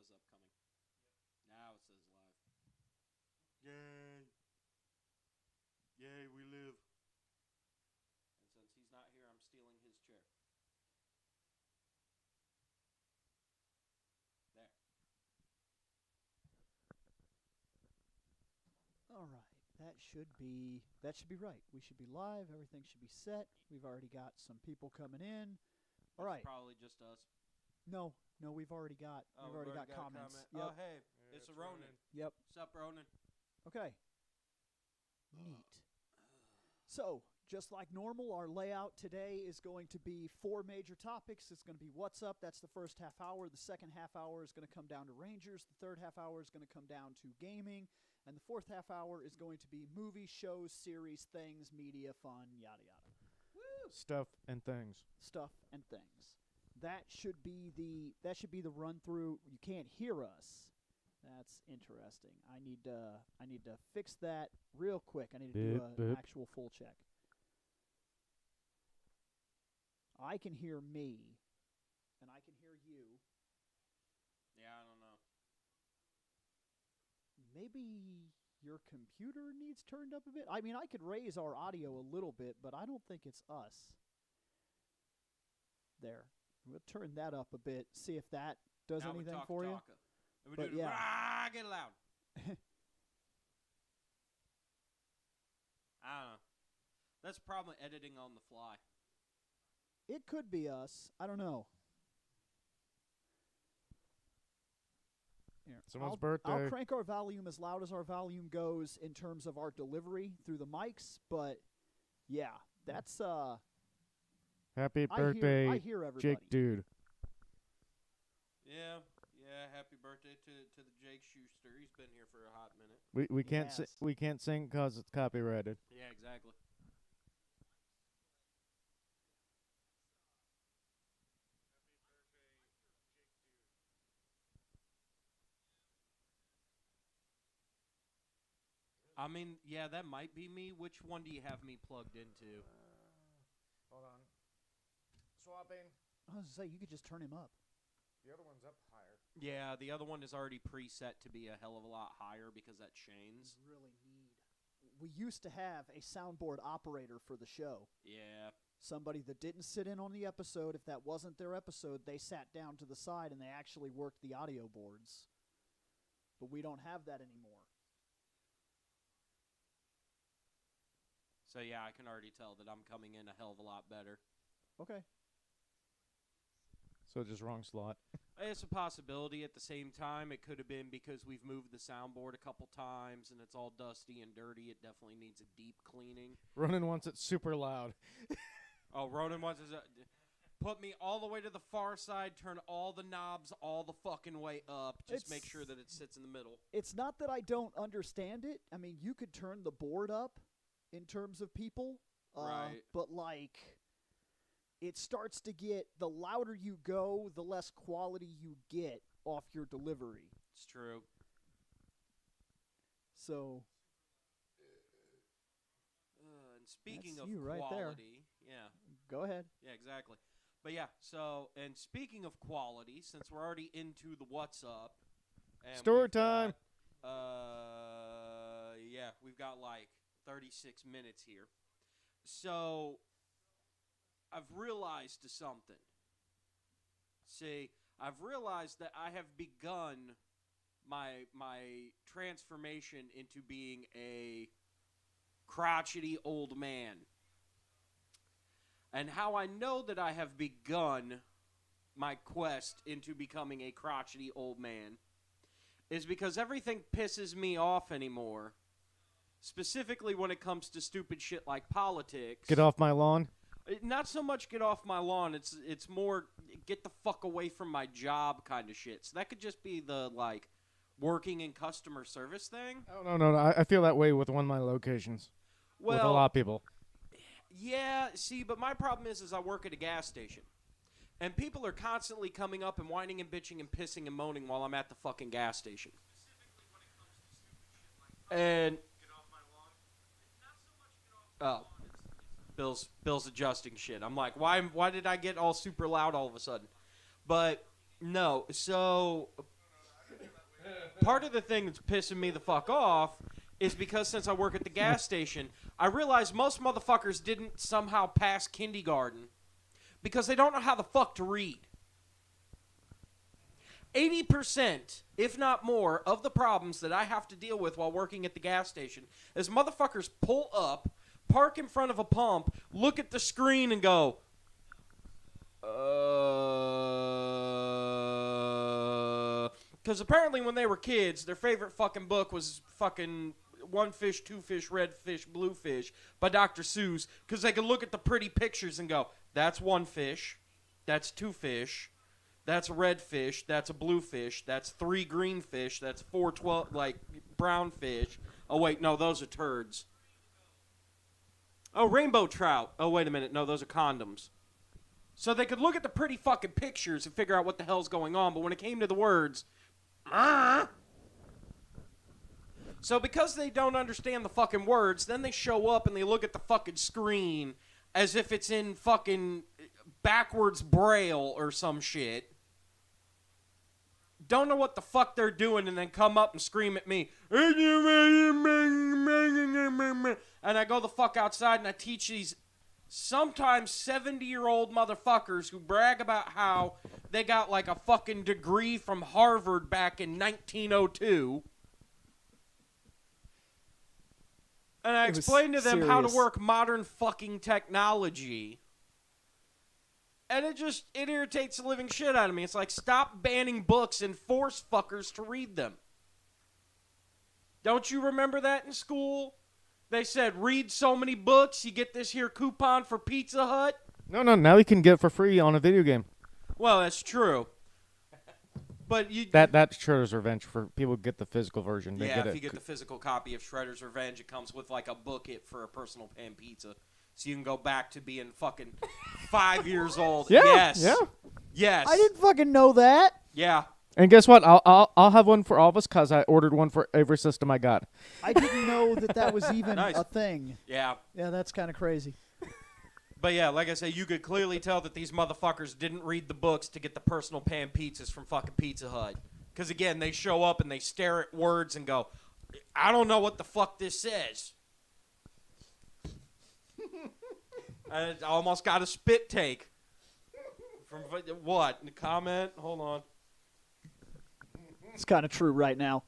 says upcoming. Now it says live. Yay. Yay, we live. And since he's not here, I'm stealing his chair. There. All right. That should be right. We should be live. Everything should be set. We've already got some people coming in. All right. Probably just us. No, we've already got comments. Comment. Yep. Oh, hey, it's a Ronin. Yep. Sup, Ronin? Okay. Neat. So, just like normal, our layout today is going to be 4 major topics. It's going to be What's Up. That's the first half hour. The second half hour is going to come down to Rangers. The third half hour is going to come down to gaming. And the fourth half hour is going to be movies, shows, series, things, media, fun, yada, yada. Woo! Stuff and things. That should be the run through. You can't hear us. That's interesting. I need to fix that real quick. I need to do an actual full check. I can hear me, and I can hear you. Yeah, I don't know. Maybe your computer needs turned up a bit. I mean, I could raise our audio a little bit, but I don't think it's us. There. We'll turn that up a bit, see if that does now anything we talk for you. Taka. And we do rah, get loud. I don't know. That's probably editing on the fly. It could be us. I don't know. Here, Someone's birthday. I'll crank our volume as loud as our volume goes in terms of our delivery through the mics, but yeah, that's Happy birthday, I hear everybody. Jake Dude. Yeah, happy birthday to the Jake Schuster. He's been here for a hot minute. We can't sing because it's copyrighted. Yeah, exactly. I mean, yeah, that might be me. Which one do you have me plugged into? Hold on. Swapping. I was going to say, you could just turn him up. The other one's up higher. Yeah, the other one is already preset to be a hell of a lot higher because that Shane's. We used to have a soundboard operator for the show. Yeah. Somebody that didn't sit in on the episode. If that wasn't their episode, they sat down to the side and they actually worked the audio boards. But we don't have that anymore. So, yeah, I can already tell that I'm coming in a hell of a lot better. Okay. So just wrong slot. It's a possibility. At the same time, it could have been because we've moved the soundboard a couple times and it's all dusty and dirty. It definitely needs a deep cleaning. Ronan wants it super loud. Oh, Ronan wants to put me all the way to the far side, turn all the knobs all the fucking way up. Just make sure that it sits in the middle. It's not that I don't understand it. I mean, you could turn the board up in terms of people. Right. But, like, it starts to get, the louder you go, the less quality you get off your delivery. It's true. So. And speaking That's of you right quality, there. yeah. Go ahead. Yeah, exactly. But yeah, so, and speaking of quality, since we're already into the What's Up. And Story time. Yeah, we've got like 36 minutes here. So, I've realized something. See, I've realized that I have begun my transformation into being a crotchety old man. And how I know that I have begun my quest into becoming a crotchety old man is because everything pisses me off anymore. Specifically when it comes to stupid shit like politics. Get off my lawn. Not so much get off my lawn. It's more get the fuck away from my job kind of shit. So that could just be the, like, working in customer service thing. Oh, no. I feel that way with one of my locations. Well, with a lot of people. Yeah, see, but my problem is I work at a gas station. And people are constantly coming up and whining and bitching and pissing and moaning while I'm at the fucking gas station. And oh, Bill's adjusting shit. I'm like, why did I get all super loud all of a sudden? But no, so part of the thing that's pissing me the fuck off is because since I work at the gas station, I realize most motherfuckers didn't somehow pass kindergarten because they don't know how the fuck to read. 80%, if not more, of the problems that I have to deal with while working at the gas station is motherfuckers pull up, park in front of a pump, look at the screen and go, because apparently when they were kids, their favorite fucking book was fucking One Fish, Two Fish, Red Fish, Blue Fish by Dr. Seuss, because they could look at the pretty pictures and go, that's one fish, that's two fish, that's a red fish, that's a blue fish, that's three green fish, that's 4 brown fish. Oh, wait, no, those are turds. Oh, rainbow trout. Oh, wait a minute, no, those are condoms. So they could look at the pretty fucking pictures and figure out what the hell's going on, but when it came to the words, so because they don't understand the fucking words, then they show up and they look at the fucking screen as if it's in fucking backwards braille or some shit. Don't know what the fuck they're doing and then come up and scream at me. And I go the fuck outside and I teach these sometimes 70-year-old motherfuckers who brag about how they got like a fucking degree from Harvard back in 1902. And I explained to them how to work modern fucking technology. And it irritates the living shit out of me. It's like, stop banning books and force fuckers to read them. Don't you remember that in school? They said, read so many books, you get this here coupon for Pizza Hut. No, now you can get it for free on a video game. Well, that's true. But you that's Shredder's Revenge for people who get the physical version. They yeah, get if you get the physical copy of Shredder's Revenge, it comes with like a booklet for a personal pan pizza. So you can go back to being fucking 5 years old. Yeah, yes. yeah. Yes. I didn't fucking know that. Yeah. And guess what? I'll have one for all of us because I ordered one for every system I got. I didn't know that was even Nice. a thing. Yeah. Yeah, that's kind of crazy. But yeah, like I say, you could clearly tell that these motherfuckers didn't read the books to get the personal pan pizzas from fucking Pizza Hut. Because again, they show up and they stare at words and go, I don't know what the fuck this says. I almost got a spit take. From what? The comment? Hold on. It's kind of true right now.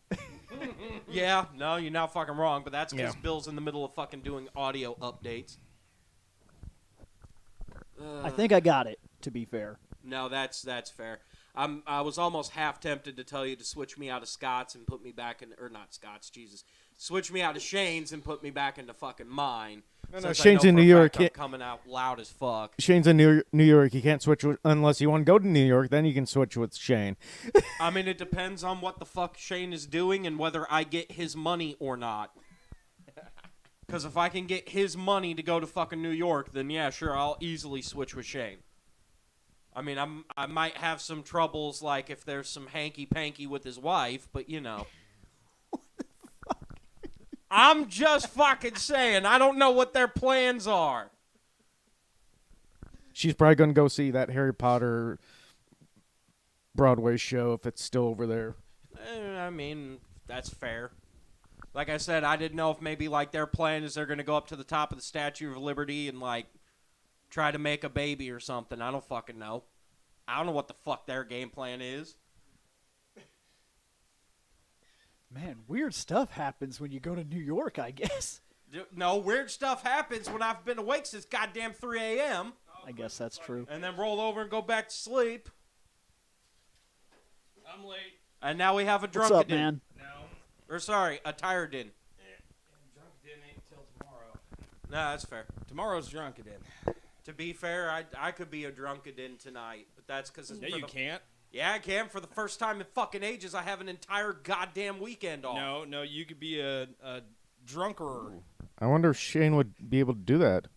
Yeah, no, you're not fucking wrong, but that's because Yeah. Bill's in the middle of fucking doing audio updates. I think I got it, to be fair. No, that's fair. I was almost half tempted to tell you to switch me out of Scott's and put me back in, or not Scott's, Jesus. Switch me out of Shane's and put me back into fucking mine. No, since I Shane's know in for New a York. fact I'm coming out loud as fuck. Shane's in New York. You can't switch unless you want to go to New York. Then you can switch with Shane. I mean, it depends on what the fuck Shane is doing and whether I get his money or not. Because if I can get his money to go to fucking New York, then yeah, sure, I'll easily switch with Shane. I mean, I might have some troubles, like if there's some hanky-panky with his wife, but you know. I'm just fucking saying, I don't know what their plans are. She's probably going to go see that Harry Potter Broadway show if it's still over there. I mean, that's fair. Like I said, I didn't know if maybe like their plan is they're going to go up to the top of the Statue of Liberty and like try to make a baby or something. I don't fucking know. I don't know what the fuck their game plan is. Man, weird stuff happens when you go to New York, I guess. No, weird stuff happens when I've been awake since goddamn 3 a.m. I guess that's true. and then roll over and go back to sleep. I'm late. And now we have a What's drunk up, man? Or sorry, a tired din. Drunk dinner ain't till tomorrow. No, that's fair. Tomorrow's drunk dinner. To be fair, I could be a drunkadin tonight, but that's because No, you can't. Yeah, I can. For the first time in fucking ages, I have an entire goddamn weekend off. No, you could be a drunker. I wonder if Shane would be able to do that.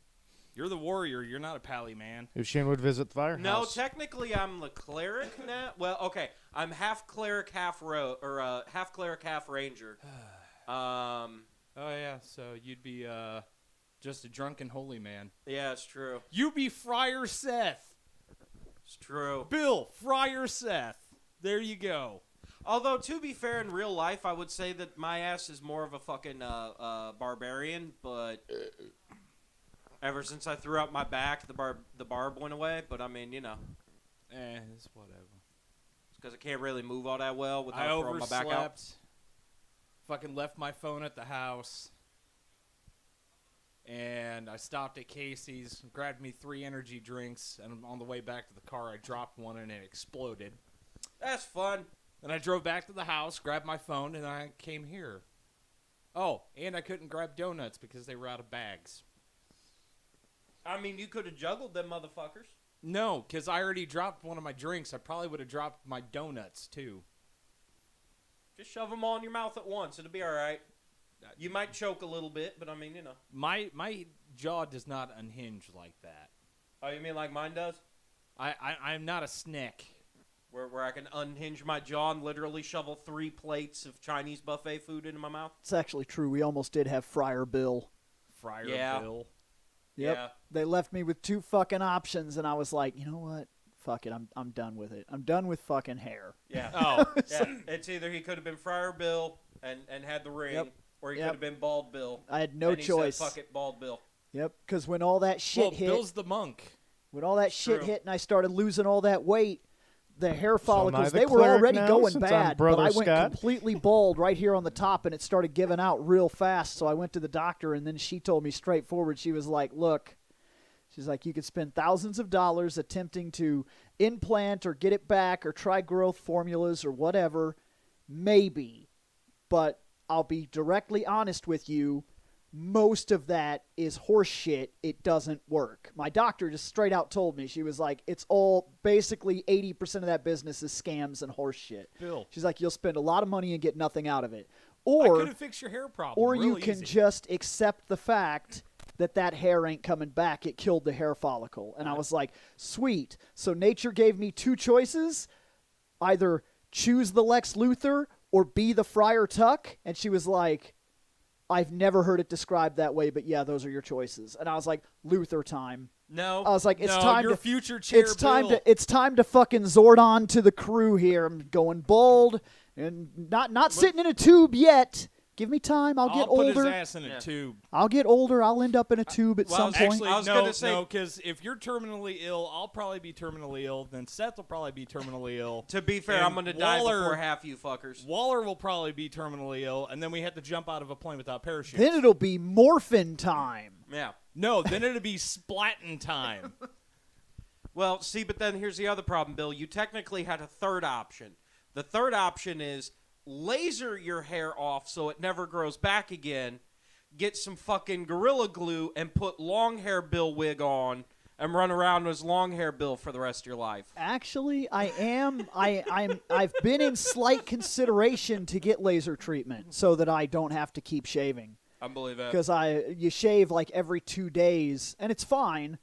You're the warrior. You're not a pally man. If Shane would visit the firehouse. No, technically I'm the cleric now. Well, okay, I'm half cleric, half half cleric, half ranger. Oh yeah, so you'd be just a drunken holy man. Yeah, it's true. You'd be Friar Seth. It's true. Bill, Friar Seth. There you go. Although, to be fair, in real life, I would say that my ass is more of a fucking barbarian, but ever since I threw out my back, the barb went away. But, I mean, you know. It's whatever. It's because I can't really move all that well without I throwing my back out. overslept. Fucking left my phone at the house. And I stopped at Casey's, grabbed me 3 energy drinks, and on the way back to the car, I dropped one and it exploded. That's fun. Then I drove back to the house, grabbed my phone, and I came here. Oh, and I couldn't grab donuts because they were out of bags. I mean, you could have juggled them motherfuckers. No, because I already dropped one of my drinks. I probably would have dropped my donuts, too. Just shove them all in your mouth at once. It'll be all right. You might choke a little bit, but I mean, you know. My jaw does not unhinge like that. Oh, you mean like mine does? I'm not a snack. Where I can unhinge my jaw and literally shovel 3 plates of Chinese buffet food into my mouth? It's actually true. We almost did have Friar Bill. Friar Yeah. Bill. Yep. Yeah. They left me with 2 fucking options, and I was like, you know what? Fuck it. I'm done with it. I'm done with fucking hair. Yeah. Oh. Yeah. It's either he could have been Friar Bill and had the ring, Yep. or he Yep. could have been Bald Bill. I had no and he choice. Said, fuck it, Bald Bill. Yep. Because when all that shit Well, hit, Bill's the monk. when all that shit True. hit, and I started losing all that weight, the hair So am I follicles, the they were cleric already now, going since I'm bad, but Brother I went Scott? completely bald right here on the top, and it started giving out real fast. So I went to the doctor, and then she told me straightforward, she was like, look, she's like, you could spend thousands of dollars attempting to implant or get it back or try growth formulas or whatever, maybe, but I'll be directly honest with you, most of that is horse shit. It doesn't work. My doctor just straight out told me, she was like, it's all basically 80% of that business is scams and horse shit. Bill. She's like, you'll spend a lot of money and get nothing out of it. I Or could have fixed your hair problem. or you real can easy. just accept the fact that that hair ain't coming back. It killed the hair follicle. And I was like, sweet. So nature gave me 2 choices. Either choose the Lex Luthor or be the Friar Tuck. And she was like, I've never heard it described that way, but yeah, those are your choices. And I was like, Luthor time. No. I was like, it's no, time your to future chair it's time Bill. to fucking Zordon to the crew here. I'm going bold and not sitting in a tube yet. Give me time. I'll get put older. his ass in a Yeah. tube. I'll get older. I'll end up in a tube at well, some point. Actually, I was no, gonna say- because if you're terminally ill, I'll probably be terminally ill. Then Seth will probably be terminally ill. To be fair, and I'm going to die Waller- before half you fuckers. Waller will probably be terminally ill, and then we have to jump out of a plane without parachutes. Then it'll be morphin time. Yeah. No, then it'll be splatting time. Well, see, but then here's the other problem, Bill. You technically had a third option. The third option is laser your hair off so it never grows back again, get some fucking Gorilla Glue, and put long hair Bill wig on and run around as long hair Bill for the rest of your life. Actually, I've been in slight consideration to get laser treatment so that I don't have to keep shaving. I believe that. Because you shave like every 2 days, and it's fine,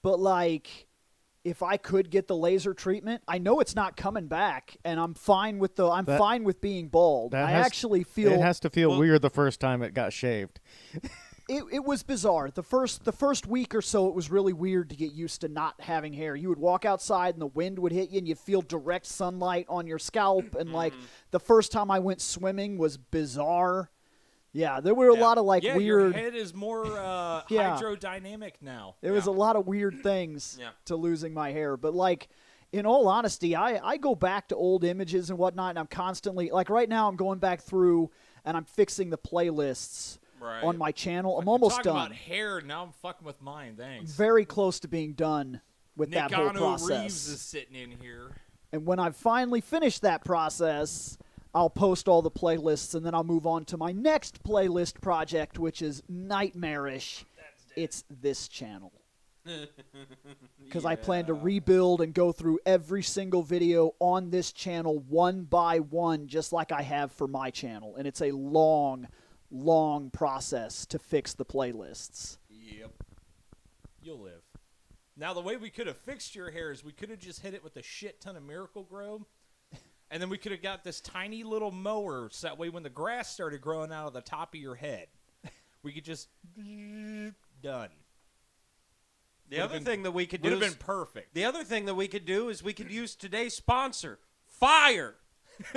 but like, if I could get the laser treatment, I know it's not coming back, and I'm fine with fine with being bald. I actually feel it has to feel well- weird the first time it got shaved. it was bizarre. The first week or so, it was really weird to get used to not having hair. You would walk outside and the wind would hit you, and you'd feel direct sunlight on your scalp. And like the first time I went swimming was bizarre. Yeah, there were a lot of like yeah, weird. your head is more Yeah. hydrodynamic now. There was a lot of weird things Yeah. to losing my hair. But, like, in all honesty, I go back to old images and whatnot, and I'm constantly, like, right now I'm going back through and I'm fixing the playlists Right. on my channel. I'm You're almost talking done. about hair, now I'm fucking with mine, thanks. Very close to being done with that whole Nikano process. Reeves is sitting in here. And when I've finally finished that process, I'll post all the playlists, and then I'll move on to my next playlist project, which is nightmarish. It's this channel. Because I plan to rebuild and go through every single video on this channel one by one, just like I have for my channel. And it's a long, long process to fix the playlists. Yep. You'll live. Now, the way we could have fixed your hair is we could have just hit it with a shit ton of Miracle Grow, and then we could have got this tiny little mower, so that way when the grass started growing out of the top of your head, we could just done. The other thing that we could Would do have is been perfect. the other thing that we could do is we could use today's sponsor, Fire.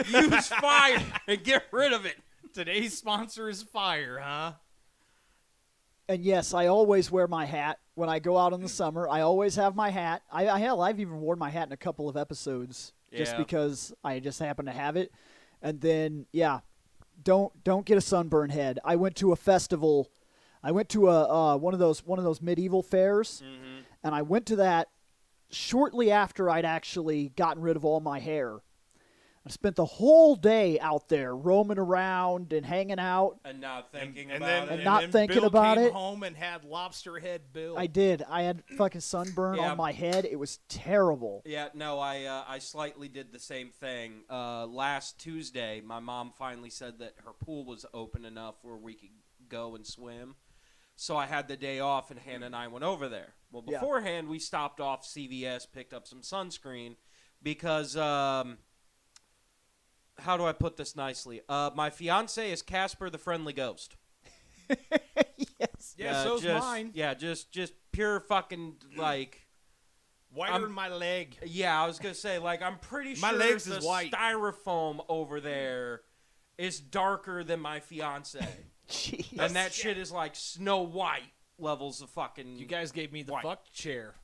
Use fire and get rid of it. Today's sponsor is fire, huh? And yes, I always wear my hat when I go out in the summer. I always have my hat. I've even worn my hat in a couple of episodes just Yeah. because I just happen to have it. And then, yeah, don't get a sunburn head. I went to a festival. I went to a one of those medieval fairs, and I went to that shortly after I'd actually gotten rid of all my hair. I spent the whole day out there roaming around and hanging out. And not thinking And about then, it. not then thinking Bill about came it. home and had lobster head Bill. I did. I had fucking sunburn Yeah. on my head. It was terrible. Yeah, no, I slightly did the same thing. Last Tuesday, my mom finally said that her pool was open enough where we could go and swim. So I had the day off, and Hannah and I went over there. Well, Yeah. beforehand, we stopped off CVS, picked up some sunscreen, because, how do I put this nicely? My fiance is Casper the Friendly Ghost. Yes. Yeah, so's just, mine. Yeah, just pure fucking, like... Whiter than my leg. Yeah, I was gonna say, like, I'm pretty sure My legs the is white. styrofoam over there is darker than my fiance, Jeez. and that shit is like Snow White levels of fucking. You guys gave me the White. fuck chair.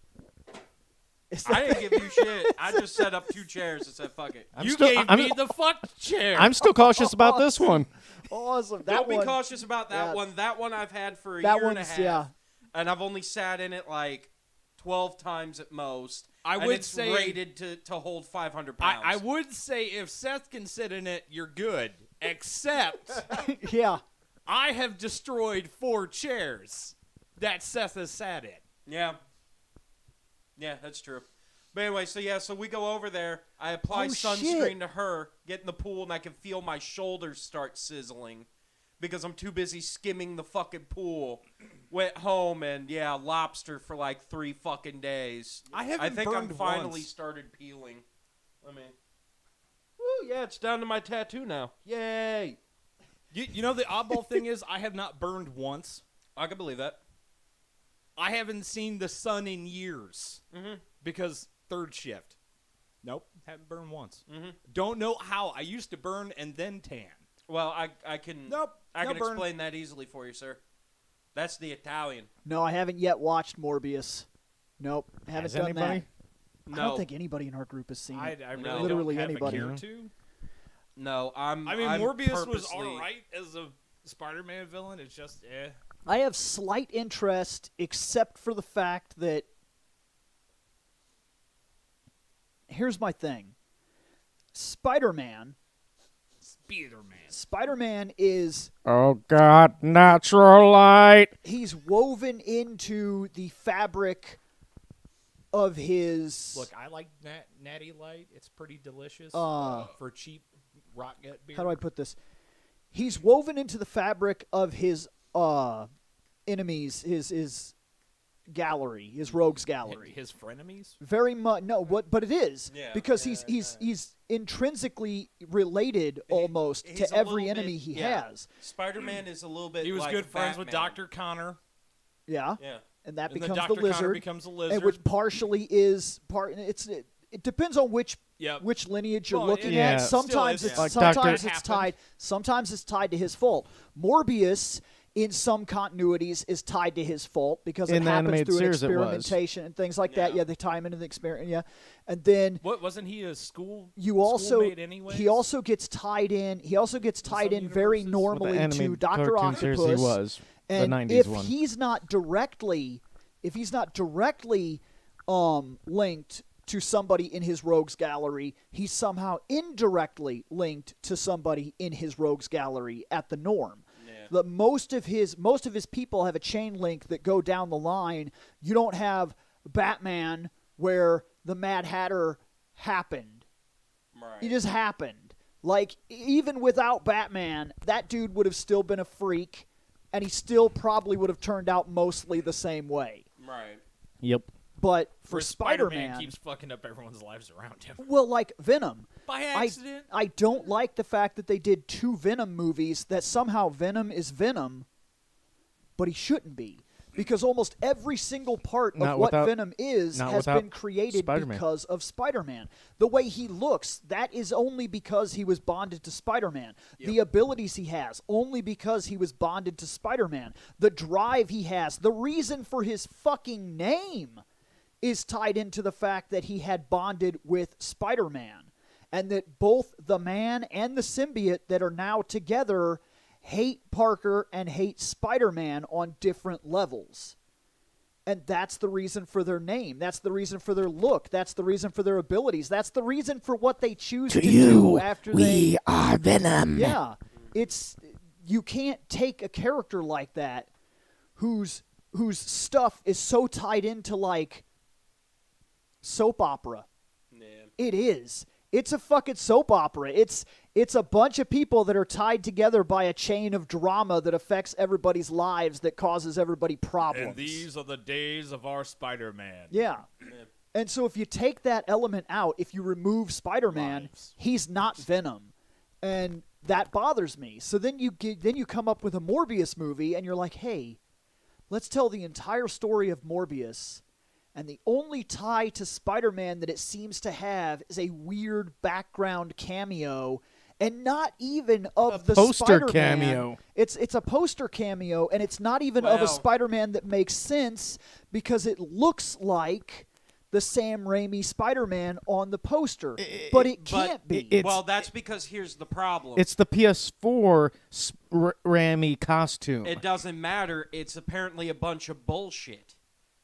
Is I that- didn't give you shit. I just set up 2 chairs and said, "Fuck it." You gave me the fuck chair. I'm still cautious about this one. awesome. That Don't be one, cautious about that yeah. one. That one I've had for a That year and a one's- half, yeah. and I've only sat in it like 12 times at most. I and would it's say rated to hold 500 pounds. I would say if Seth can sit in it, you're good. Except yeah. I have destroyed 4 chairs that Seth has sat in. Yeah. Yeah, that's true. But anyway, so we go over there. I apply Oh, sunscreen shit. to her, get in the pool, and I can feel my shoulders start sizzling because I'm too busy skimming the fucking pool. Went home and, yeah, lobster for like 3 fucking days. I haven't I think I'm burned finally once. started peeling. I mean, woo, yeah, it's down to my tattoo now. Yay. You know the oddball thing is I have not burned once. I can believe that. I haven't seen the sun in years Mm-hmm. because 3rd shift. Nope, haven't burned once. Mm-hmm. Don't know how. I used to burn and then tan. Well, I can Nope, I no can burn. explain that easily for you, sir. That's the Italian. No, I haven't yet watched Morbius. Nope. Haven't Has done anybody? that. I don't think anybody in our group has seen I it. really No. don't Literally have anybody. a care No. to. No, I'm Morbius was purposely- all right as a Spider-Man villain. It's just, I have slight interest, except for the fact that. Here's my thing. Spider-Man is Oh God, natural light. he's woven into the fabric of his Look, I like Natty Light. It's pretty delicious for cheap rock gut beer. how do I put this? He's woven into the fabric of his enemies, his gallery, his rogues gallery. His frenemies? Very much no, but it is Yeah, because yeah, he's intrinsically related almost he's to a every little enemy bit- he yeah. has. Spider-Man is a little bit. He was like good friends with Batman. Dr. Connor. Yeah, Yeah. and that And then becomes Dr. the Connor lizard, becomes a lizard. and which partially is part. It depends on which Yep. which lineage you're Well, looking yeah, at. it Sometimes still it's is, Like sometimes Dr. it's tied. Sometimes it's tied to his fault. Morbius, in some continuities, is tied to his fault because In it the happens animated through an series it was. experimentation and things like that. Yeah. Yeah, they tie him into the experiment. Yeah, and then What wasn't he a school? you also schoolmate anyways? he also gets tied in. He also gets tied some in very universes? Well, the normally to animated Doctor cartoon series he Octopus. was. And the 90s if one. he's not directly, linked to somebody in his rogues gallery, he's somehow indirectly linked to somebody in his rogues gallery at the norm. Yeah. Most of his people have a chain link that go down the line. You don't have Batman where the Mad Hatter happened. Right. It just happened. Like, even without Batman, that dude would have still been a freak, and he still probably would have turned out mostly the same way. Right. Yep. But for Whereas Spider-Man Spider-Man, keeps fucking up everyone's lives around him. well, like Venom, By accident. I don't like the fact that they did 2 Venom movies that somehow Venom is Venom, but he shouldn't be. because almost every single part of Not what without- Venom is not has without been created Spider-Man. because of Spider-Man. The way he looks, that is only because he was bonded to Spider-Man. The abilities he has, only because he was bonded to Spider-Man. The drive he has, the reason for his fucking name is tied into the fact that he had bonded with Spider-Man. And that both the man and the symbiote that are now together hate Parker and hate Spider-Man on different levels. And that's the reason for their name. That's the reason for their look. That's the reason for their abilities. That's the reason for what they choose to do after they... are Venom. Yeah. You can't take a character like that whose stuff is so tied into, like, soap opera. Yeah. It is. It's a fucking soap opera. It's a bunch of people that are tied together by a chain of drama that affects everybody's lives, that causes everybody problems. And these are the days of our Spider-Man. Yeah. And so if you take that element out, if you remove Spider-Man, Lives. he's not Venom. And that bothers me. So then you come up with a Morbius movie and you're like, "Hey, let's tell the entire story of Morbius." And the only tie to Spider-Man that it seems to have is a weird background cameo, and not even of the poster Spider-Man. cameo. It's a poster cameo, and it's not even of a Well- Spider-Man that makes sense because it looks like the Sam Raimi Spider-Man on the poster, but it can't be. it's- Well, that's because here's the problem. It's the PS4 Rami costume. It doesn't matter. It's apparently a bunch of bullshit.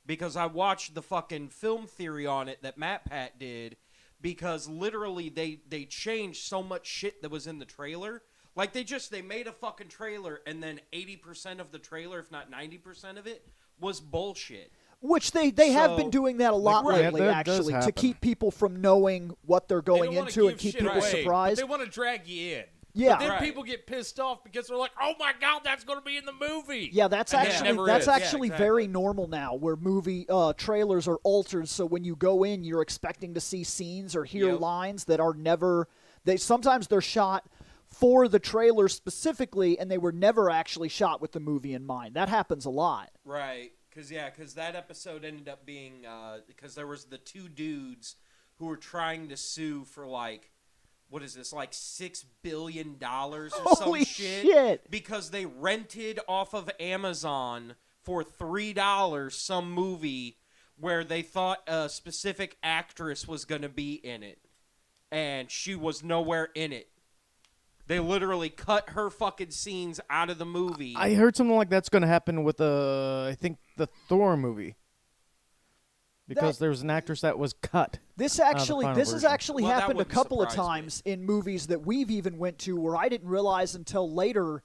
Because I watched the fucking film theory on it that Matt Pat did, because literally they changed so much shit that was in the trailer. Like, they made a fucking trailer, and then 80% of the trailer, if not 90% of it, was bullshit. Which they have been doing that a lot right, lately, that does actually, to happen. keep people from knowing what they're They going don't wanna into and give keep shit people away, surprised. But they want to drag you in. Yeah. But then Right. people get pissed off because they're like, "Oh my god, that's going to be in the movie." Yeah, that's And it actually never is. Yeah, very exactly. normal now, where movie trailers are altered. So when you go in, you're expecting to see scenes or hear Yep. lines that are never. Sometimes they're shot for the trailer specifically, and they were never actually shot with the movie in mind. That happens a lot. Right. Because that episode ended up being, because there was the two dudes who were trying to sue for, like, what is this, like $6 billion or Holy some shit. because they rented off of Amazon for $3 some movie where they thought a specific actress was going to be in it, and she was nowhere in it. They literally cut her fucking scenes out of the movie. I heard something like that's going to happen with I think the Thor movie, because there was an actress that was cut. This the actually, final this has version. actually Well, that happened a wouldn't couple of surprise me. times in movies that we've even went to where I didn't realize until later,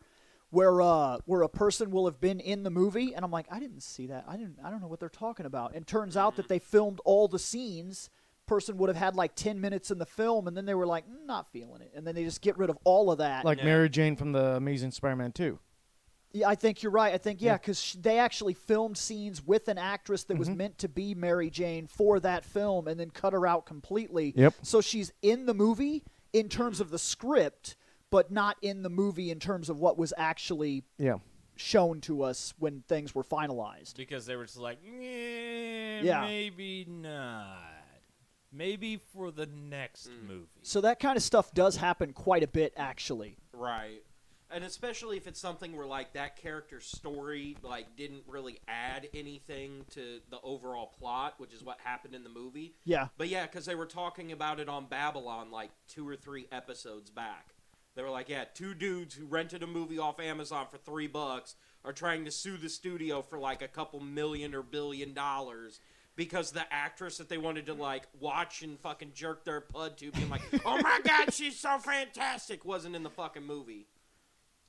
where a person will have been in the movie and I'm like, I didn't see that. I don't know what they're talking about. And turns out that they filmed all the scenes. Person would have had like 10 minutes in the film, and then they were like, not feeling it, and then they just get rid of all of that. Like Yeah. Mary Jane from the Amazing Spider-Man 2. Yeah, I think you're right. I think, because they actually filmed scenes with an actress that was meant to be Mary Jane for that film and then cut her out completely. Yep. So she's in the movie in terms of the script, but not in the movie in terms of what was actually Yeah. shown to us when things were finalized. Because they were just like, Yeah. maybe not. Maybe for the next movie. So that kind of stuff does happen quite a bit, actually. Right. And especially if it's something where, like, that character's story, like, didn't really add anything to the overall plot, which is what happened in the movie. Yeah. But yeah, because they were talking about it on Babylon, like, 2 or 3 episodes back. They were like, yeah, 2 dudes who rented a movie off Amazon for $3 are trying to sue the studio for, like, a couple million or $1 billion because the actress that they wanted to, like, watch and fucking jerk their pud to, being like, oh my god, she's so fantastic, wasn't in the fucking movie.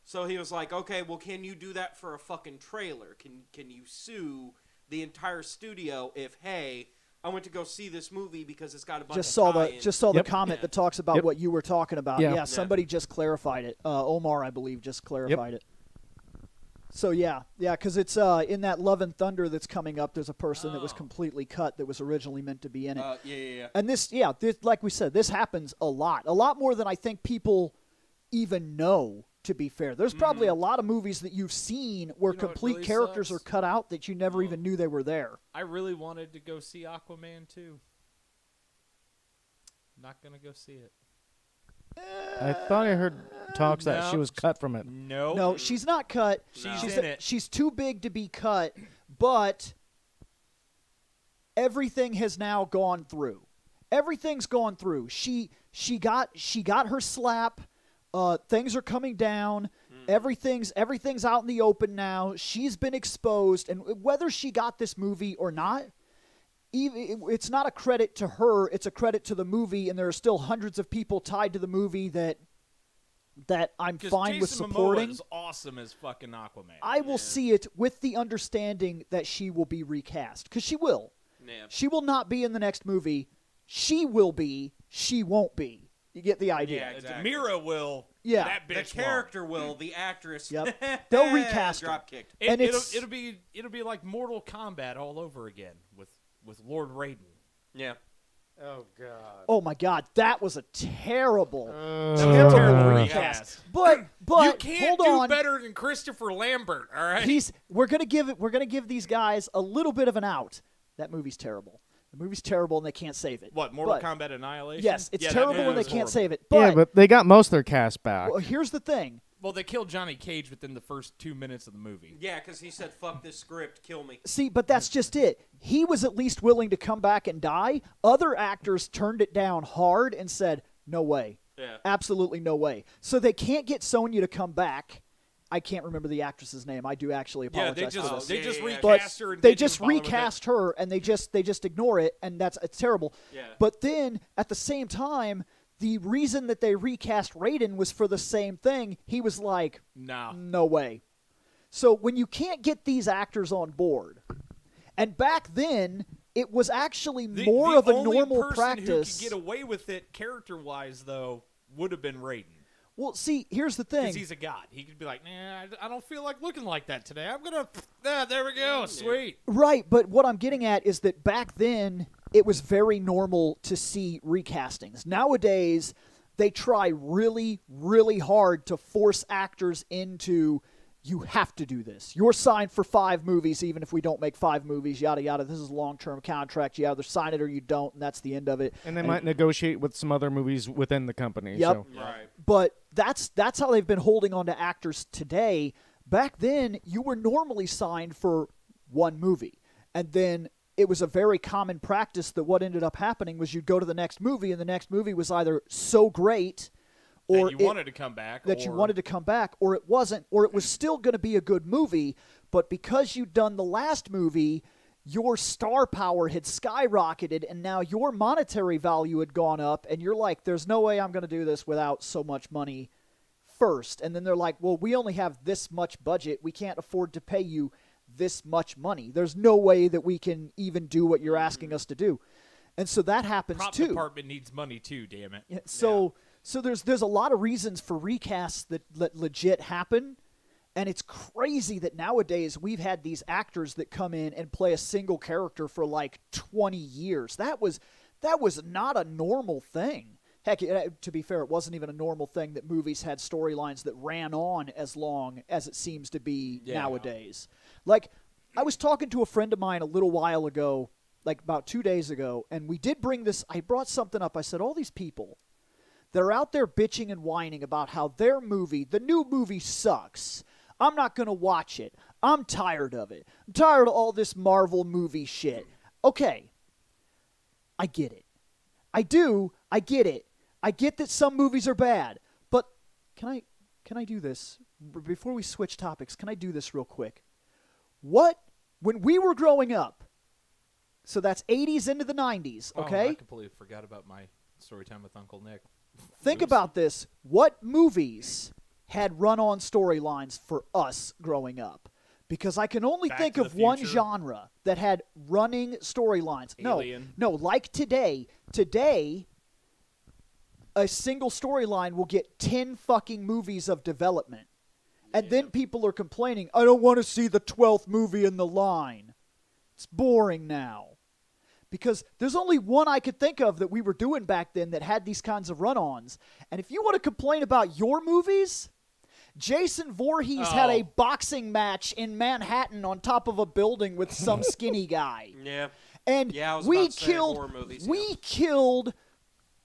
So he was like, okay, well, can you do that for a fucking trailer? Can you sue the entire studio if, hey, I went to go see this movie because it's got a bunch Just of saw tie-ins. the Yep. comment Yeah. that talks about Yep. what you were talking about. Yeah. Yeah, somebody just clarified it. Omar, I believe, just clarified it. So yeah, because it's in that Love and Thunder that's coming up. There's a person that was completely cut that was originally meant to be in it. Yeah. And this, like we said, this happens a lot more than I think people even know to be fair. There's probably a lot of movies that you've seen where You know what complete really characters sucks? are cut out that you never even knew they were there. I really wanted to go see Aquaman 2. Not going to go see it. I thought I heard talks that she No. was cut from it. No. No, she's not cut. She's in it. She's too big to be cut, but everything has now gone through. Everything's gone through. She got her slap. Things are coming down. Everything's out in the open now. She's been exposed, and whether she got this movie or not, it's not a credit to her. It's a credit to the movie, and there are still hundreds of people tied to the movie that I'm fine with Jason supporting. Momoa is awesome as fucking Aquaman. I will see it with the understanding that she will be recast, because she will. Yeah. She will not be in the next movie. She will be. She won't be. You get the idea. Yeah, exactly. Mira will. Yeah. That The bitch character will, the actress. Yep. They'll recast her. Drop kicked. And It'll it's- it'll be like Mortal Kombat all over again with Lord Raiden. Yeah. Oh God. Oh my God, that was a terrible, That was a terrible terrible recast. recast. But You can't hold do on. better than Christopher Lambert. All right. We're gonna give these guys a little bit of an out. That movie's terrible. The movie's terrible, and they can't save it. What, Mortal But- Kombat Annihilation? Yes, it's Yeah, that terrible movie and they was can't horrible. save it. Yeah, but they got most of their cast back. well, here's the thing. Well, they killed Johnny Cage within the first 2 minutes of the movie. Yeah, because he said, fuck this script, kill me. See, but that's just it. He was at least willing to come back and die. Other actors turned it down hard and said, no way. Yeah. Absolutely no way. So they can't get Sonya to come back. I can't remember the actress's name. I do actually Yeah, apologize they for just this. they just Yeah, yeah, yeah. But recast her. And they didn't just even bother with it. recast her and they just ignore it, and it's terrible. Yeah. But then at the same time, the reason that they recast Raiden was for the same thing. He was like, Nah. no way. So when you can't get these actors on board, and back then it was actually more of a normal person practice. who could get away with it character-wise, though, would have been Raiden. Well, see, here's the Because thing. he's a god. He could be like, nah, I don't feel like looking like that today. I'm going to, there we go, sweet. Right, but what I'm getting at is that back then it was very normal to see recastings. Nowadays, they try really, really hard to force actors into, you have to do this. You're signed for 5 movies, even if we don't make 5 movies, yada, yada. This is a long-term contract. You either sign it or you don't, and that's the end of it. And they might negotiate with some other movies within the company. Yep. So. Right. But that's how they've been holding on to actors today. Back then, you were normally signed for 1 movie. And then it was a very common practice that what ended up happening was you'd go to the next movie, and the next movie was either so great or That you wanted to come back. you wanted to come back, or it wasn't, or it was still going to be a good movie, but because you'd done the last movie, your star power had skyrocketed, and now your monetary value had gone up, and you're like, there's no way I'm going to do this without so much money first. And then they're like, well, we only have this much budget. We can't afford to pay you this much money. There's no way that we can even do what you're asking us to do. And so that happens Prop too. department needs money too, damn it. Yeah, so there's a lot of reasons for recasts that legit happen, and it's crazy that nowadays we've had these actors that come in and play a single character for like 20 years. That was not a normal thing. Heck, to be fair, it wasn't even a normal thing that movies had storylines that ran on as long as it seems to be nowadays. Like, I was talking to a friend of mine a little while ago, like about 2 days ago, and we did bring this. I brought something up. I said, all these people, they're out there bitching and whining about how their movie, the new movie, sucks. I'm not going to watch it. I'm tired of it. I'm tired of all this Marvel movie shit. Okay. I get it. I do. I get it. I get that some movies are bad. But can I do this? Before we switch topics, can I do this real quick? When we were growing up, so that's 80s into the 90s, okay? Oh, I completely forgot about my story time with Uncle Nick. Think Oops. about this. What movies had run-on storylines for us growing up? Because I can only Back think to of the one Future. genre that had running storylines. Alien. No, like today. Today, a single storyline will get 10 fucking movies of development. And then people are complaining, I don't want to see the 12th movie in the line. It's boring now. Because there's only one I could think of that we were doing back then that had these kinds of run-ons. And if you want to complain about your movies, Jason Voorhees had a boxing match in Manhattan on top of a building with some skinny guy. Yeah. And Yeah, I was we about to say killed horror movies, we yeah. killed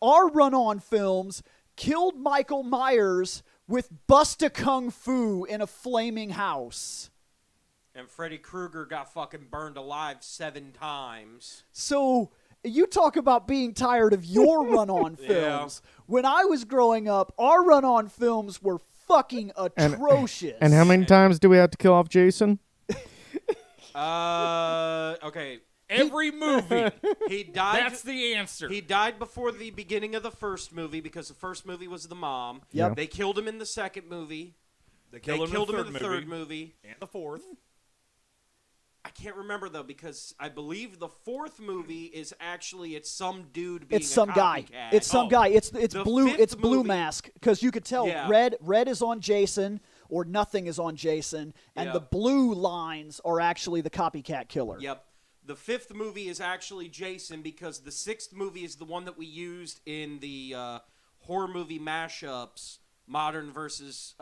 our run-on films, killed Michael Myers with Busta Kung Fu in a flaming house. And Freddy Krueger got fucking burned alive 7 times. So you talk about being tired of your run-on Yeah. films. When I was growing up, our run-on films were fucking atrocious. And how many times do we have to kill off Jason? Okay. Every movie. He died. That's the answer. He died before the beginning of the first movie because the first movie was the mom. Yep. They killed him in the second movie. They They killed him in the third movie. and the fourth. I can't remember though because I believe the fourth movie is actually it's some dude being It's some a guy. copycat. It's some guy. It's The blue. fifth It's Blue movie- Mask because you could tell Yeah. red is on Jason or nothing is on Jason, and the Yep. blue lines are actually the copycat killer. Yep. The fifth movie is actually Jason because the sixth movie is the one that we used in the horror movie mashups, modern versus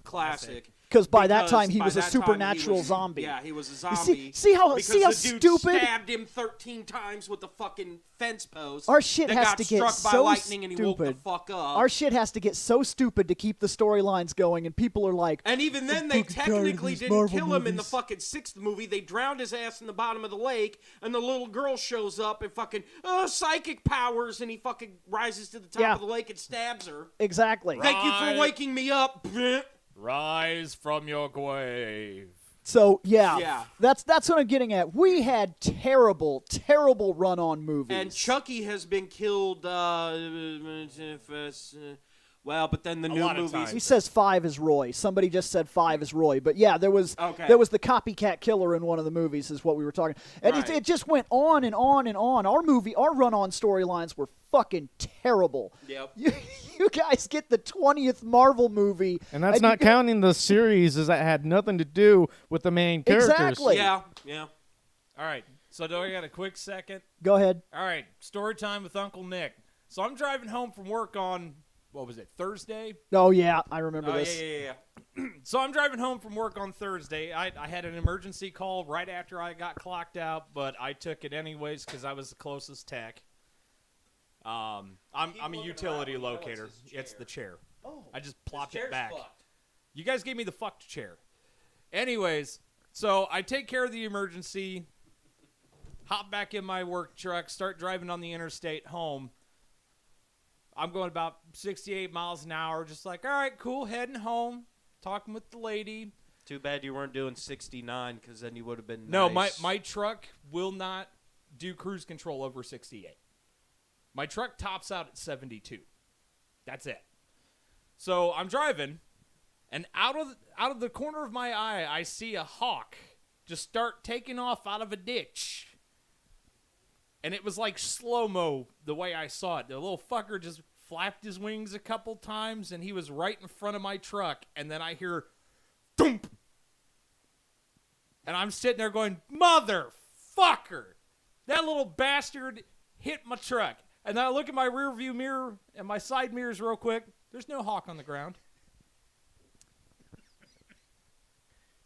classic. Because by that time he by was a that time, he supernatural was- zombie. Yeah, he was a You zombie. see how because see how the dude stupid stabbed him 13 times with the fucking fence post. Our shit that has got to get struck by so lightning and he woke the stupid. fuck up. our shit has to get so stupid to keep the storylines going, and people are like, And even then, they fucking tired of technically these didn't Marvel kill him in the movies. fucking sixth movie. They drowned his ass in the bottom of the lake, and the little girl shows up and fucking, psychic powers, and he fucking rises to the top Yeah. of the lake and stabs her. exactly. Thank you for Right. waking me up. Rise from your grave. So yeah, Yeah. that's what I'm getting at. We had terrible run-on movies. And Chucky has been killed, well, but then the new lot of movies. times. He says 5 is Roy. Somebody just said 5 is Roy. But yeah, there was Okay. the copycat killer in one of the movies is what we were talking. And Right. it just went on and on and on. Our run-on storylines were fucking terrible. Yep. You guys get the 20th Marvel movie. And that's you not get- counting the series that had nothing to do with the main characters. Exactly. Yeah. All right. So do I got a quick second? Go ahead. All right. Story time with Uncle Nick. So I'm driving home from work on, what was it, Thursday? Oh, yeah, I remember Oh, this. yeah. So I'm driving home from work on Thursday. I had an emergency call right after I got clocked out, but I took it anyways because I was the closest tech. I'm a utility locator. It's the chair. Oh. I just plopped it back. You guys gave me the fucked chair. Anyways, so I take care of the emergency, hop back in my work truck, start driving on the interstate home. I'm going about 68 miles an hour, just like, all right, cool, heading home, talking with the lady. Too bad you weren't doing 69 because then you would have been No, nice. my truck will not do cruise control over 68. My truck tops out at 72. That's it. So I'm driving, and out of the corner of my eye, I see a hawk just start taking off out of a ditch. And it was like slow-mo the way I saw it. The little fucker just flapped his wings a couple times, and he was right in front of my truck. And then I hear, thump. And I'm sitting there going, motherfucker! That little bastard hit my truck. And then I look at my rear view mirror and my side mirrors real quick. There's no hawk on the ground.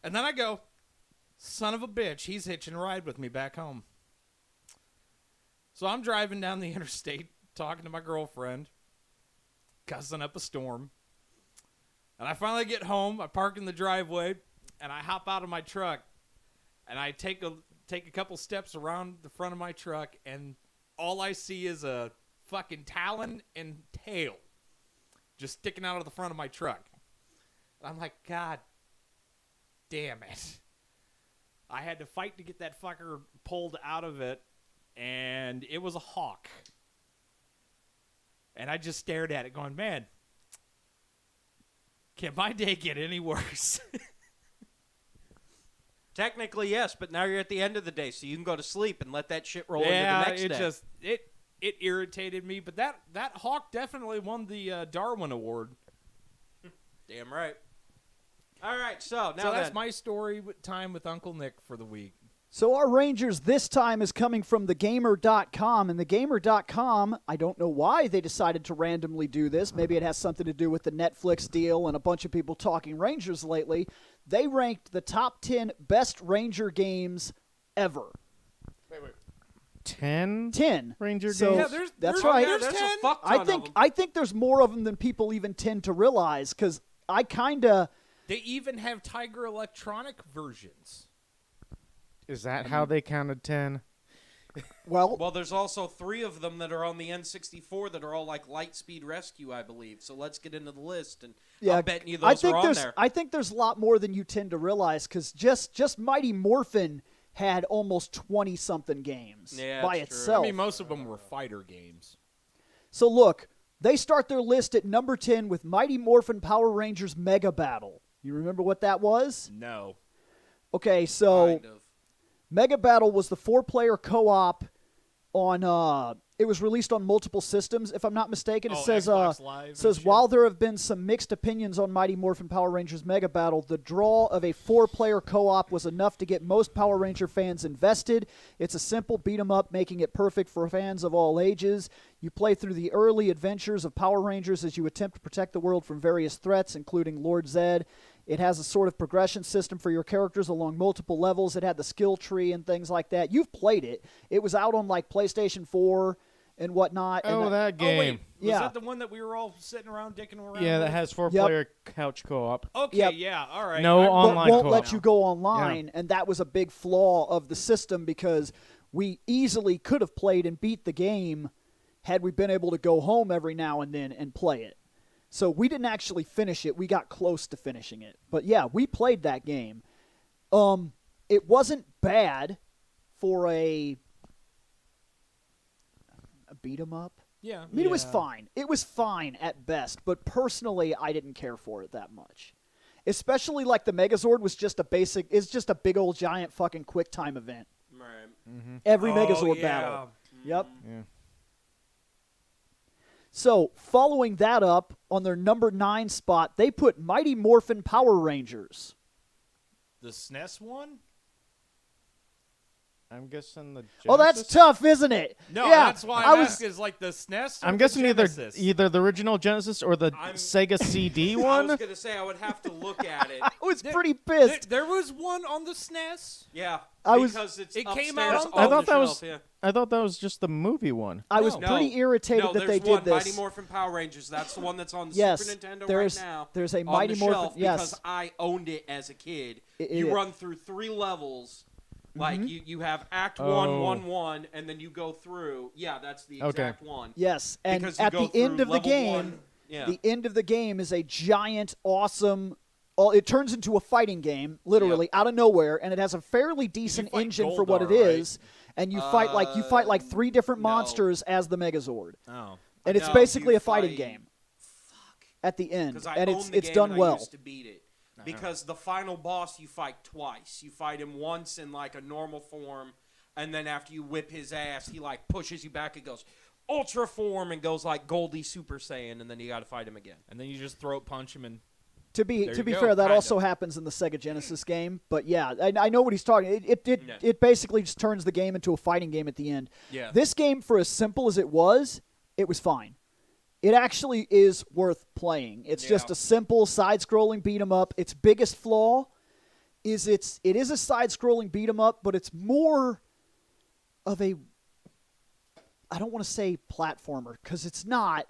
And then I go, son of a bitch, he's hitching a ride with me back home. So I'm driving down the interstate, talking to my girlfriend, cussing up a storm. And I finally get home, I park in the driveway, and I hop out of my truck, and I take a couple steps around the front of my truck, and all I see is a fucking talon and tail just sticking out of the front of my truck. I'm like, God damn it. I had to fight to get that fucker pulled out of it, and it was a hawk. And I just stared at it going, man, can my day get any worse? Technically, yes, but now you're at the end of the day, so you can go to sleep and let that shit roll Yeah, into the next day. it irritated me, but that hawk definitely won the Darwin Award. Damn right. All right, so now So that's then. my story time with Uncle Nick for the week. So our Rangers this time is coming from thegamer.com, and thegamer.com, I don't know why they decided to randomly do this. Maybe it has something to do with the Netflix deal and a bunch of people talking Rangers lately. They ranked the top 10 best Ranger games ever. 10? 10. Ranger So, games? Yeah, that's there's- right. yeah, There's a 10? fuck ton of them. I think there's more of them than people even tend to realize, because I kind of... They even have Tiger Electronic versions. Is that how they counted 10? Well, there's also 3 of them that are on the N64 that are all like Lightspeed Rescue, I believe. So let's get into the list, and I'm betting you those are on there. I think there's a lot more than you tend to realize, because just Mighty Morphin had almost 20-something games Yeah, by that's true. itself. I mean, most of them were fighter games. So look, they start their list at number 10 with Mighty Morphin Power Rangers Mega Battle. You remember what that was? No. Okay, so Kind of. Mega Battle was the 4-player co-op on it was released on multiple systems, if I'm not mistaken. It says Xbox Live and says shit? while there have been some mixed opinions on Mighty Morphin Power Rangers Mega Battle, the draw of a 4-player co-op was enough to get most Power Ranger fans invested. It's a simple beat 'em up, making it perfect for fans of all ages. You play through the early adventures of Power Rangers as you attempt to protect the world from various threats, including Lord Zed. It has a sort of progression system for your characters along multiple levels. It had the skill tree and things like that. You've played it. It was out on like PlayStation 4 and whatnot. Oh, and that Oh, game. wait. Was Yeah. that the one that we were all sitting around dicking around Yeah, that with? has 4-player couch co-op. Okay, Yep. yeah, all right. No I'm- online but won't co-op. let you go online, and that was a big flaw of the system, because we easily could have played and beat the game had we been able to go home every now and then and play it. So we didn't actually finish it. We got close to finishing it. But yeah, we played that game. It wasn't bad for a beat 'em up. Yeah. I mean, it was Yeah. fine. It was fine at best, but personally, I didn't care for it that much. Especially like the Megazord was just it's just a big old giant fucking quick time event. Right. Every Oh, Megazord yeah. battle. Yep. Yeah. So, following that up, on their number 9 spot, they put Mighty Morphin Power Rangers. The SNES one? I'm guessing the Genesis? Oh, that's tough, isn't it? No, yeah, that's why I I'm was. asking is like the SNES or I'm the guessing Genesis? either the original Genesis or the I'm- Sega CD I one. was gonna say I would have to look at it. I was There- pretty There, pissed. there was one on the SNES? Yeah, I was- because it's It came upstairs out on- on I thought the that shelf, was- yeah. I thought that was just the movie one. I was No. pretty irritated no, that there's they one, did Mighty this. Morphin Power Rangers. That's the one that's on the Yes, Super Nintendo there's right now. there's a on Mighty the Morphin. shelf Yes, because I owned it as a kid. It- You it- run through 3 levels. Like Mhm. you have Act Oh. 1, and then you go through. Yeah, that's the Okay. exact one. yes, and Because you at go the end through of the level game, 1. Yeah. the end of the game is a giant, awesome. It turns into a fighting game, literally out of nowhere, and it has a fairly decent fight engine for what it Goldar, right? is. And you fight like 3 different no. monsters as the Megazord, Oh. and it's No, basically you a fighting fight- game Fuck. at the end, Because I and owned the it's game done and well. I used to beat it. Because the final boss you fight twice. You fight him once in like a normal form, and then after you whip his ass, he like pushes you back and goes ultra form and goes like Goldie Super Saiyan, and then you got to fight him again. And then you just throat punch him and To be There to you be go, fair, that kinda. also happens in the Sega Genesis game. But yeah, I know what he's talking. It Yeah. basically just turns the game into a fighting game at the end. Yeah. This game, for as simple as it was fine. It actually is worth playing. It's just Yeah. a simple side-scrolling beat 'em up. Its biggest flaw is it is a side-scrolling beat 'em up, but it's more of a, I don't want to say platformer because it's not,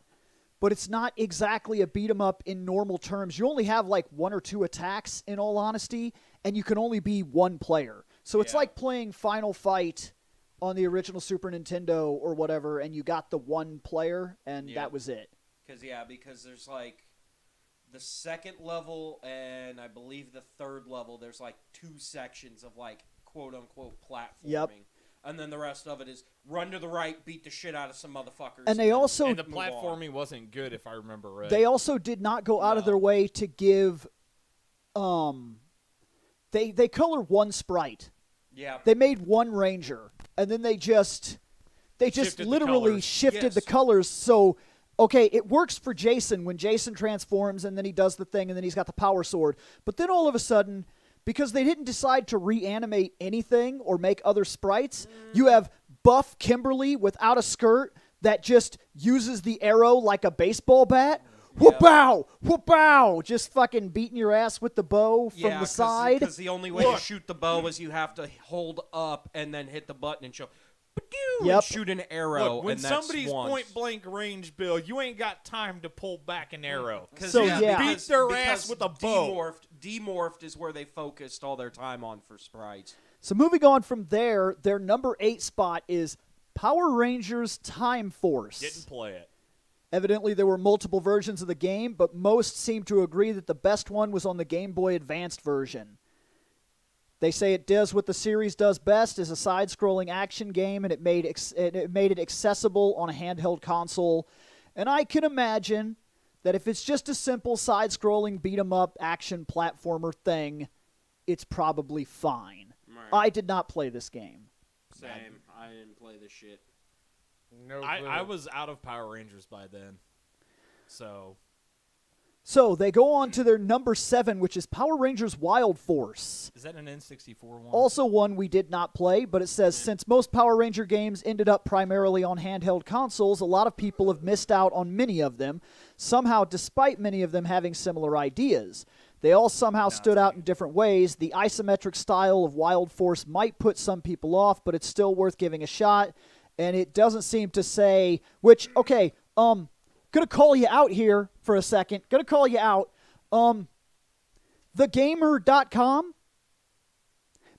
but it's not exactly a beat 'em up in normal terms. You only have like 1 or 2 attacks, in all honesty, and you can only be one player. So it's Yeah. like playing Final Fight on the original Super Nintendo or whatever, and you got the one player, and Yeah. that was it. Because there's like the second level and I believe the third level. There's like 2 sections of like quote unquote platforming. Yep. And then the rest of it is run to the right, beat the shit out of some motherfuckers. And they then also- and the move on. platforming wasn't good if I remember right. They also did not go out of No. their way to give, they color one sprite. Yeah. They made one ranger, and then they just Shifted the literally colors. shifted the Yes. colors. So, okay, it works for Jason when Jason transforms and then he does the thing and then he's got the power sword. But then all of a sudden, because they didn't decide to reanimate anything or make other sprites. You have buff Kimberly without a skirt that just uses the arrow like a baseball bat. Whoop-ow! Whoop-ow! Just fucking beating your ass with the bow from the side. Because the only way to shoot the bow is you have to hold up and then hit the button and show, and shoot an arrow. Look, when and that's somebody's once. point blank range, Bill, you ain't got time to pull back an arrow. So, yeah. beat their ass with a bow. Demorphed is where they focused all their time on for sprites. So moving on from there, their number 8 spot is Power Rangers Time Force. Didn't play it. Evidently, there were multiple versions of the game, but most seem to agree that the best one was on the Game Boy Advanced version. They say it does what the series does best, is a side-scrolling action game, and it made it accessible on a handheld console. And I can imagine that if it's just a simple side-scrolling beat-em-up action platformer thing, it's probably fine. Right. I did not play this game. Same. I didn't play this shit. No I was out of Power Rangers by then. So they go on to their number 7, which is Power Rangers Wild Force. Is that an N64 one? Also one we did not play, but it says, since most Power Ranger games ended up primarily on handheld consoles, a lot of people have missed out on many of them, somehow despite many of them having similar ideas. They all somehow stood out in different ways. The isometric style of Wild Force might put some people off, but it's still worth giving a shot. And it doesn't seem to say, which, okay, gonna call you out here for a second. Gonna call you out. Thegamer.com,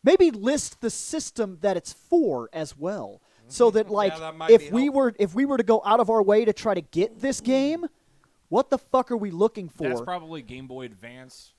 maybe list the system that it's for as well. So that, like, that might if be we were to go out of our way to try to get this game, what the fuck are we looking for? That's probably Game Boy Advance.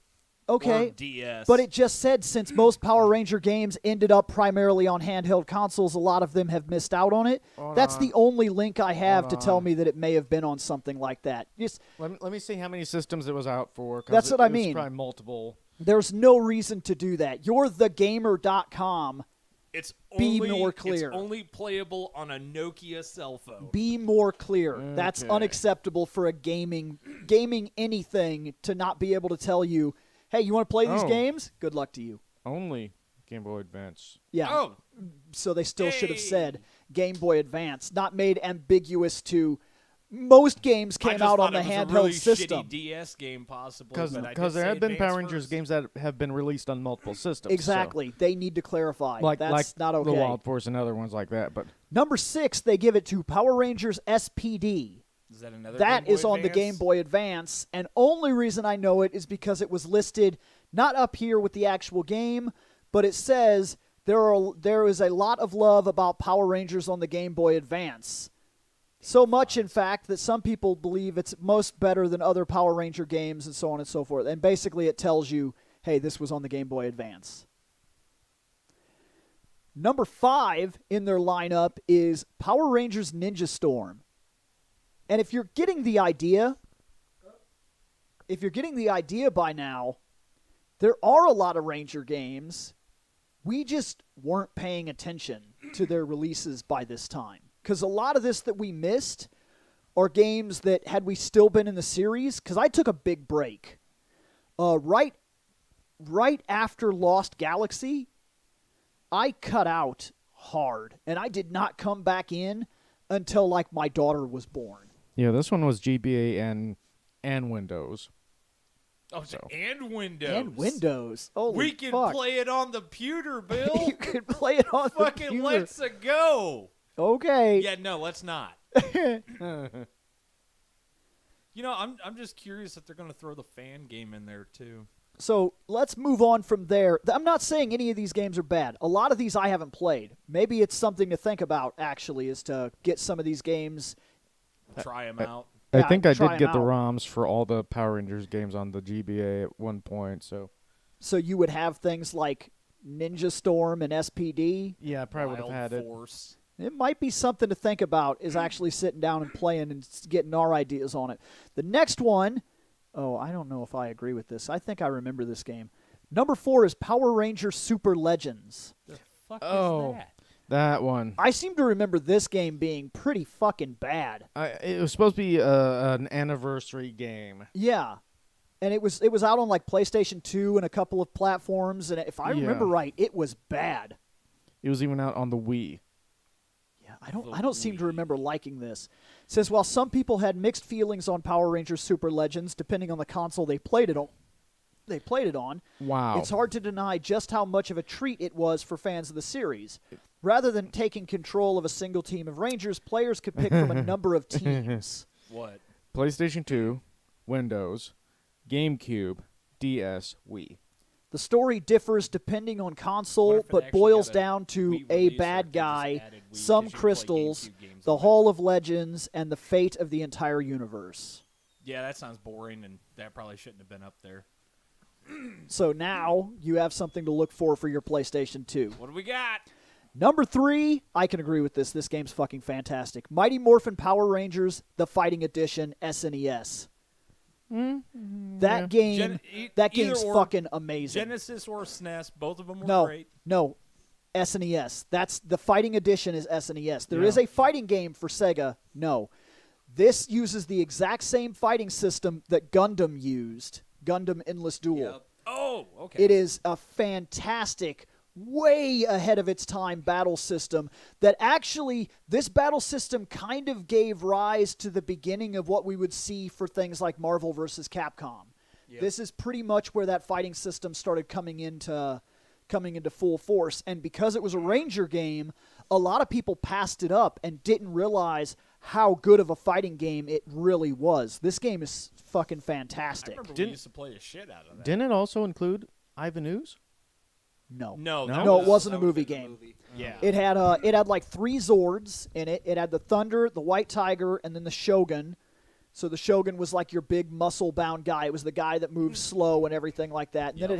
Okay, Or DS. but it just said since most Power Ranger games ended up primarily on handheld consoles, a lot of them have missed out on it. That's the only link I have to tell me that it may have been on something like that. Just Let me see how many systems it was out for. 'Cause That's what I it was mean. Probably multiple. there's no reason to do that. You're thegamer.com. It's Be only, more clear. It's only playable on a Nokia cell phone. Be more clear. That's Okay. unacceptable for a gaming anything to not be able to tell you, hey, you want to play these Oh. games? Good luck to you. Only Game Boy Advance. Yeah. Oh, So they still should have Hey. said Game Boy Advance, not made ambiguous to most games I came just out thought on the it was handheld a really system. shitty DS game, possibly. Because but I did there say have been Power Advance Rangers first. games that have been released on multiple systems. so- Exactly. They need to clarify. That's not okay. the Wild Force and other ones like that. But Number 6, they give it to Power Rangers SPD. Is that another? That Game Boy is on the Advance? Game Boy Advance, and only reason I know it is because it was listed not up here with the actual game, but it says there is a lot of love about Power Rangers on the Game Boy Advance. So much, in fact, that some people believe it's most better than other Power Ranger games and so on and so forth. And basically it tells you, hey, this was on the Game Boy Advance. Number 5 in their lineup is Power Rangers Ninja Storm. And if you're getting the idea by now, there are a lot of Ranger games. We just weren't paying attention to their releases by this time. Because a lot of this that we missed are games that, had we still been in the series, because I took a big break. Right after Lost Galaxy, I cut out hard. And I did not come back in until, like, my daughter was born. yeah, this one was GBA and Windows. Oh, So. and Windows. And Windows. Holy We can fuck. play it on the pewter, Bill. You can play it on the Fucking computer. let's go. Okay. Yeah, no, let's not. You know, I'm just curious if they're going to throw the fan game in there too. So let's move on from there. I'm not saying any of these games are bad. A lot of these I haven't played. Maybe it's something to think about, actually, is to get some of these games. Try them out. Yeah, I think I try did get 'em the out. ROMs for all the Power Rangers games on the GBA at one point. So So you would have things like Ninja Storm and SPD. yeah, I probably would have Wild had it. Force. It might be something to think about, is actually sitting down and playing and getting our ideas on it. The next one, I don't know if I agree with this. I think I remember this game. Number 4 is Power Ranger Super Legends. The fuck Oh. is that? That one. I seem to remember this game being pretty fucking bad. It was supposed to be an anniversary game. Yeah. And it was out on like PlayStation 2 and a couple of platforms, and if I remember right, it was bad. It was even out on the Wii. Yeah, I don't seem to remember liking this. It says while some people had mixed feelings on Power Rangers Super Legends depending on the console they played it on. Wow. It's hard to deny just how much of a treat it was for fans of the series. Rather than taking control of a single team of Rangers, players could pick from a number of teams. What? PlayStation 2, Windows, GameCube, DS, Wii. The story differs depending on What console, if it but actually boils got a down to Wii a release, or bad if they just guy, added Wii 'cause some you can play crystals, GameCube games the on it? Hall of Legends, and the fate of the entire universe. Yeah, that sounds boring, and that probably shouldn't have been up there. So now you have something to look for your PlayStation 2. What do we got? Number 3, I can agree with this. This game's fucking fantastic. Mighty Morphin Power Rangers, the Fighting Edition, SNES. That game, that game's either or, fucking amazing. Genesis or SNES, both of them were No, great. no, SNES. That's the Fighting Edition is SNES. There is Yeah. a fighting game for Sega. No, this uses the exact same fighting system that Gundam used. Gundam Endless Duel. Yep. Oh, okay. It is a fantastic, way ahead of its time battle system that actually, this battle system kind of gave rise to the beginning of what we would see for things like Marvel versus Capcom. Yep. This is pretty much where that fighting system started coming into full force. And because it was a Ranger game, a lot of people passed it up and didn't realize how good of a fighting game it really was. This game is fucking I fantastic. remember we Didn't- used to play the shit out of that. Didn't it also include Ivan Ooze? No. No, No? that No, was, it wasn't a That would've movie been the game. movie. Yeah. It had like 3 Zords in it. It had the Thunder, the White Tiger, and then the Shogun. So the Shogun was like your big muscle-bound guy. It was the guy that moved slow and everything like that. And then Yep.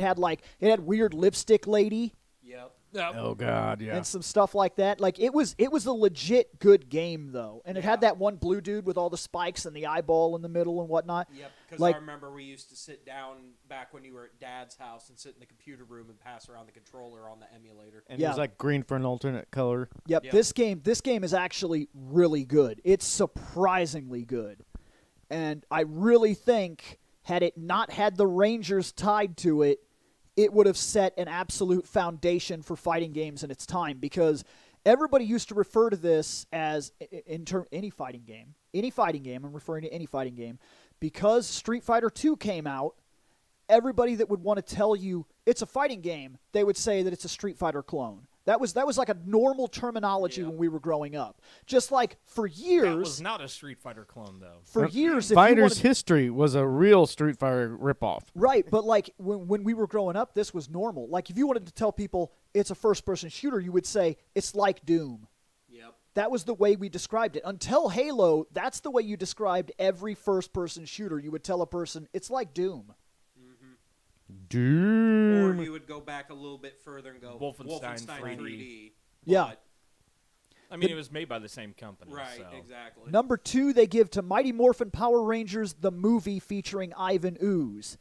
it had weird lipstick lady Yep. Yep. Oh God, yeah. and some stuff like that. Like it was a legit good game though. And it had that one blue dude with all the spikes and the eyeball in the middle and whatnot. Yep, because Like- I remember we used to sit down back when you were at Dad's house and sit in the computer room and pass around the controller on the emulator. And Yeah. it was like green for an alternate color. Yep, Yep. this game is actually really good. It's surprisingly good. And I really think had it not had the Rangers tied to it, it would have set an absolute foundation for fighting games in its time because everybody used to refer to this as any fighting game. I'm referring to any fighting game because Street Fighter 2 came out. Everybody that would want to tell you it's a fighting game, they would say that it's a Street Fighter clone. That was like a normal terminology Yeah. when we were growing up. Just like for years, That was not a Street Fighter clone, though. for years, if you Fighter's wanted- History was a real Street Fighter ripoff. right? But like when we were growing up, this was normal. Like if you wanted to tell people it's a first-person shooter, you would say it's like Doom. Yep. That was the way we described it. Until Halo, that's the way you described every first-person shooter. You would tell a person it's like Doom. Or Doom. you would go back a little bit further and go Wolfenstein 3D. Yeah. but- I mean, it was made by the same company. right, so. exactly. Number 2, they give to Mighty Morphin Power Rangers the movie featuring Ivan Ooze.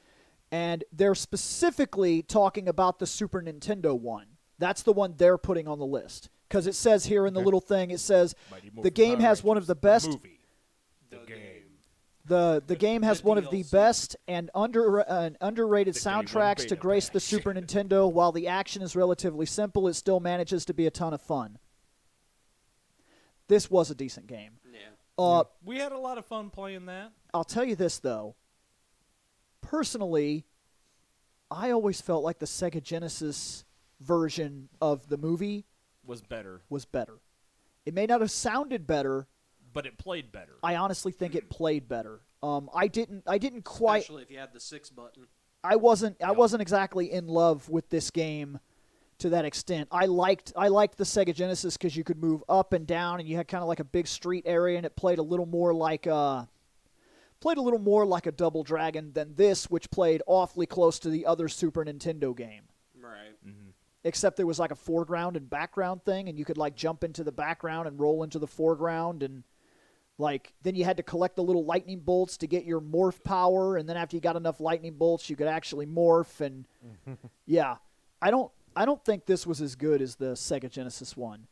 And they're specifically talking about the Super Nintendo one. That's the one they're putting on the list. Because it says here in the little thing, it says Mighty the Morphin game Power has one of Rangers, the best. movie. The game. The game has The one of the DLC. best and underrated The game on soundtracks to beta grace the pack. Super Nintendo. While the action is relatively simple, it still manages to be a ton of fun. This was a decent game. Yeah. We had a lot of fun playing that. I'll tell you this, though. Personally, I always felt like the Sega Genesis version of the movie Was better, was better. It may not have sounded better. but it played better. I honestly think it played better. I didn't quite. Especially if you had the 6 button. I wasn't exactly in love with this game to that extent. I liked the Sega Genesis because you could move up and down, and you had kind of like a big street area, and it played a little more like a Double Dragon than this, which played awfully close to the other Super Nintendo game. Right. Except there was like a foreground and background thing, and you could like jump into the background and roll into the foreground, and like then you had to collect the little lightning bolts to get your morph power, and then after you got enough lightning bolts, you could actually morph. And yeah, I don't think this was as good as the Sega Genesis one.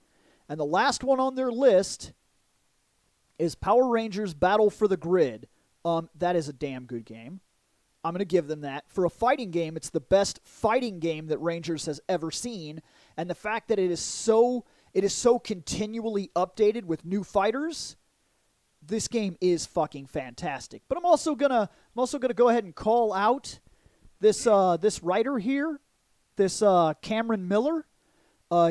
And the last one on their list is Power Rangers Battle for the Grid. That is a damn good game. I'm going to give them that. For a fighting game, it's the best fighting game that Rangers has ever seen. And the fact that it is so continually updated with new fighters, this game is fucking fantastic. But I'm also gonna go ahead and call out this writer here, this Cameron Miller.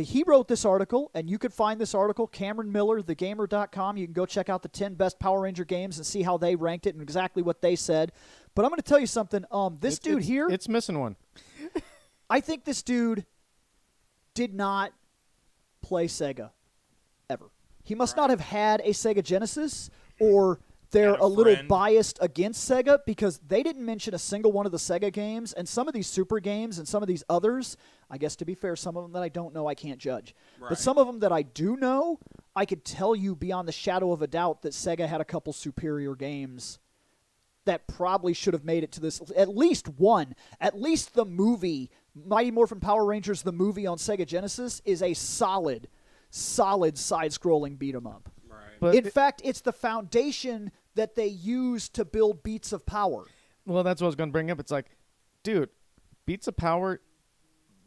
He wrote this article, and you could find this article, Cameron Miller, thegamer.com. You can go check out the 10 best Power Ranger games and see how they ranked it and exactly what they said. But I'm going to tell you something. This dude here, it's missing one. I think this dude did not play Sega ever. He must not have had a Sega Genesis, or they're Had a a little friend. biased against Sega because they didn't mention a single one of the Sega games, and some of these Super games and some of these others, I guess to be fair, some of them that I don't know I can't judge. Right. But some of them that I do know, I could tell you beyond the shadow of a doubt that Sega had a couple superior games that probably should have made it to this, at least one. At least the movie, Mighty Morphin Power Rangers, the movie on Sega Genesis, is a solid side-scrolling beat-em-up. Right. But In fact, it's the foundation that they use to build Beats of Power. well, that's what I was going to bring up. It's like, dude, Beats of Power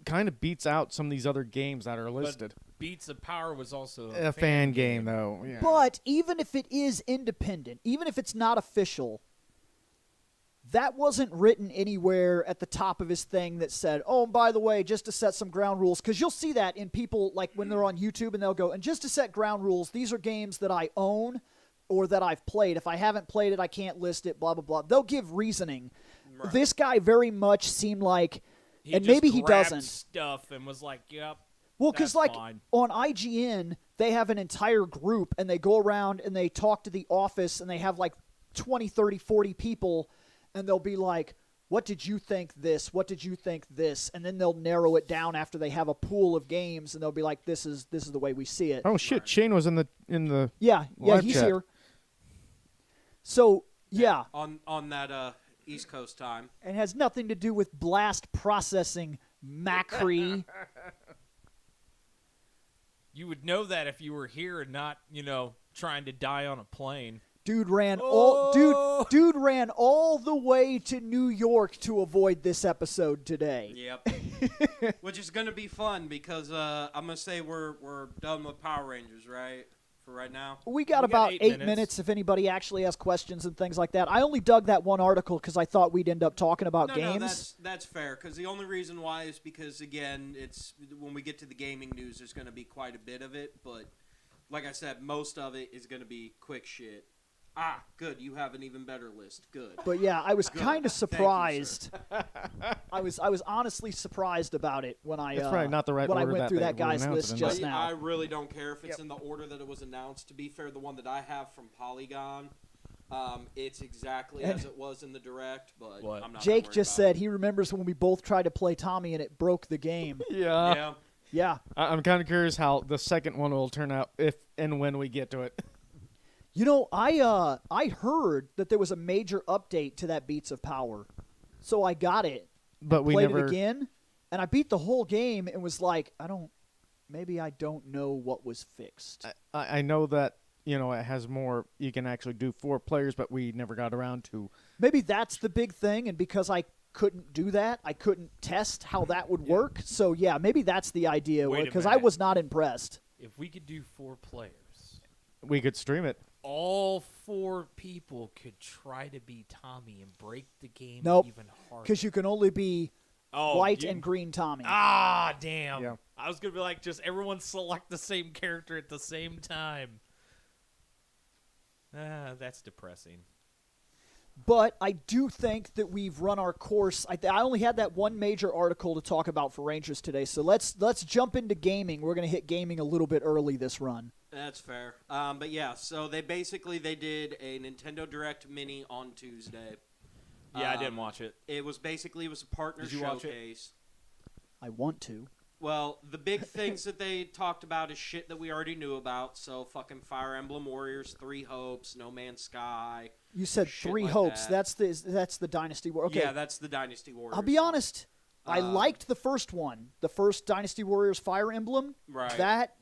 kind of beats out some of these other games that are listed. Beats of Power was also A fan game, though. Yeah. But even if it is independent, even if it's not official, that wasn't written anywhere at the top of his thing that said, oh, and by the way, just to set some ground rules. Because you'll see that in people, like when they're on YouTube and they'll go, and just to set ground rules, these are games that I own or that I've played. If I haven't played it, I can't list it, blah, blah, blah. They'll give reasoning. Right. This guy very much seemed like, He and just maybe he grabbed doesn't. stuff and was like, yep. Well, because That's like fine. on IGN, they have an entire group and they go around and they talk to the office and they have like 20, 30, 40 people and they'll be like, what did you think this? What did you think this? And then they'll narrow it down after they have a pool of games and they'll be like, this is the way we see it. Oh shit, Shane was in the Yeah, live he's chat. here. So, yeah, On that East Coast time. it has nothing to do with blast processing, Macri. You would know that if you were here and not, trying to die on a plane. Dude ran Oh! dude ran all the way to New York to avoid this episode today. Yep. Which is going to be fun because I'm going to say we're done with Power Rangers, right? For right now. We got We got about 8 8 minutes. minutes if anybody actually has questions and things like that. I only dug that one article because I thought we'd end up talking about No, games. that's fair. Because the only reason why is because again, it's when we get to the gaming news, there's going to be quite a bit of it. But like I said, most of it is going to be quick shit. Ah, good. You have an even better list. Good. But yeah, I was Good. kind of Thank you, surprised. I was honestly surprised about it when I It's probably not the right when I order went that through they that would guy's announce list it in. just I now. really don't care if it's in the order that it was announced. To be fair, the one that I have from Polygon, it's exactly as it was in the direct. But What? I'm not. Jake gonna worry just about said he remembers when we both tried to play Tommy and it broke the game. Yeah. it. Yeah. Yeah. I'm kind of curious how the second one will turn out if and when we get to it. You know, I heard that there was a major update to that Beats of Power. So I got it. But we played never. it again, and I beat the whole game and was like, maybe I don't know what was fixed. I know that it has more. You can actually do 4 players, but we never got around to. Maybe that's the big thing, and because I couldn't do that, I couldn't test how that would work. So yeah, maybe that's the idea, Wait a because I minute. was not impressed. If we could do 4 players, We could stream it. all 4 people could try to be Tommy and break the game Nope. even harder. Because you can only be white you- and green Tommy. Ah, damn. Yeah. I was going to be like, just everyone select the same character at the same time. That's depressing. But I do think that we've run our course. I only had that one major article to talk about for Rangers today, so let's jump into gaming. We're going to hit gaming a little bit early this run. That's fair. But yeah, so they did a Nintendo Direct Mini on Tuesday. Yeah, I didn't watch it. It was a partner Did you watch it? showcase. I want to. Well, the big things that they talked about is shit that we already knew about. So fucking Fire Emblem Warriors, 3 Hopes, No Man's Sky. You said Shit 3 like hopes. that. That's the Dynasty War. Okay, Yeah, that's the Dynasty Warriors. I'll be honest. I Um, liked the first one, the first Dynasty Warriors Fire Emblem. Right. That,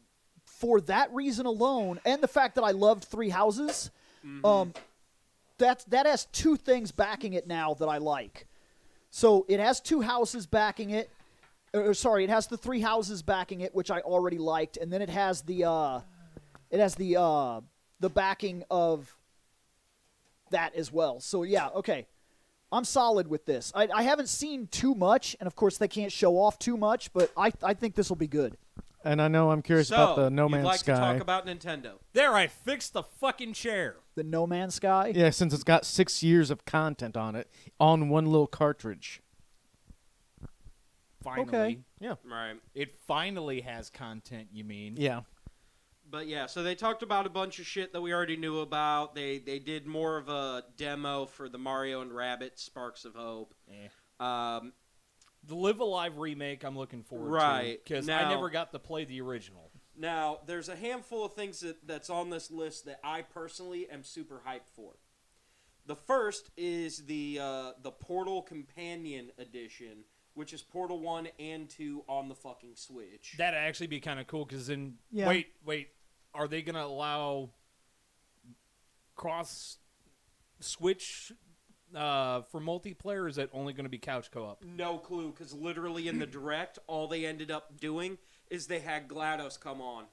for that reason alone, and the fact that I loved 3 Houses, Mm-hmm. that has 2 things backing it now that I like. So it has 2 houses backing it. Sorry, it has the 3 houses backing it, which I already liked, and then it has the backing of that as well. So yeah, okay. I'm solid with this. I haven't seen too much, and of course they can't show off too much, but I think this will be good. And I know I'm curious about the No Man's you'd like Sky. to talk about Nintendo. There, I fixed the fucking chair. The No Man's Sky? Yeah, since it's got 6 years of content on it on one little cartridge. Finally. Okay. Yeah. Right. It finally has content, you mean? Yeah. But yeah, so they talked about a bunch of shit that we already knew about. They did more of a demo for the Mario and Rabbids Sparks of Hope. The Live Alive remake I'm looking forward Right. to. Because Now- I never got to play the original. Now, there's a handful of things that's on this list that I personally am super hyped for. The first is the Portal Companion Edition, which is Portal 1 and 2 on the fucking Switch. That'd actually be kind of cool because then... Yeah. Wait. Are they going to allow cross-Switch for multiplayer, or is it only going to be couch co-op? No clue, because literally in the Direct, all they ended up doing is they had GLaDOS come on.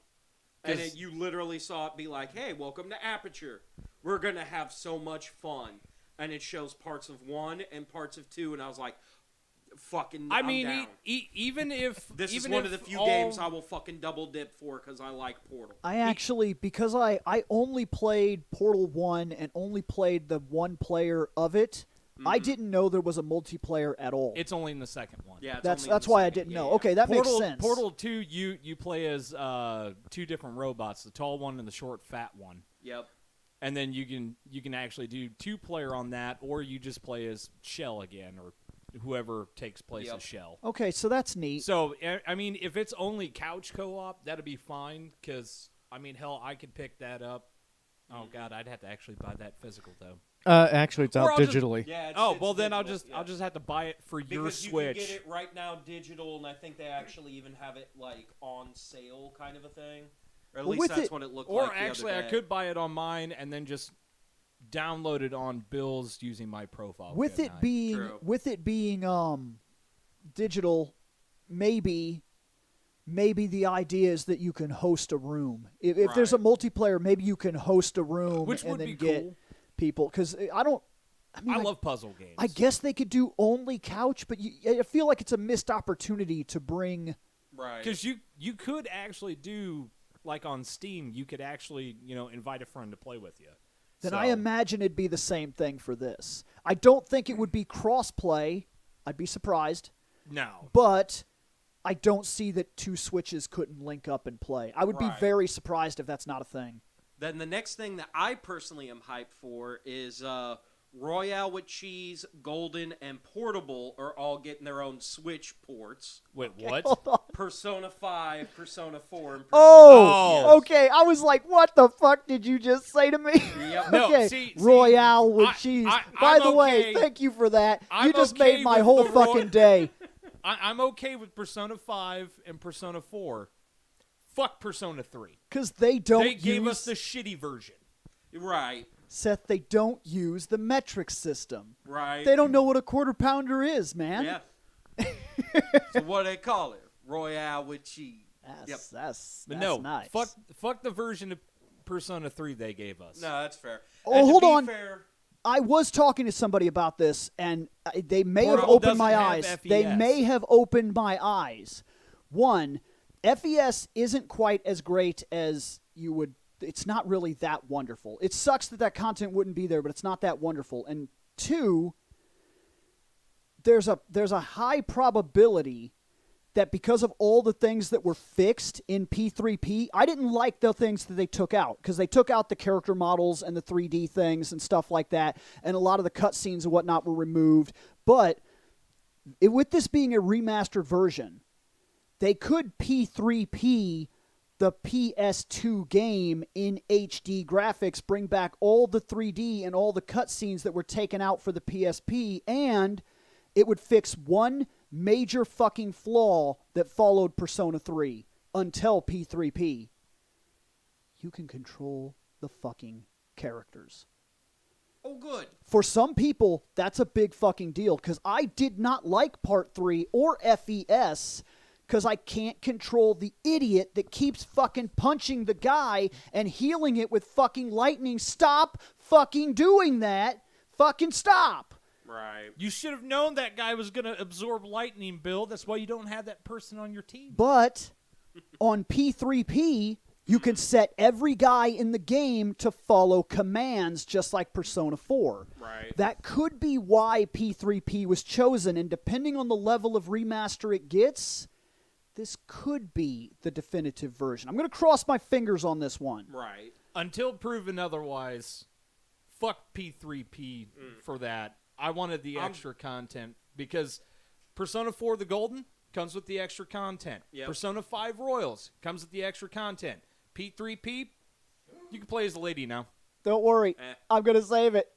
And you literally saw it be like, hey, welcome to Aperture. We're going to have so much fun. And it shows parts of 1 and parts of 2, and I was like, fucking, I I'm mean, down. even if... This is even one if of the few all- games I will fucking double dip for because I like Portal. I actually, because I only played Portal 1 and only played the one player of it, I didn't know there was a multiplayer at all. It's only in the second one. Yeah, it's That's only in the why I second. didn't Yeah, know. yeah. Okay, that Portal, makes sense. Portal 2, you play as 2 different robots, the tall one and the short, fat one. Yep. And then you can actually do 2-player on that, or you just play as Shell again, or whoever takes place Yep. as Shell. Okay, so that's neat. So, I mean, if it's only couch co-op, that'd be fine, because, I mean, hell, I could pick that up. Oh, God, I'd have to actually buy that physical, though. Actually, it's Or out I'll just- digitally. Yeah. Oh, well, then I'll just have to buy it for your because you Switch. can get it right now digital, and I think they actually even have it like on sale, kind of a thing. Or at Well, least with that's it- what it looked Or like. the other actually, I day. could buy it on mine and then just download it on Bill's using my profile. with Good it night. being True. digital, maybe the idea is that you can host a room. If there's a Right. multiplayer, maybe you can host a room Which and would then be get cool. people. Because I mean, I love puzzle games. I guess they could do only couch, but I feel like it's a missed opportunity to bring. Right. Because you could actually do, like on Steam, you could actually, invite a friend to play with you. Then So- I imagine it'd be the same thing for this. I don't think it would be cross-play. I'd be surprised. No. But I don't see that 2 Switches couldn't link up and play. I would be Right. very surprised if that's not a thing. Then the next thing that I personally am hyped for is Royale with Cheese, Golden, and Portable are all getting their own Switch ports. Wait, what? Hold on. Persona 5, Persona 4, and Persona Oh, okay. I was like, what the fuck did you just say to me? Yep. No, okay, see, Royale with I- cheese. I- By I'm the way, okay. thank you for that. You I'm just okay made my with whole the Roy- fucking day. I'm okay with Persona 5 and Persona 4. Fuck Persona 3. Because they don't They gave use, us the shitty version. Right. Seth, they don't use the metric system. Right. They don't know what a quarter pounder is, man. Yeah. So what do they call it? Royale with Cheese. That's But that's no, nice. fuck the version of Persona 3 they gave us. No, that's fair. Oh, And to hold be on. Fair, I was talking to somebody about this, and they may have Portable opened my doesn't have eyes. They FES. may have opened my eyes. One, FES isn't quite as great as you would. It's not really that wonderful. It sucks that content wouldn't be there, but it's not that wonderful. And two, there's a high probability that because of all the things that were fixed in P3P, I didn't like the things that they took out, because they took out the character models and the 3D things and stuff like that, and a lot of the cutscenes and whatnot were removed. But with this being a remastered version, they could P3P the PS2 game in HD graphics, bring back all the 3D and all the cutscenes that were taken out for the PSP, and it would fix one major fucking flaw that followed Persona 3 until P3P. You can control the fucking characters. Oh, good. For some people, that's a big fucking deal because I did not like Part 3 or FES because I can't control the idiot that keeps fucking punching the guy and healing it with fucking lightning. Stop fucking doing that. Fucking stop. Right. You should have known that guy was going to absorb lightning, Bill. That's why you don't have that person on your team. But on P3P, you can set every guy in the game to follow commands just like Persona 4. Right. That could be why P3P was chosen, and depending on the level of remaster it gets, this could be the definitive version. I'm going to cross my fingers on this one. Right. Until proven otherwise, fuck P3P for that. I wanted the extra content because Persona 4 The Golden comes with the extra content. Yep. Persona 5 Royals comes with the extra content. P3P, you can play as a lady now. Don't worry. I'm going to save it.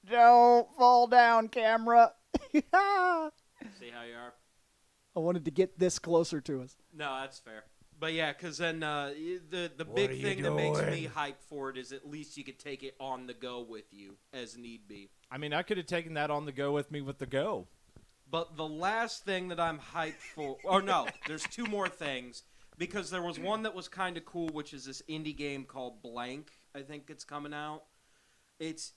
Don't fall down, camera. See how you are? I wanted to get this closer to us. No, that's fair. But yeah, because then the big thing that makes me hype for it is at least you could take it on the go with you as need be. I mean, I could have taken that on the go with me with the Go. But the last thing that I'm hyped for, or no, there's two more things. Because there was one that was kind of cool, which is this indie game called Blank. I think it's coming out. It's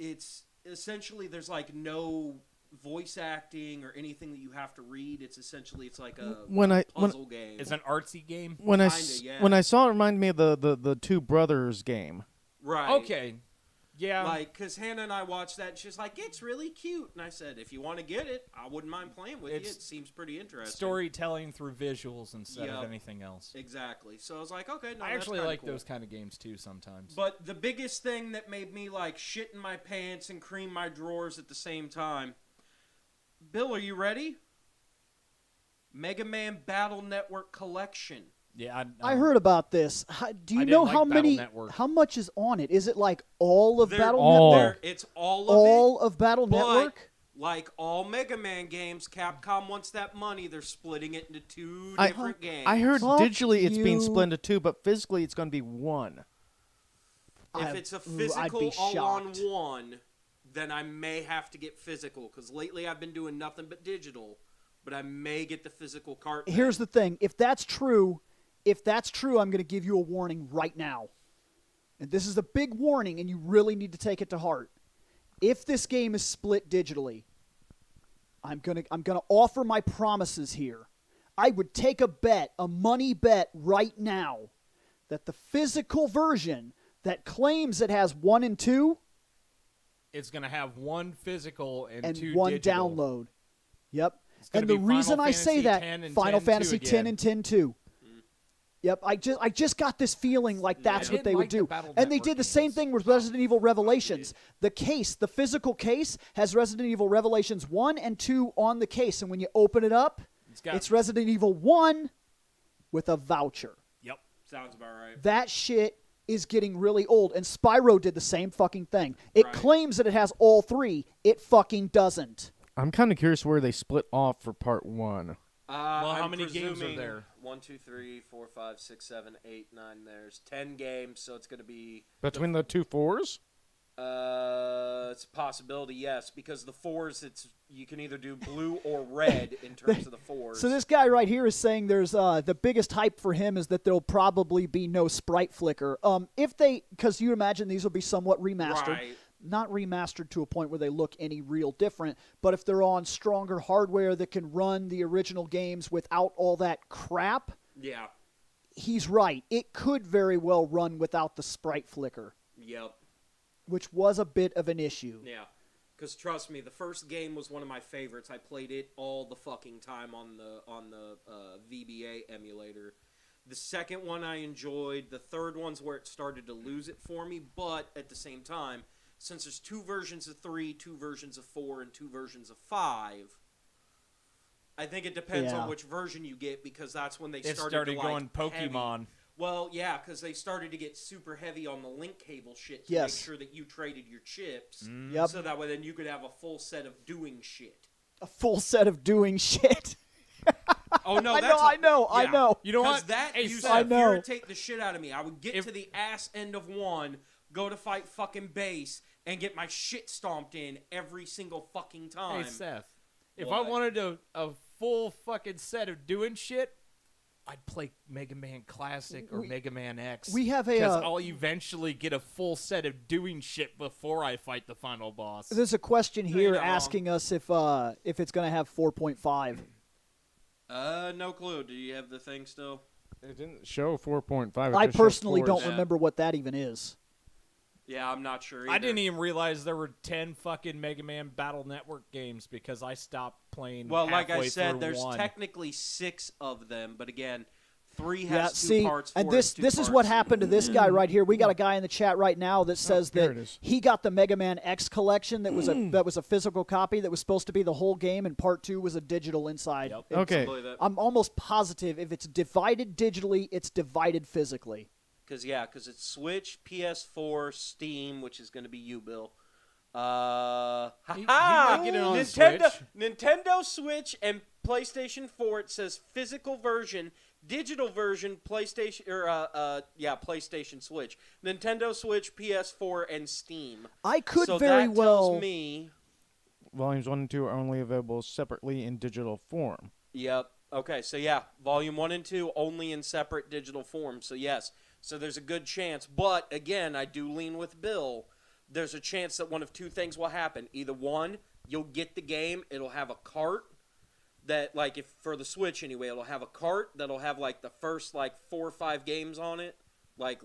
essentially there's like no voice acting or anything that you have to read. It's like a puzzle game. It's an artsy game. When yeah. when I saw it, reminded me of the Two Brothers game. Right. Okay. Yeah. Like, because Hannah and I watched that, and she's like, it's really cute. And I said, if you want to get it, I wouldn't mind playing with you. It seems pretty interesting. Storytelling through visuals instead of anything else. Exactly. So I was like, okay, no, I actually that's like cool. those kind of games too sometimes. But the biggest thing that made me, like, shit in my pants and cream my drawers at the same time. Bill, are you ready? Mega Man Battle Network Collection. Yeah, I heard about this. Do you know how many? How much is on it? Is it like all of Battle Network? It's all of all it, of Battle Network. Like all Mega Man games, Capcom wants that money. They're splitting it into two different games. I heard Fuck digitally it's being you. split into two, but physically it's going to be one. If it's a I'd physical be all-on shocked. one, then I may have to get physical. Because lately I've been doing nothing but digital. But I may get the physical cartridge. Here's the thing: if that's true, I'm going to give you a warning right now. And this is a big warning, and you really need to take it to heart. If this game is split digitally, I'm gonna offer my promises here. I would take a bet, a money bet right now, that the physical version that claims it has 1 and 2, it's going to have one physical and two one digital. download. Yep. It's gonna And the be reason Final I say Fantasy that, 10 and Final 10-2 Fantasy 10 again. and 10-2. Yep, I just got this feeling like that's I what they didn't would like the do. Battle And they Network did the same games. thing with Resident Evil Revelations. The physical case has Resident Evil Revelations 1 and 2 on the case. And when you open it up, it's Resident Evil 1 with a voucher. Yep. Sounds about right. That shit is getting really old. And Spyro did the same fucking thing. It claims that it has all three. It fucking doesn't. I'm kind of curious where they split off for part 1. Well, how I'm many games are presuming there? 1, 2, 3, 4, 5, 6, 7, 8, 9. There's 10 games, so it's going to be. Between the two 4s? It's a possibility, yes, because the 4s, you can either do blue or red in terms of the 4s. So this guy right here is saying there's the biggest hype for him is that there'll probably be no sprite flicker. Because you imagine these will be somewhat remastered. Right. Not remastered to a point where they look any real different, but if they're on stronger hardware that can run the original games without all that crap, Yeah. he's right. It could very well run without the sprite flicker, Yep. which was a bit of an issue. Yeah. Because trust me, the first game was one of my favorites. I played it all the fucking time on the VBA emulator. The second one I enjoyed. The third one's where it started to lose it for me, but at the same time, since there's 2 versions of 3, 2 versions of 4, and 2 versions of 5, I think it depends on which version you get because that's when they started to, going heavy. Pokemon. Well, yeah, because they started to get super heavy on the link cable shit to make sure that you traded your chips. Yep. So that way then you could have a full set of doing shit. A full set of doing shit. Oh, no, I know. You know what? That Hey, used Seth, to irritate the shit out of me. I would get to the ass end of one, go to fight fucking base, and get my shit stomped in every single fucking time. Hey, Seth, if What? I wanted a full fucking set of doing shit, I'd play Mega Man Classic or Mega Man X. We have because a. I'll eventually get a full set of doing shit before I fight the final boss. There's a question No, here you're not wrong. asking us if it's going to have 4.5. No clue. Do you have the thing still? It didn't show 4.5. I just showed personally 4. don't Yeah. remember what that even is. Yeah, I'm not sure either. I didn't even realize there were 10 fucking Mega Man Battle Network games because I stopped playing. Well, like I halfway said, through there's one. technically 6 of them, but again, 3 Yeah, has 2 see, parts. and 4 this has 2 this is what parts. happened to this guy right here. We got a guy in the chat right now that says there that it is. he got the Mega Man X collection that was a physical copy that was supposed to be the whole game, and part 2 was a digital inside. Yep. It's- Okay. I'm almost positive if it's divided digitally, it's divided physically. Because it's Switch, PS4, Steam, which is going to be you, Bill. He Ha-ha! might get it on Nintendo Switch and PlayStation 4. It says physical version, digital version, PlayStation PlayStation Switch, Nintendo Switch, PS4, and Steam. I could so very that well. tells me. Volumes 1 and 2 are only available separately in digital form. Yep. Okay. So yeah, Volume 1 and 2 only in separate digital form. So yes. So there's a good chance, but again, I do lean with Bill. There's a chance that one of 2 things will happen. Either one, you'll get the game, it'll have a cart that, like, if for the Switch anyway, it'll have a cart that'll have like the first like 4 or 5 games on it, like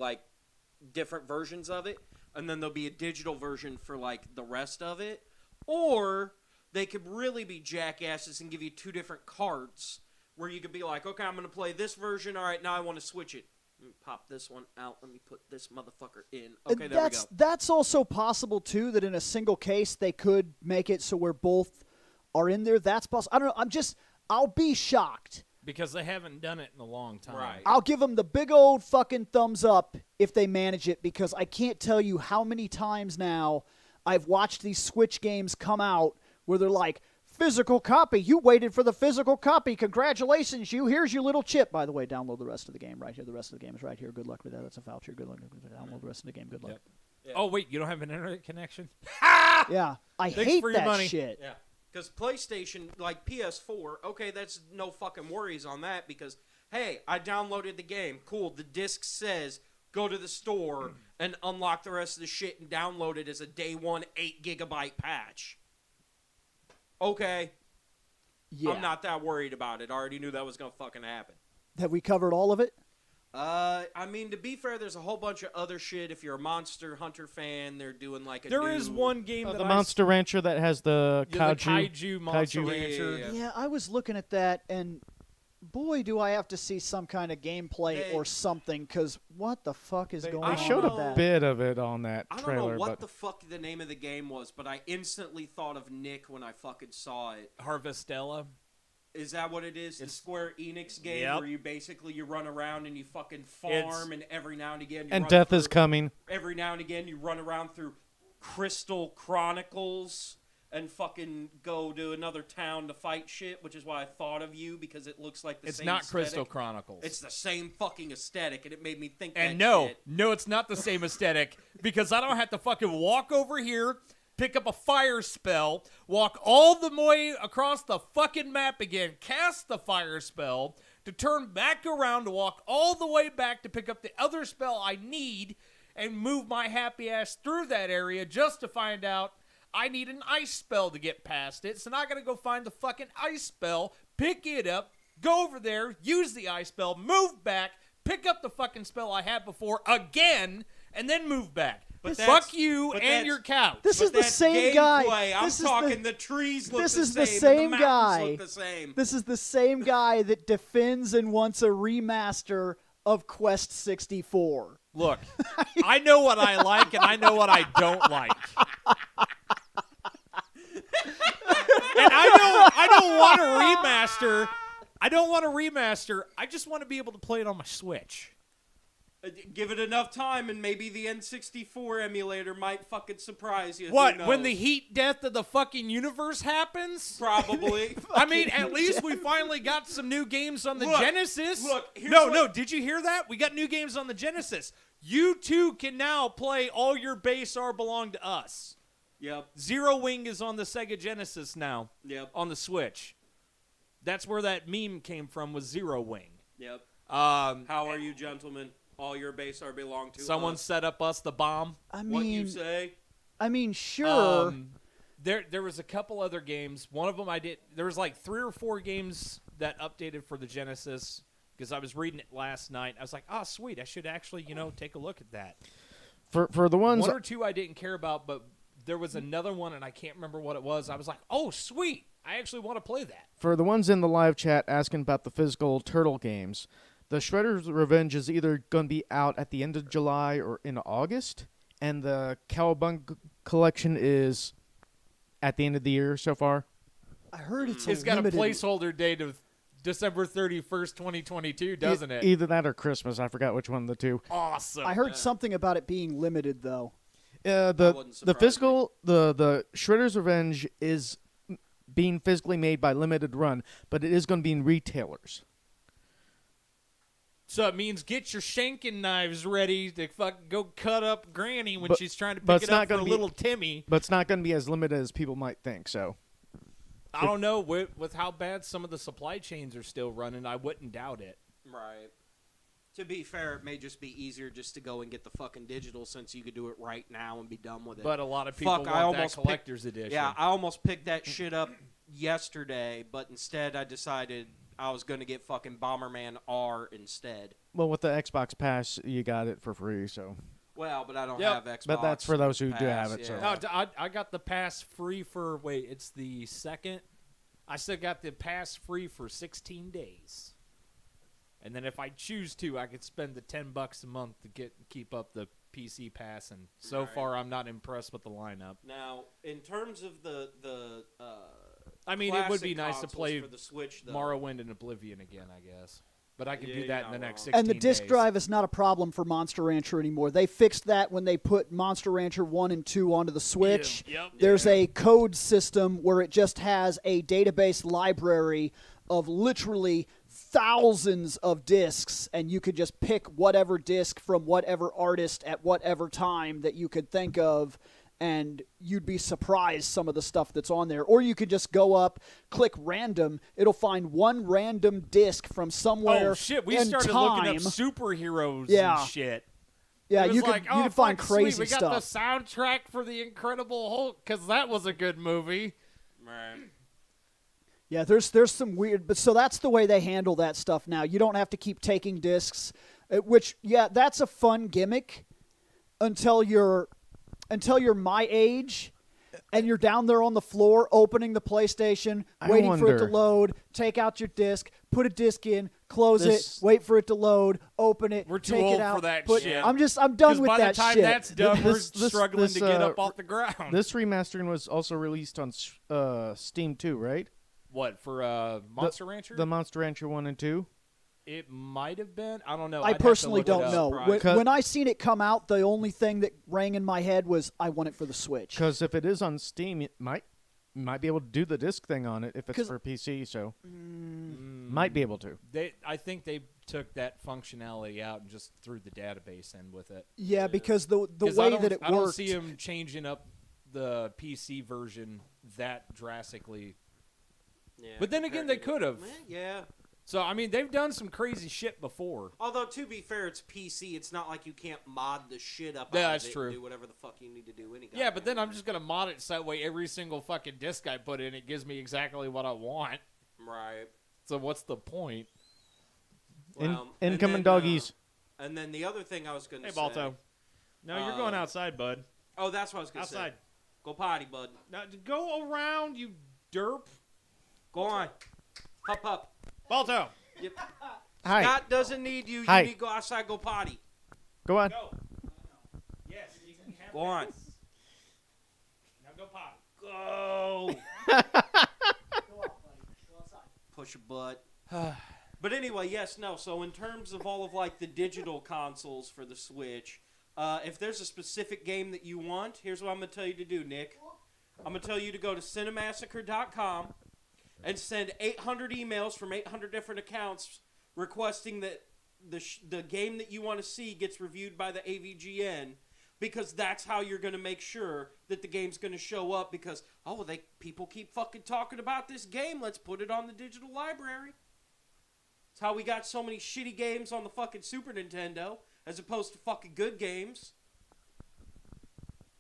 different versions of it, and then there'll be a digital version for like the rest of it. Or they could really be jackasses and give you 2 different carts where you could be like, okay, I'm going to play this version. All right, now I want to switch it. Let me pop this one out. Let me put this motherfucker in. Okay, there we go. That's also possible too. That in a single case they could make it so where both are in there. That's possible. I don't know. I'll be shocked. because they haven't done it in a long time. Right. I'll give them the big old fucking thumbs up if they manage it, because I can't tell you how many times now I've watched these Switch games come out where they're like, physical copy. You waited for the physical copy. Congratulations, you. Here's your little chip. By the way, download the rest of the game right here. The rest of the game is right here. Good luck with that. That's a voucher. Good luck. Download the rest of the game. Good luck. Yep. Yeah. Oh, wait, you don't have an internet connection? Yeah. I Thanks hate for your that money. shit. Yeah. Because PlayStation, like PS4, okay, that's no fucking worries on that because, hey, I downloaded the game. Cool. The disc says go to the store and unlock the rest of the shit and download it as a day one 8 gigabyte patch. Okay. Yeah. I'm not that worried about it. I already knew that was going to fucking happen. Have we covered all of it? I mean, to be fair, there's a whole bunch of other shit. If you're a Monster Hunter fan, they're doing like a There is one game that The I Monster Rancher that has the the kaiju. Kaiju Monster Kaiju. Rancher. Yeah. Yeah, I was looking at that, and boy, do I have to see some kind of gameplay They- or something, because what the fuck is They, going I on they showed with a that? bit of it on that I don't trailer, know what but the fuck the name of the game was, but I instantly thought of Nick when I fucking saw it. Harvestella. Is that what it is? The It's- Square Enix game Yep. where you basically you run around and you fucking It's- farm, and every now and again you and run death is through- coming. Every now and again you run around through Crystal Chronicles and fucking go to another town to fight shit, which is why I thought of you because it looks like the It's same not aesthetic. Crystal Chronicles. It's the same fucking aesthetic, and it made me think And that no, shit. no, it's not the same aesthetic because I don't have to fucking walk over here, pick up a fire spell, walk all the way across the fucking map again, cast the fire spell, to turn back around to walk all the way back to pick up the other spell I need and move my happy ass through that area just to find out I need an ice spell to get past it. So now I gotta go find the fucking ice spell, pick it up, go over there, use the ice spell, move back, pick up the fucking spell I had before again, and then move back. But Fuck that's- you but and that's- your couch. This But is the that's same guy. gameplay. I'm This is talking the- the trees look this the is the same. same and the mountains guy. look the same. This is the same guy that defends and wants a remaster of Quest 64. Look, I know what I like and I know what I don't like. And I don't want a remaster. I don't want a remaster. I just want to be able to play it on my Switch. Give it enough time, and maybe the N64 emulator might fucking surprise you. Who What, knows? when the heat death of the fucking universe happens? Probably. I mean, at least we finally got some new games on the Look, Genesis. look, here's no, what- no, did you hear that? We got new games on the Genesis. You too can now play All Your Base Are Belong to Us. Yep. Zero Wing is on the Sega Genesis now. Yep. On the Switch. That's where that meme came from, was Zero Wing. Yep. How How are you, gentlemen? All your base are belong to someone us. set up us the bomb. What you say? I mean, sure. There was a couple other games. One of them I did. There was like 3 or 4 games that updated for the Genesis because I was reading it last night. I was like, oh, sweet. I should actually, take a look at that. For the ones 1 or 2 I didn't care about, but there was another one, and I can't remember what it was. I was like, oh, sweet. I actually want to play that. for the ones in the live chat asking about the physical Turtle games, the Shredder's Revenge is either going to be out at the end of July or in August, and the Cowabunga collection is at the end of the year so far. I heard it's got a limited. placeholder date of December 31st, 2022, doesn't it? Either that or Christmas. I forgot which one of the two. Awesome. I heard something about it being limited, though. wouldn't The surprise physical the Shredder's Revenge is being physically made by Limited Run, but it is going to be in retailers. So it means get your shanking knives ready to go cut up Granny when But- she's trying to but pick it's it up not for gonna be- little Timmy. But it's not going to be as limited as people might think. So I don't know. With how bad some of the supply chains are still running, I wouldn't doubt it. Right. To be fair, it may just be easier just to go and get the fucking digital since you could do it right now and be done with it. But a lot of people Fuck, want I that almost collector's edition. Yeah, I almost picked that shit up yesterday, but instead I decided I was going to get fucking Bomberman R instead. well, with the Xbox Pass, you got it for free. So Well, but I don't Yep. have Xbox. But that's for those who do Pass, have it, so. yeah. No, I got the pass free for it's the second. I still got the pass free for 16 days. And then if I choose to, I could spend the $10 a month to keep up the PC pass. And so Right. far, I'm not impressed with the lineup. Now, in terms of the I mean, it would be classic nice to consoles play for the Switch, though. Morrow,wind and Oblivion again, I guess. But I could Yeah, do you're that in not the next wrong. 16 And the disc days. drive is not a problem for Monster Rancher anymore. They fixed that when they put Monster Rancher 1 and 2 onto the Switch. Yep. There's a code system where it just has a database library of literally thousands of discs, and you could just pick whatever disc from whatever artist at whatever time that you could think of, and you'd be surprised some of the stuff that's on there. Or you could just go up, click random. It'll find one random disc from somewhere Oh, shit. We in started time. looking up superheroes Yeah. and shit. Yeah, It was you like, could you could find fuck, crazy sweet. We got stuff. the soundtrack for the Incredible Hulk because that was a good movie. Right. Yeah, there's some weird, but so that's the way they handle that stuff now. You don't have to keep taking discs, which that's a fun gimmick until you're my age and you're down there on the floor opening the PlayStation, I waiting for it to wonder- load, take out your disc, put a disc in, close This- it, wait for it to load, open it, We're too take old it out. for that put, shit. I'm done Because with by that the time shit. that's done, This- we're this- struggling this, to get uh, up off the ground. this remastering was also released on Steam too, right? What, for Monster Rancher? The Monster Rancher 1 and 2. It might have been. I don't know. I I'd have to personally look it don't up. know. Right. When, Cut- when I seen it come out, the only thing that rang in my head was I want it for the Switch. Because if it is on Steam, it might be able to do the disc thing on it if it's 'Cause- for PC. So might be able to. I think they took that functionality out and just threw the database in with it. Yeah, because the 'Cause way that it I don't worked. see them changing up the PC version that drastically. Yeah, But then again, they compared could have. to- Yeah. So I mean, they've done some crazy shit before. Although, to be fair, it's PC. It's not like you can't mod the shit up Yeah, out that's of it true. and do whatever the fuck you need to do. Yeah, but then I'm just gonna mod it so that way every single fucking disc I put in, it gives me exactly what I want. Right. So what's the point? Well, and Incoming then, doggies. And then the other thing I was going to Hey, say. Balto. No, you're going outside, bud. Oh, that's what I was going to say. Outside. Go potty, bud. Now, go around, you derp. Go on. Hup, up. Balto. Yep. Hi. Scott doesn't need you. Hi. You need to go outside, go potty. Go on. Go. Yes, you can have Go on. this. Now go potty. Go. Push a butt. But anyway, yes, no. So in terms of all of like the digital consoles for the Switch, if there's a specific game that you want, here's what I'm going to tell you to do, Nick. I'm going to tell you to go to cinemassacre.com and send 800 emails from 800 different accounts requesting that the game that you want to see gets reviewed by the AVGN, because that's how you're going to make sure that the game's going to show up, because people keep fucking talking about this game, let's put it on the digital library. It's how we got so many shitty games on the fucking Super Nintendo as opposed to fucking good games.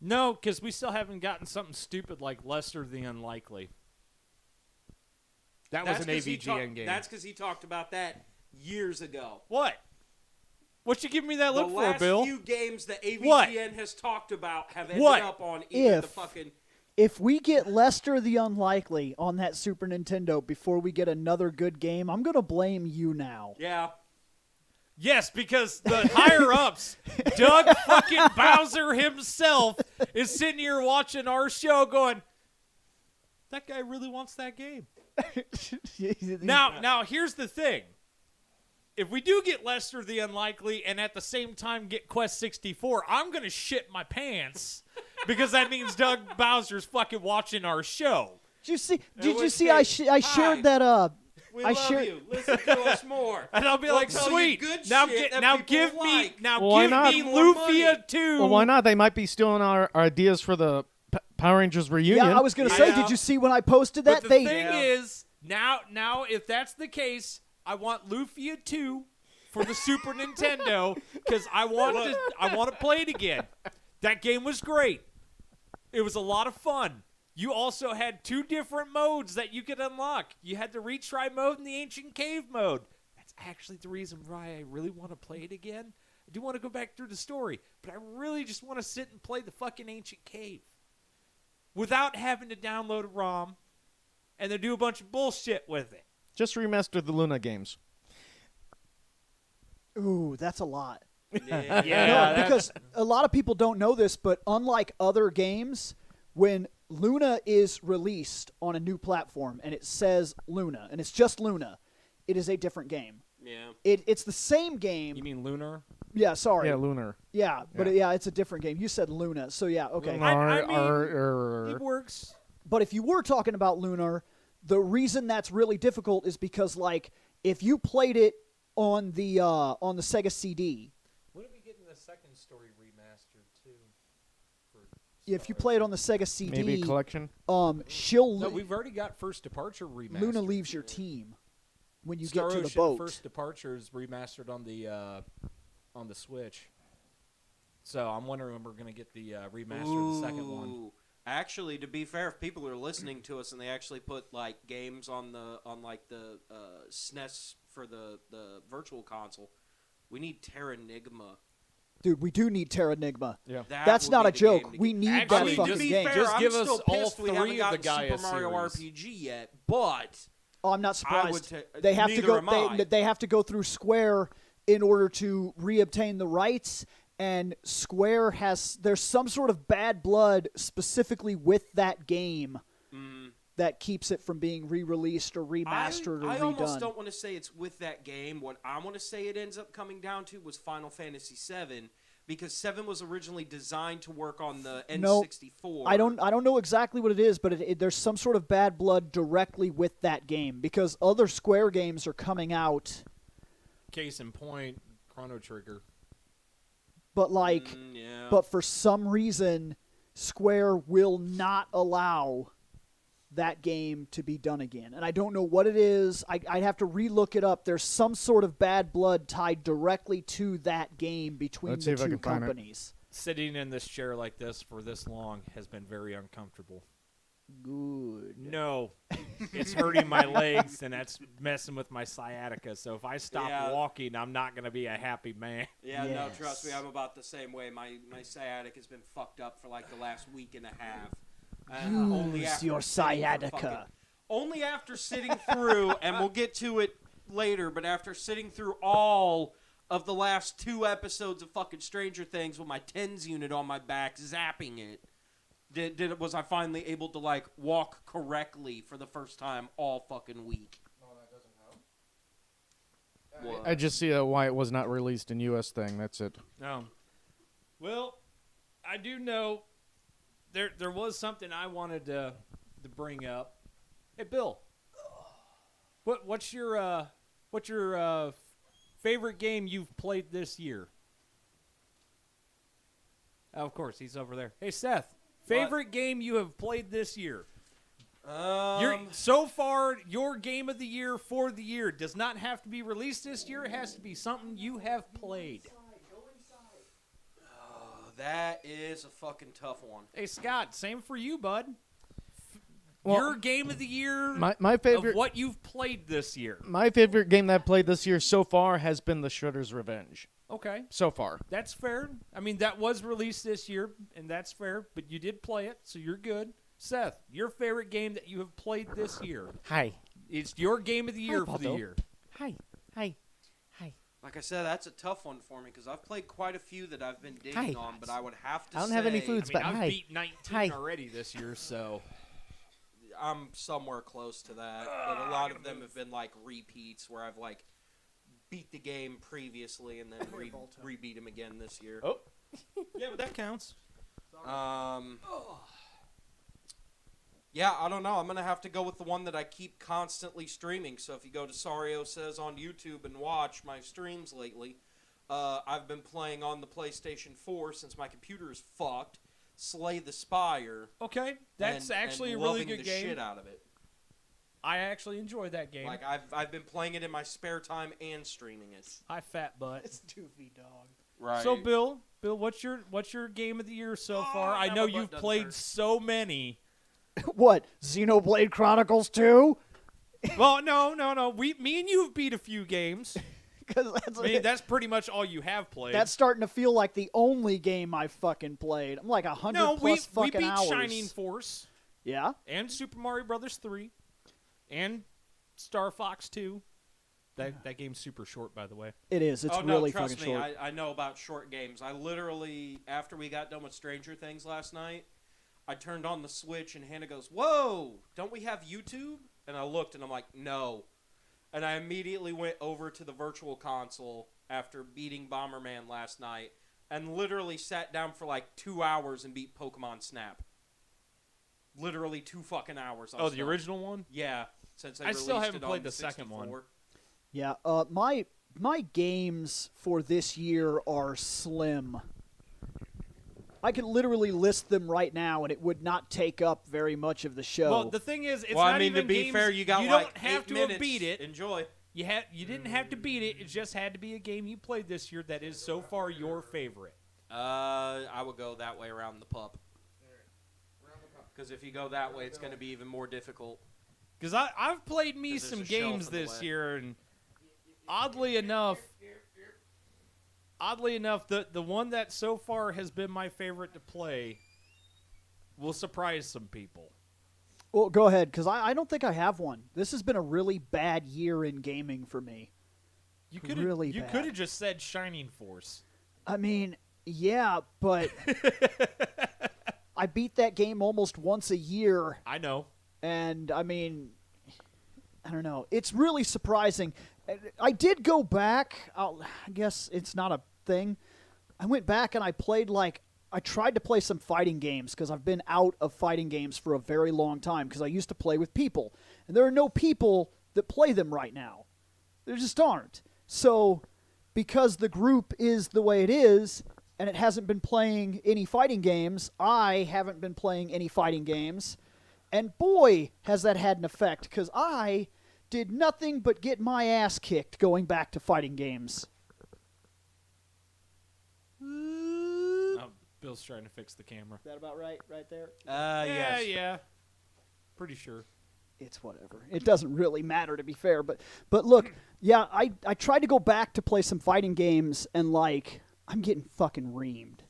No, because we still haven't gotten something stupid like Lester the Unlikely. That was an AVGN game. That's because he talked about that years ago. What? What you giving me that look the for, Bill? last few games that AVGN has talked about have ended up on either the fucking... If we get Lester the Unlikely on that Super Nintendo before we get another good game, I'm going to blame you now. Yeah. Yes, because the higher-ups, Doug fucking Bowser himself, is sitting here watching our show going, that guy really wants that game. Now, here's the thing. If we do get Lester the Unlikely and at the same time get Quest 64, I'm going to shit my pants because that means Doug Bowser's fucking watching our show. Did you see I shared that We love you. Listen to us more. And I'll be like, sweet. Now give me more Lufia 2. Well, why not? They might be stealing our ideas for the Power Rangers reunion. Yeah, I was going to say, did you see when I posted that? But the thing is, now if that's the case, I want Lufia 2 for the Super Nintendo because I want to play it again. That game was great. It was a lot of fun. You also had 2 different modes that you could unlock. You had the retry mode and the ancient cave mode. That's actually the reason why I really want to play it again. I do want to go back through the story, but I really just want to sit and play the fucking ancient cave without having to download a ROM and then do a bunch of bullshit with it. Just remaster the Luna games. Ooh, that's a lot. Yeah. No, because a lot of people don't know this, but unlike other games, when Luna is released on a new platform and it says Luna, and it's just Luna, it is a different game. Yeah. It's the same game. You mean Lunar? Yeah, sorry. Yeah, Lunar. Yeah, but it's a different game. You said Luna, so yeah, okay. I mean, it works. But if you were talking about Lunar, the reason that's really difficult is because, like, if you played it on the Sega CD, When are we getting the second story remastered too? if you play it on the Sega CD, Maybe a collection. No, we've already got First Departure remastered. Luna leaves your team when you Star get to the Ocean boat. First Departure is remastered on the Switch. So I'm wondering when we're going to get the remaster of the second one. Actually, to be fair, if people are listening to us and they actually put like games on the SNES for the virtual console, we need Terranigma. Dude, we do need Terranigma. Yeah. That's not a joke. We need Actually, that fucking to be game. fair, Just I'm give us still all pissed we haven't 3 of gotten the Gaia Super Mario series. RPG yet, but Oh, I'm not surprised. They have to neither go. am I. They have to go through Square in order to reobtain the rights. And Square there's some sort of bad blood specifically with that game that keeps it from being re-released or remastered or I redone. almost don't want to say it's with that game. What I want to say it ends up coming down to was Final Fantasy VII, because 7 was originally designed to work on the N64. I don't know exactly what it is, but there's some sort of bad blood directly with that game because other Square games are coming out. Case in point, Chrono Trigger. But but for some reason, Square will not allow that game to be done again. And I don't know what it is. I'd have to relook it up. There's some sort of bad blood tied directly to that game between the two companies. Sitting in this chair like this for this long has been very uncomfortable. Good. No, it's hurting my legs, and that's messing with my sciatica. So if I stop walking, I'm not going to be a happy man. Yeah, no, trust me, I'm about the same way. My sciatica has been fucked up for like the last week and a half. Only after your sciatica. Only after sitting through, and we'll get to it later, but after sitting through all of the last 2 episodes of fucking Stranger Things with my TENS unit on my back, zapping it, was I finally able to, like, walk correctly for the first time all fucking week. Oh, that doesn't help. I just see why it was not released in U.S. thing. That's it. No. Well, I do know there was something I wanted to bring up. Hey, Bill. What's your favorite game you've played this year? Oh, of course, he's over there. Hey, Seth, favorite game you have played this year? So far, your game of the year for the year does not have to be released this year. It has to be something you have played. That is a fucking tough one. Hey, Scott, same for you, bud. Well, your game of the year my favorite of what you've played this year. My favorite game that I've played this year so far has been the Shredder's Revenge. Okay. So far. That's fair. I mean, that was released this year, and that's fair, but you did play it, so you're good. Seth, your favorite game that you have played this year. Hi. It's your game of the year for the Pato. year. Hi. Like I said, that's a tough one for me because I've played quite a few that I've been digging on, but I would have to say... I don't have any foods, I mean, but I've hi. beat 19 Hi. already this year, so... I'm somewhere close to that, but a lot of them have been like repeats where I've like beat the game previously and then rebeat him again this year. Oh. Yeah, but that counts. Yeah, I don't know. I'm going to have to go with the one that I keep constantly streaming. So if you go to Sario Says on YouTube and watch my streams lately, I've been playing on the PlayStation 4 since my computer is fucked. Slay the Spire. Okay, that's actually and a really loving good the game. shit out of it. I actually enjoy that game. Like I've been playing it in my spare time and streaming it. Hi, fat butt. It's doofy dog. Right. So, Bill, what's your game of the year so far? I now know my butt you've doesn't played hurt. so many. What? Xenoblade Chronicles 2? Well, no. Me and you have beat a few games. Because That's pretty much all you have played. that's starting to feel like the only game I fucking played. I'm like 100 no, we plus fucking beat hours. Shining Force Yeah? and Super Mario Brothers 3 and Star Fox 2. That game's super short, by the way. It is. It's oh, no, really trust fucking me, short. I know about short games. I literally, after we got done with Stranger Things last night, I turned on the Switch and Hannah goes, "Whoa, don't we have YouTube?" And I looked and I'm like, "No." And I immediately went over to the virtual console after beating Bomberman last night and literally sat down for like 2 hours and beat Pokemon Snap. Literally 2 fucking hours. Oh, the original one? Yeah, since they I released still haven't it on played the 64. second one. Yeah, my games for this year are slim. I could literally list them right now, and it would not take up very much of the show. Well, the thing is, it's well, not I mean, even to be games, fair, you got you like don't have 8 to minutes. have beat it. Enjoy. You didn't have to beat it. It just had to be a game you played this year that is so far your favorite. I would go that way around the pup. Because if you go that way, it's going to be even more difficult. Because I've played me 'Cause there's some a shelf games in the this way. year, and oddly enough, the one that so far has been my favorite to play will surprise some people. Well, go ahead, because I don't think I have one. This has been a really bad year in gaming for me. You could Really you bad. could have just said Shining Force. I mean, yeah, but I beat that game almost once a year, I know. and I mean, I don't know. It's really surprising. I did go back. I guess it's not a thing. I went back and I played I tried to play some fighting games because I've been out of fighting games for a very long time because I used to play with people. And there are no people that play them right now. There just aren't. So because the group is the way it is and it hasn't been playing any fighting games, I haven't been playing any fighting games. And boy, has that had an effect because I did nothing but get my ass kicked going back to fighting games. Oh, Bill's trying to fix the camera. Is that about right there? Yes. Yeah. Pretty sure. It's whatever. It doesn't really matter, to be fair. But look, yeah, I tried to go back to play some fighting games, and I'm getting fucking reamed.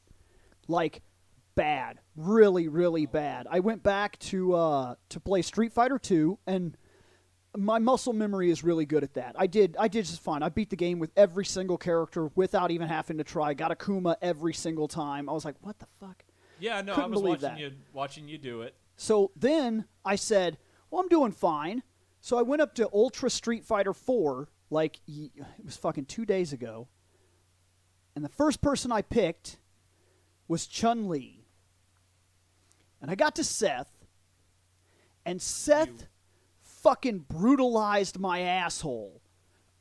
Bad. Really, really bad. I went back to play Street Fighter 2, and my muscle memory is really good at that. I did just fine. I beat the game with every single character without even having to try. Got Akuma every single time. I was like, what the fuck? Yeah, no, I Couldn't was believe watching you do it. So then I said, well, I'm doing fine. So I went up to Ultra Street Fighter 4, it was fucking 2 days ago. And the first person I picked was Chun-Li. And I got to Seth. And Seth fucking brutalized my asshole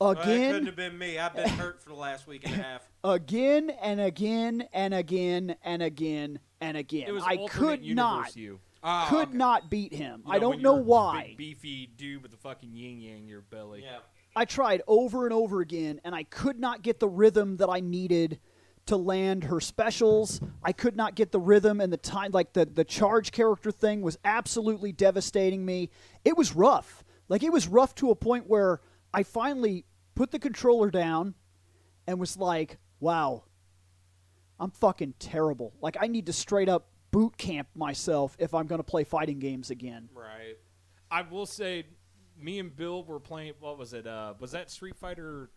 Well, that couldn't again, have been me. I've been hurt for the last week and a half. again and again and again and again and again. It was I alternate could universe not, you. Oh, could okay. not beat him. You I when don't know you're a why. Big beefy dude with a fucking yin yang in your belly. Yeah. I tried over and over again, and I could not get the rhythm that I needed to land her specials. I could not get the rhythm and the time. Like the charge character thing was absolutely devastating me. It was rough. Like it was rough to a point where I finally put the controller down and was like, wow, I'm fucking terrible. Like I need to straight up boot camp myself if I'm going to play fighting games again. Right. I will say, me and Bill were playing. What was it? Was that Street Fighter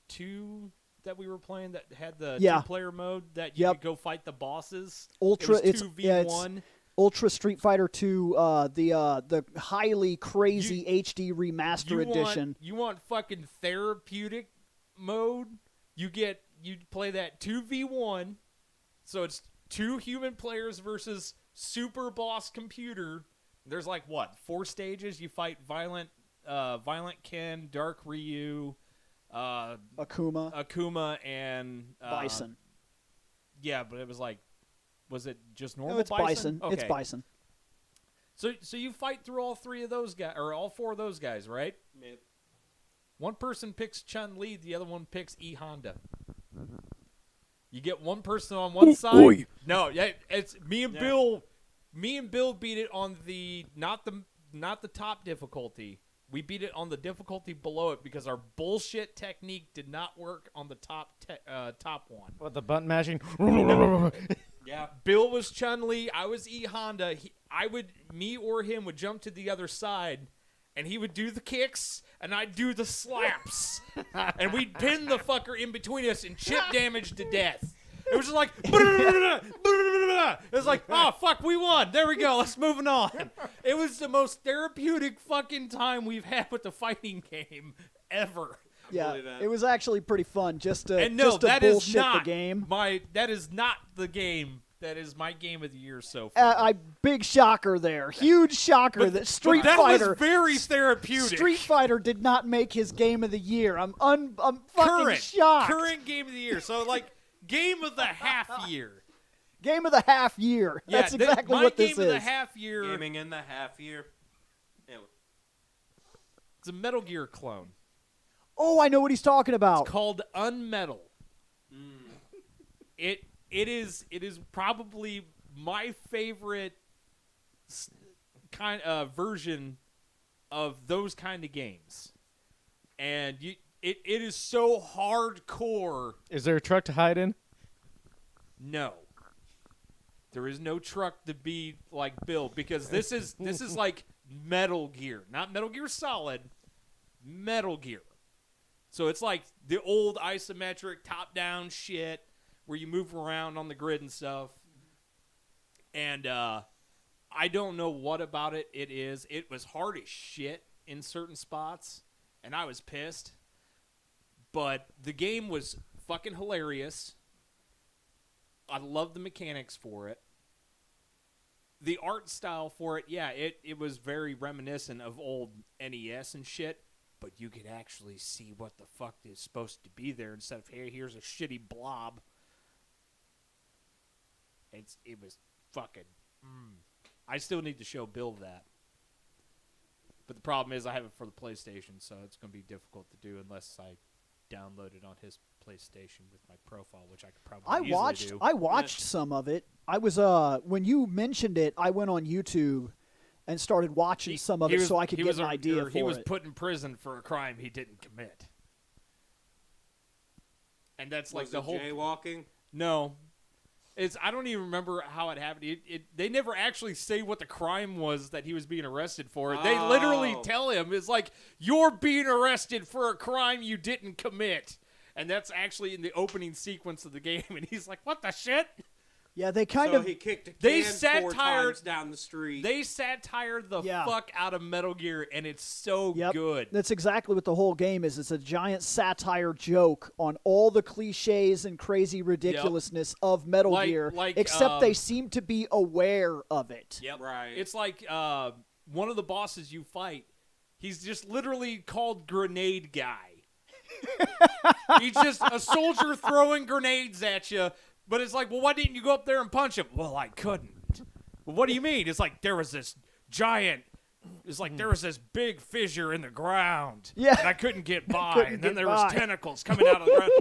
2 that we were playing that had the Yeah. 2-player mode that you Yep. could go fight the bosses? Ultra, it was it's 2v1. Ultra Street Fighter 2, the highly crazy HD remaster edition. You want fucking therapeutic mode? You play that 2v1, so it's 2 human players versus super boss computer. There's like what 4 stages? You fight Violent Ken, Dark Ryu, Akuma, and Bison. Yeah, but it was like, was it just normal? No, it's Bison. Okay. It's Bison. So you fight through all 3 of those guys, or all 4 of those guys, right? Yep. One person picks Chun-Li, the other one picks E Honda. You get one person on one side. Oi. No, yeah, it's me and Yeah. Bill. Me and Bill beat it on the not the top difficulty. We beat it on the difficulty below it because our bullshit technique did not work on the top one. What, the button mashing? Yeah. Bill was Chun-Li, I was E Honda. Me or him would jump to the other side, and he would do the kicks, and I'd do the slaps, and we'd pin the fucker in between us and chip damage to death. It was just like, it was like, oh fuck, we won. There we go. Let's move on. It was the most therapeutic fucking time we've had with the fighting game ever. Yeah, believe that. it was actually pretty fun just to, And no, just to that is bullshit not the game. that is not the game. That is my game of the year so far. Big shocker there. Huge shocker that Street that Fighter. was very therapeutic. Street Fighter did not make his game of the year. I'm fucking shocked. Current game of the year. So like game of the half year. Game of the half year. Yeah, That's exactly my what this game of the is. half year. Gaming in the half year. Yeah. It's a Metal Gear clone. Oh, I know what he's talking about. It's called Unmetal. Mm. It is probably my favorite version of those kind of games, and it is so hardcore. Is there a truck to hide in? No, there is no truck to be like Bill because this is like Metal Gear, not Metal Gear Solid, Metal Gear. So it's like the old isometric top-down shit where you move around on the grid and stuff. And I don't know what about it is. It was hard as shit in certain spots, and I was pissed. But the game was fucking hilarious. I love the mechanics for it. The art style for it, yeah, it was very reminiscent of old NES and shit. But you could actually see what the fuck is supposed to be there instead of, hey, here's a shitty blob. It was fucking. I still need to show Bill that. But the problem is I have it for the PlayStation, so it's going to be difficult to do unless I download it on his PlayStation with my profile, which I could probably easily do. I watched some of it. I was when you mentioned it, I went on YouTube and started watching some of it so I could get an idea for it. He was put in prison for a crime he didn't commit. And that's like Was the it whole jaywalking? No. I don't even remember how it happened. They never actually say what the crime was that he was being arrested for. They literally tell him, it's like, you're being arrested for a crime you didn't commit. And that's actually in the opening sequence of the game. And he's like, what the shit? Yeah, they kind So of he kicked a They can 4 satired- times down the street. They satired the fuck out of Metal Gear, and it's so good. That's exactly what the whole game is. It's a giant satire joke on all the cliches and crazy ridiculousness of Metal Gear, except they seem to be aware of it. Yep. Right. It's like one of the bosses you fight, he's just literally called Grenade Guy. He's just a soldier throwing grenades at you. But it's like, well, why didn't you go up there and punch him? Well, I couldn't. Well, what do you mean? It's like there was this giant. It's like there was this big fissure in the ground. Yeah. And I couldn't get by. Couldn't And then get there was by. tentacles coming out of the ground.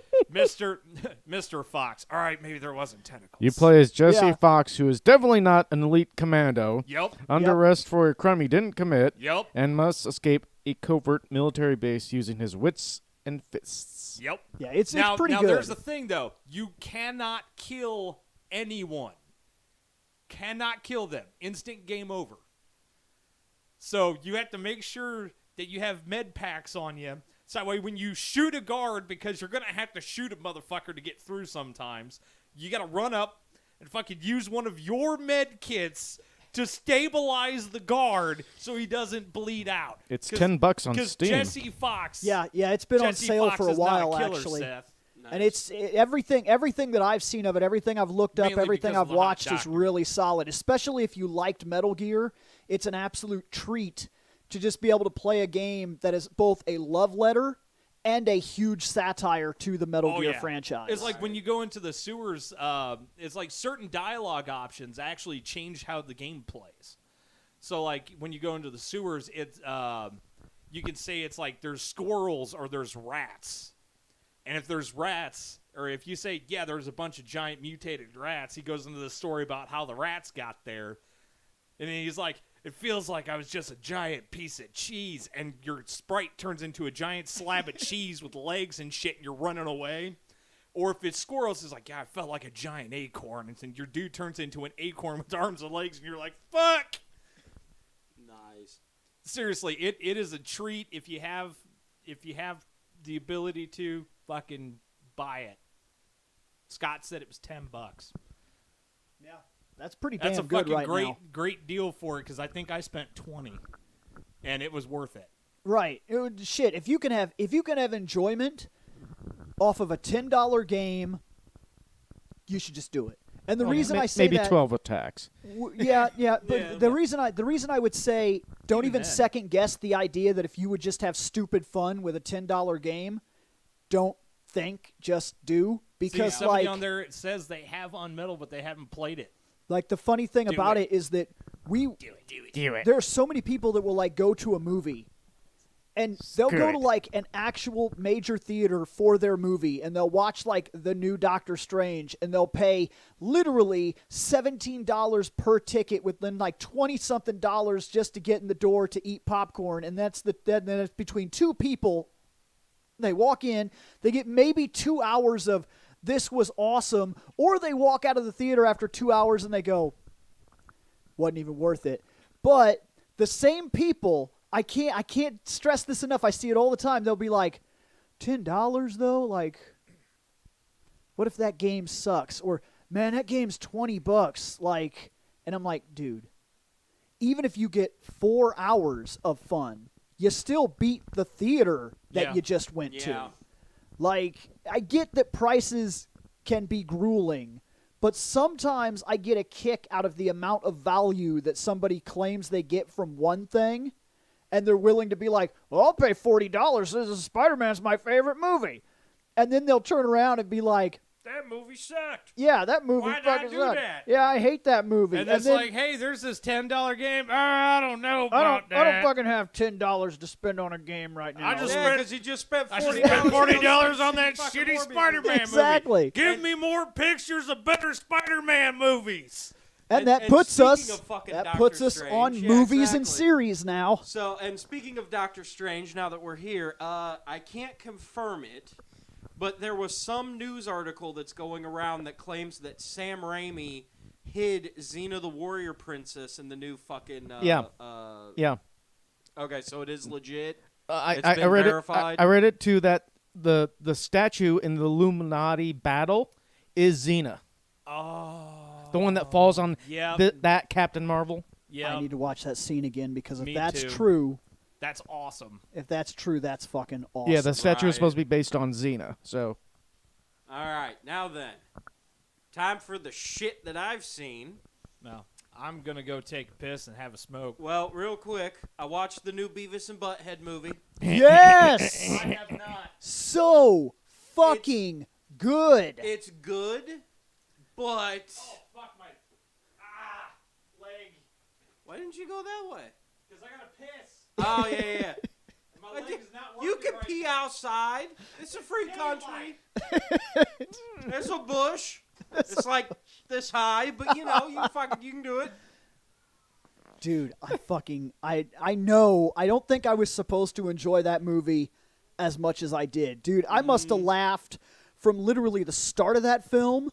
Mr. Fox. All right, maybe there wasn't tentacles. You play as Jesse Yeah. Fox, who is definitely not an elite commando, Yep. under arrest for a crime he didn't commit, Yep. and must escape a covert military base using his wits and fists. Yep. Yeah, it's Now pretty good. there's the thing, though. You cannot kill anyone. Cannot kill them. Instant game over. So you have to make sure that you have med packs on you. So that way when you shoot a guard, because you're going to have to shoot a motherfucker to get through sometimes, you got to run up and fucking use one of your med kits to stabilize the guard so he doesn't bleed out. It's $10 on Because Steam. Jesse Fox. yeah, it's been on Jesse sale Fox for a is not while, killer, actually. Seth. And it's everything that I've seen of it, everything I've looked up, Mainly everything because I've of the hot watched is doctor. really solid. Especially if you liked Metal Gear, it's an absolute treat to just be able to play a game that is both a love letter and a huge satire to the Metal Gear franchise. It's like when you go into the sewers, it's like certain dialogue options actually change how the game plays. So like when you go into the sewers, it's you can say it's like there's squirrels or there's rats. And if there's rats, or if you say, yeah, there's a bunch of giant mutated rats, he goes into the story about how the rats got there. And then he's like, it feels like I was just a giant piece of cheese, and your sprite turns into a giant slab of cheese with legs and shit, and you're running away. Or if it's squirrels, it's like, yeah, I felt like a giant acorn, and then your dude turns into an acorn with arms and legs, and you're like, fuck! Nice. Seriously, it is a treat if you have the ability to fucking buy it. Scott said it was $10. yeah, that's pretty That's a damn good fucking right now. great deal for it because I think I spent $20, and it was worth it. Right. Shit, if you can have enjoyment off of a $10 game, you should just do it. And the reason I say maybe that, 12 with tax. Yeah, but Yeah, the reason I would say don't even then. second guess the idea that if you would just have stupid fun with a $10 game, don't think, just do, because See, somebody on there, it says they have on Metal, but they haven't played it. like the funny thing Do about it. it is that Do it. there are so many people that will like go to a movie and they'll go Screw to it. like an actual major theater for their movie and they'll watch like the new Doctor Strange and they'll pay literally $17 per ticket with then like 20 something dollars just to get in the door to eat popcorn, and then it's between two people. They walk in, they get maybe 2 hours of this was awesome, or they walk out of the theater after 2 hours and they go, wasn't even worth it. But the same people, I can't stress this enough. I see it all the time. They'll be like, $10 though? Like, what if that game sucks? Or, man, that game's $20. Like, and I'm like, dude, even if you get 4 hours of fun, you still beat the theater that Yeah. you just went Yeah. to. Like, I get that prices can be grueling, but sometimes I get a kick out of the amount of value that somebody claims they get from one thing, and they're willing to be like, well, I'll pay $40. This is Spider-Man's my favorite movie. And then they'll turn around and be like, That movie sucked. yeah, that movie Why'd I fucking do sucked. that? Yeah, I hate that movie. And it's then, like, hey, there's this $10 game. I don't know I about don't that. fucking have $10 to spend on a game right now. I just Yeah, spent- because you just spent I $40. just spent $40 on on that fucking shitty Morbius. Spider-Man Exactly. movie. Give me more pictures of better Spider-Man movies. And that and puts speaking us of fucking that Doctor puts us Strange, on yeah, movies and exactly. series now. So, and speaking of Doctor Strange, now that we're here, I can't confirm it, but there was some news article that's going around that claims that Sam Raimi hid Xena the Warrior Princess in the new fucking. Yeah. Yeah. Okay, so it is legit. I It's been read verified? it. I read it too that the statue in the Illuminati battle is Xena, Oh. the one that falls on Yeah. that Captain Marvel. Yeah. I need to watch that scene again because if Me that's too. true, That's awesome. that's fucking awesome. Yeah, the statue Right. is supposed to be based on Xena. So All right, now then, time for the shit that I've seen. No. I'm gonna go take a piss and have a smoke. Well, real quick, I watched the new Beavis and Butthead movie. Yes! I have not. So fucking good. It's good, but Oh, fuck my leg. why didn't you go that way? Because I gotta piss. Oh yeah. And my leg is not working You can right pee now. outside. It's a free Daylight. country. There's a bush. It's like this high, but you can do it. Dude, I know. I don't think I was supposed to enjoy that movie as much as I did. Dude, I must have laughed from literally the start of that film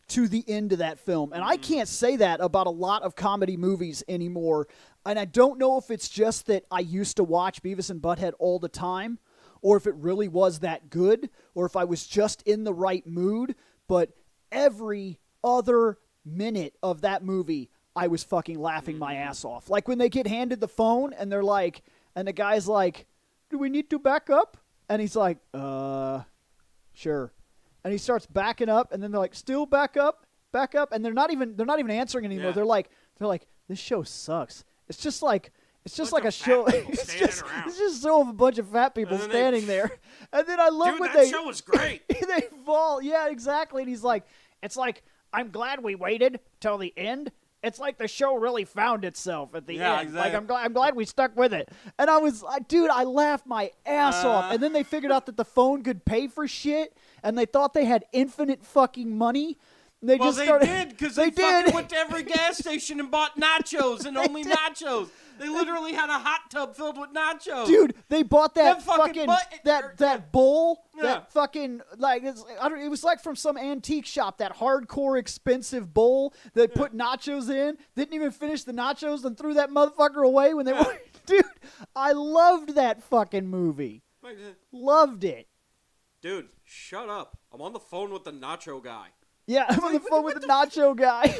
to the end of that film. And I can't say that about a lot of comedy movies anymore. And I don't know if it's just that I used to watch Beavis and Butthead all the time, or if it really was that good, or if I was just in the right mood. But every other minute of that movie, I was fucking laughing my ass off. Like when they get handed the phone and they're like, and the guy's like, "Do we need to back up?" And he's like, sure. And he starts backing up, and then they're like, "Still back up," and they're not even answering anymore. Yeah. They're like, "This show sucks." It's just like Bunch a of show. fat people It's standing just around. it's just so of a bunch of fat people And then they- standing there. And then I love Dude, when that they show was great. they fall. Yeah, exactly. And he's like, "It's like I'm glad we waited till the end. It's like the show really found itself at the Yeah, end. exactly. Like I'm glad we stuck with it." And I laughed my ass off. And then they figured out that the phone could pay for shit, and they thought they had infinite fucking money. And they Well, just they started, did because they they fucking did. went to every gas station and bought nachos and only nachos. They literally had a hot tub filled with nachos. Dude, they bought that That fucking that bowl, Yeah. that fucking it was like from some antique shop, that hardcore expensive bowl that put nachos in. Didn't even finish the nachos and threw that motherfucker away when they were. Dude, I loved that fucking movie. Loved it. Dude, shut up. I'm on the phone with the nacho guy. Yeah, I'm on the phone with the nacho guy.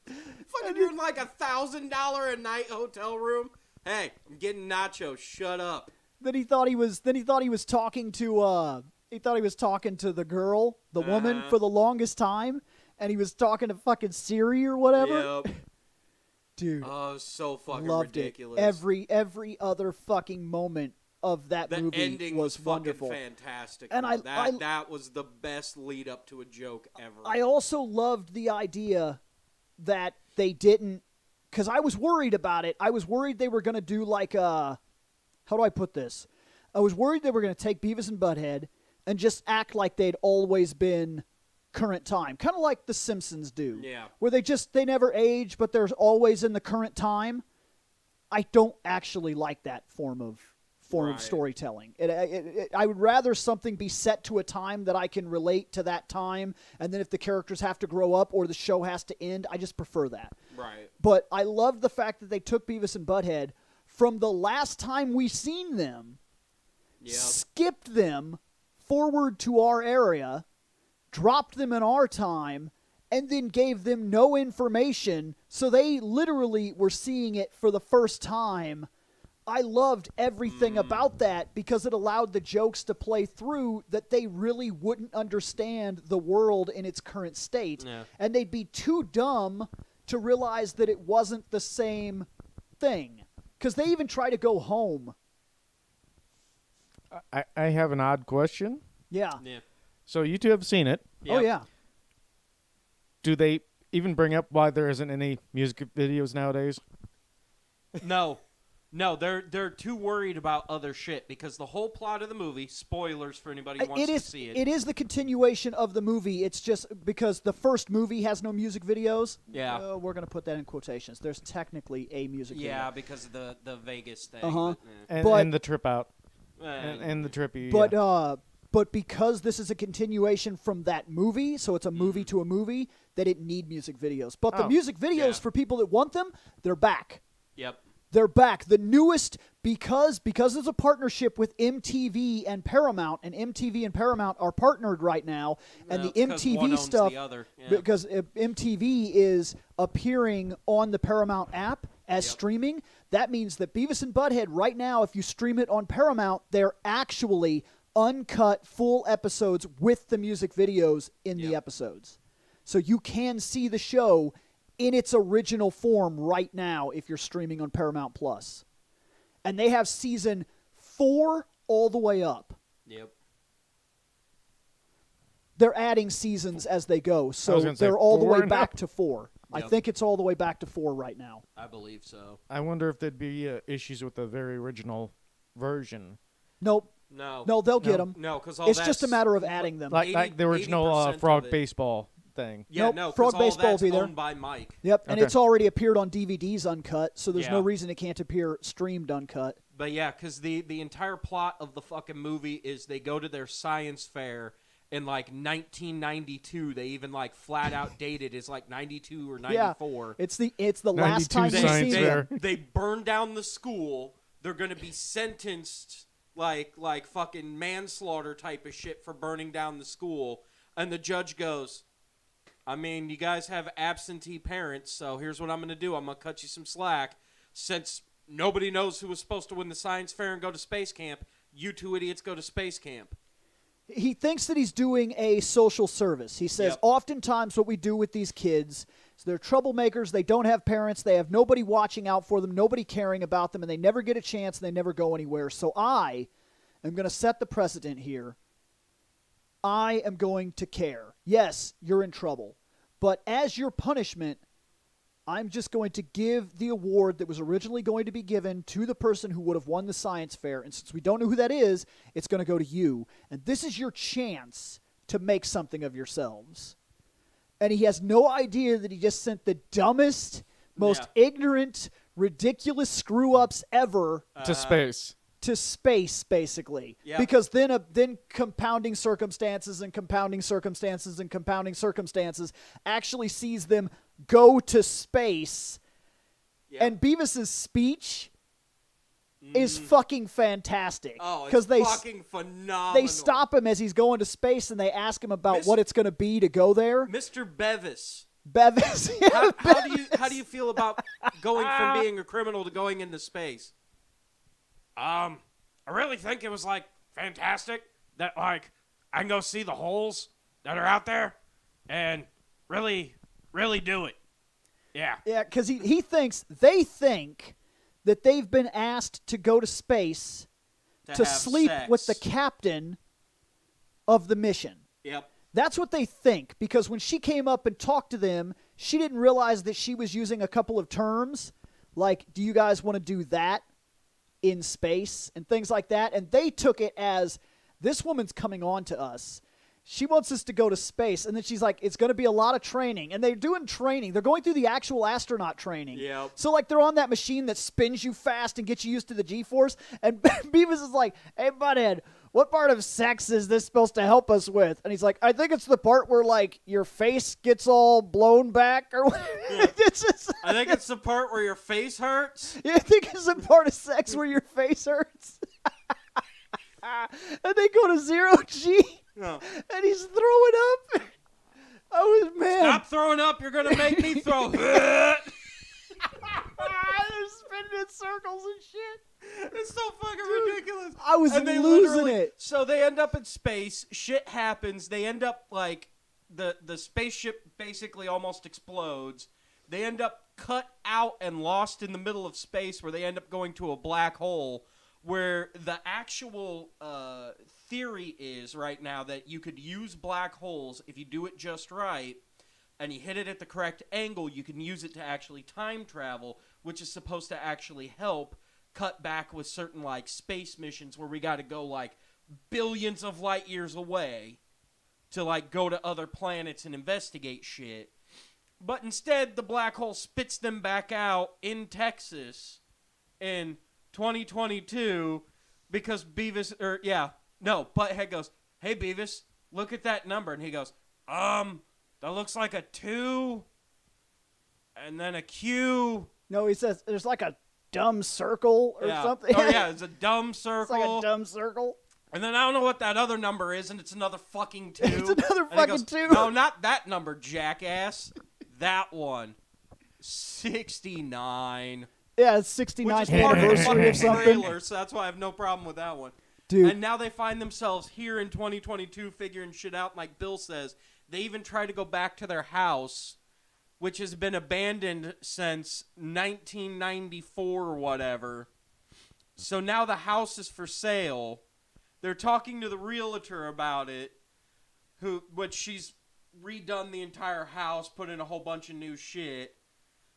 Fucking you're in like $1,000 a night hotel room. Hey, I'm getting nachos. Shut up. Then he thought he was talking to the girl, the woman, for the longest time, and he was talking to fucking Siri or whatever. Yep. Dude, Oh, so fucking loved ridiculous. it. Every other fucking moment of that The movie ending was fucking wonderful. fantastic. And man. I that was the best lead up to a joke ever. I also loved the idea that they didn't, because I was worried about it. I was worried they were going to do like a, how do I put this? I was worried they were going to take Beavis and Butthead and just act like they'd always been current time, kind of like The Simpsons do. Yeah. Where they never age, but they're always in the current time. I don't actually like that form of Right. storytelling. I would rather something be set to a time that I can relate to that time, and then if the characters have to grow up or the show has to end, I just prefer that. Right. But I love the fact that they took Beavis and Butthead from the last time we seen them, Yep. skipped them forward to our area, dropped them in our time, and then gave them no information, so they literally were seeing it for the first time. I loved everything about that because it allowed the jokes to play through that they really wouldn't understand the world in its current state. Yeah. And they'd be too dumb to realize that it wasn't the same thing. Because they even try to go home. I have an odd question. Yeah. Yeah. So you two have seen it. Oh, Yep. yeah. Do they even bring up why there isn't any music videos nowadays? No, they're too worried about other shit because the whole plot of the movie, spoilers for anybody who wants to see it. It is the continuation of the movie. It's just because the first movie has no music videos. Yeah. We're going to put that in quotations. There's technically a music video. Yeah, because of the Vegas thing. Uh-huh. But, But- And the trip out. eh. And the trippy. But yeah. but because this is a continuation from that movie, so it's a movie to a movie, they didn't need music videos. But the Oh. music videos Yeah. for people that want them, they're back. Yep. They're back. The newest, because there's a partnership with MTV and Paramount, and MTV and Paramount are partnered right now, and No, the it's 'cause one MTV owns stuff, the other. Yeah. because MTV is appearing on the Paramount app as Yep. streaming. That means that Beavis and Butthead right now, if you stream it on Paramount, they're actually uncut full episodes with the music videos in the Yep. episodes. So you can see the show in its original form right now if you're streaming on Paramount Plus. And they have season 4 all the way up. Yep. They're adding seasons as they go, I was so gonna say they're all the 4 way and back up. to 4. I Yep. think it's all the way back to 4 right now. I believe so. I wonder if there'd be issues with the very original version. Nope. No. No, they'll get No. them. No, because all It's just a that's- matter of adding them. Like 80 the original 80% of frog it. baseball thing. Yeah, Nope, no, Frog because all Baseball will that's be there. owned by Mike. Yep, and Okay. it's already appeared on DVDs uncut, so there's no Yeah. reason it can't appear streamed uncut. But yeah, because the entire plot of the fucking movie is they go to their science fair in like 1992. They even like flat out dated as like 92 or 94. It's the last 92 time we've science seen fair. them. They burn down the school. They're gonna be sentenced like fucking manslaughter type of shit for burning down the school. And the judge goes, I mean, you guys have absentee parents, so here's what I'm gonna do. I'm gonna cut you some slack. Since nobody knows who was supposed to win the science fair and go to space camp, you two idiots go to space camp. He thinks that he's doing a social service. He says, Yep. oftentimes what we do with these kids is they're troublemakers, they don't have parents, they have nobody watching out for them, nobody caring about them, and they never get a chance, and they never go anywhere. So I am going to set the precedent here. I am going to care. Yes, you're in trouble. But as your punishment, I'm just going to give the award that was originally going to be given to the person who would have won the science fair. And since we don't know who that is, it's going to go to you. And this is your chance to make something of yourselves. And he has no idea that he just sent the dumbest, most ignorant, ridiculous screw-ups ever To space. to space, basically. Yeah. Because then compounding circumstances and compounding circumstances and compounding circumstances actually sees them go to space. Yeah. And Beavis's speech is fucking fantastic. Oh, it's 'Cause fucking phenomenal. they stop him as he's going to space and they ask him about Miss- what it's going to be to go there. Mr. Bevis. Bevis. How do you feel about going from being a criminal to going into space? I really think it was like fantastic that like I can go see the holes that are out there and really do it. Yeah. Yeah, because they think that they've been asked to go to space to have sleep sex. with the captain of the mission. Yep. That's what they think, because when she came up and talked to them, she didn't realize that she was using a couple of terms like, do you guys want to do that in space and things like that? And they took it as, this woman's coming on to us. She wants us to go to space. And then she's like, it's going to be a lot of training. And they're doing training. They're going through the actual astronaut training. Yep. So, like, they're on that machine that spins you fast and gets you used to the G-force. And Beavis is like, hey, butthead, what part of sex is this supposed to help us with? And he's like, I think it's the part where, like, your face gets all blown back or whatever. It's just, I think it's the part where your face hurts. I think it's the part of sex where your face hurts. And they go to 0G. No. And he's throwing up. I was mad. Stop throwing up. You're going to make me throw. They're spinning in circles and shit. It's so fucking ridiculous. I was And they losing literally- it. So they end up in space. Shit happens. They end up like the spaceship basically almost explodes. They end up cut out and lost in the middle of space, where they end up going to a black hole. Where the actual theory is right now that you could use black holes if you do it just right, and you hit it at the correct angle. You can use it to actually time travel, which is supposed to actually help cut back with certain like space missions where we got to go like billions of light years away to like go to other planets and investigate shit. But instead, the black hole spits them back out in Texas in 2022 because Beavis, Butthead goes, hey Beavis, look at that number. And he goes, that looks like a 2 and then a Q. No, he says there's like a dumb circle or something. Oh yeah, it's a dumb circle. It's like a dumb circle. And then I don't know what that other number is, and it's another fucking 2. It's another And he fucking goes, 2. No, not that number, jackass. That one. 69. Yeah, it's Which 69th is part of the anniversary fucking of something. trailer, so that's why I have no problem with that one. Dude. And now they find themselves here in 2022 figuring shit out. Like Bill says, they even try to go back to their house which has been abandoned since 1994 or whatever. So now the house is for sale. They're talking to the realtor about it, which she's redone the entire house, put in a whole bunch of new shit.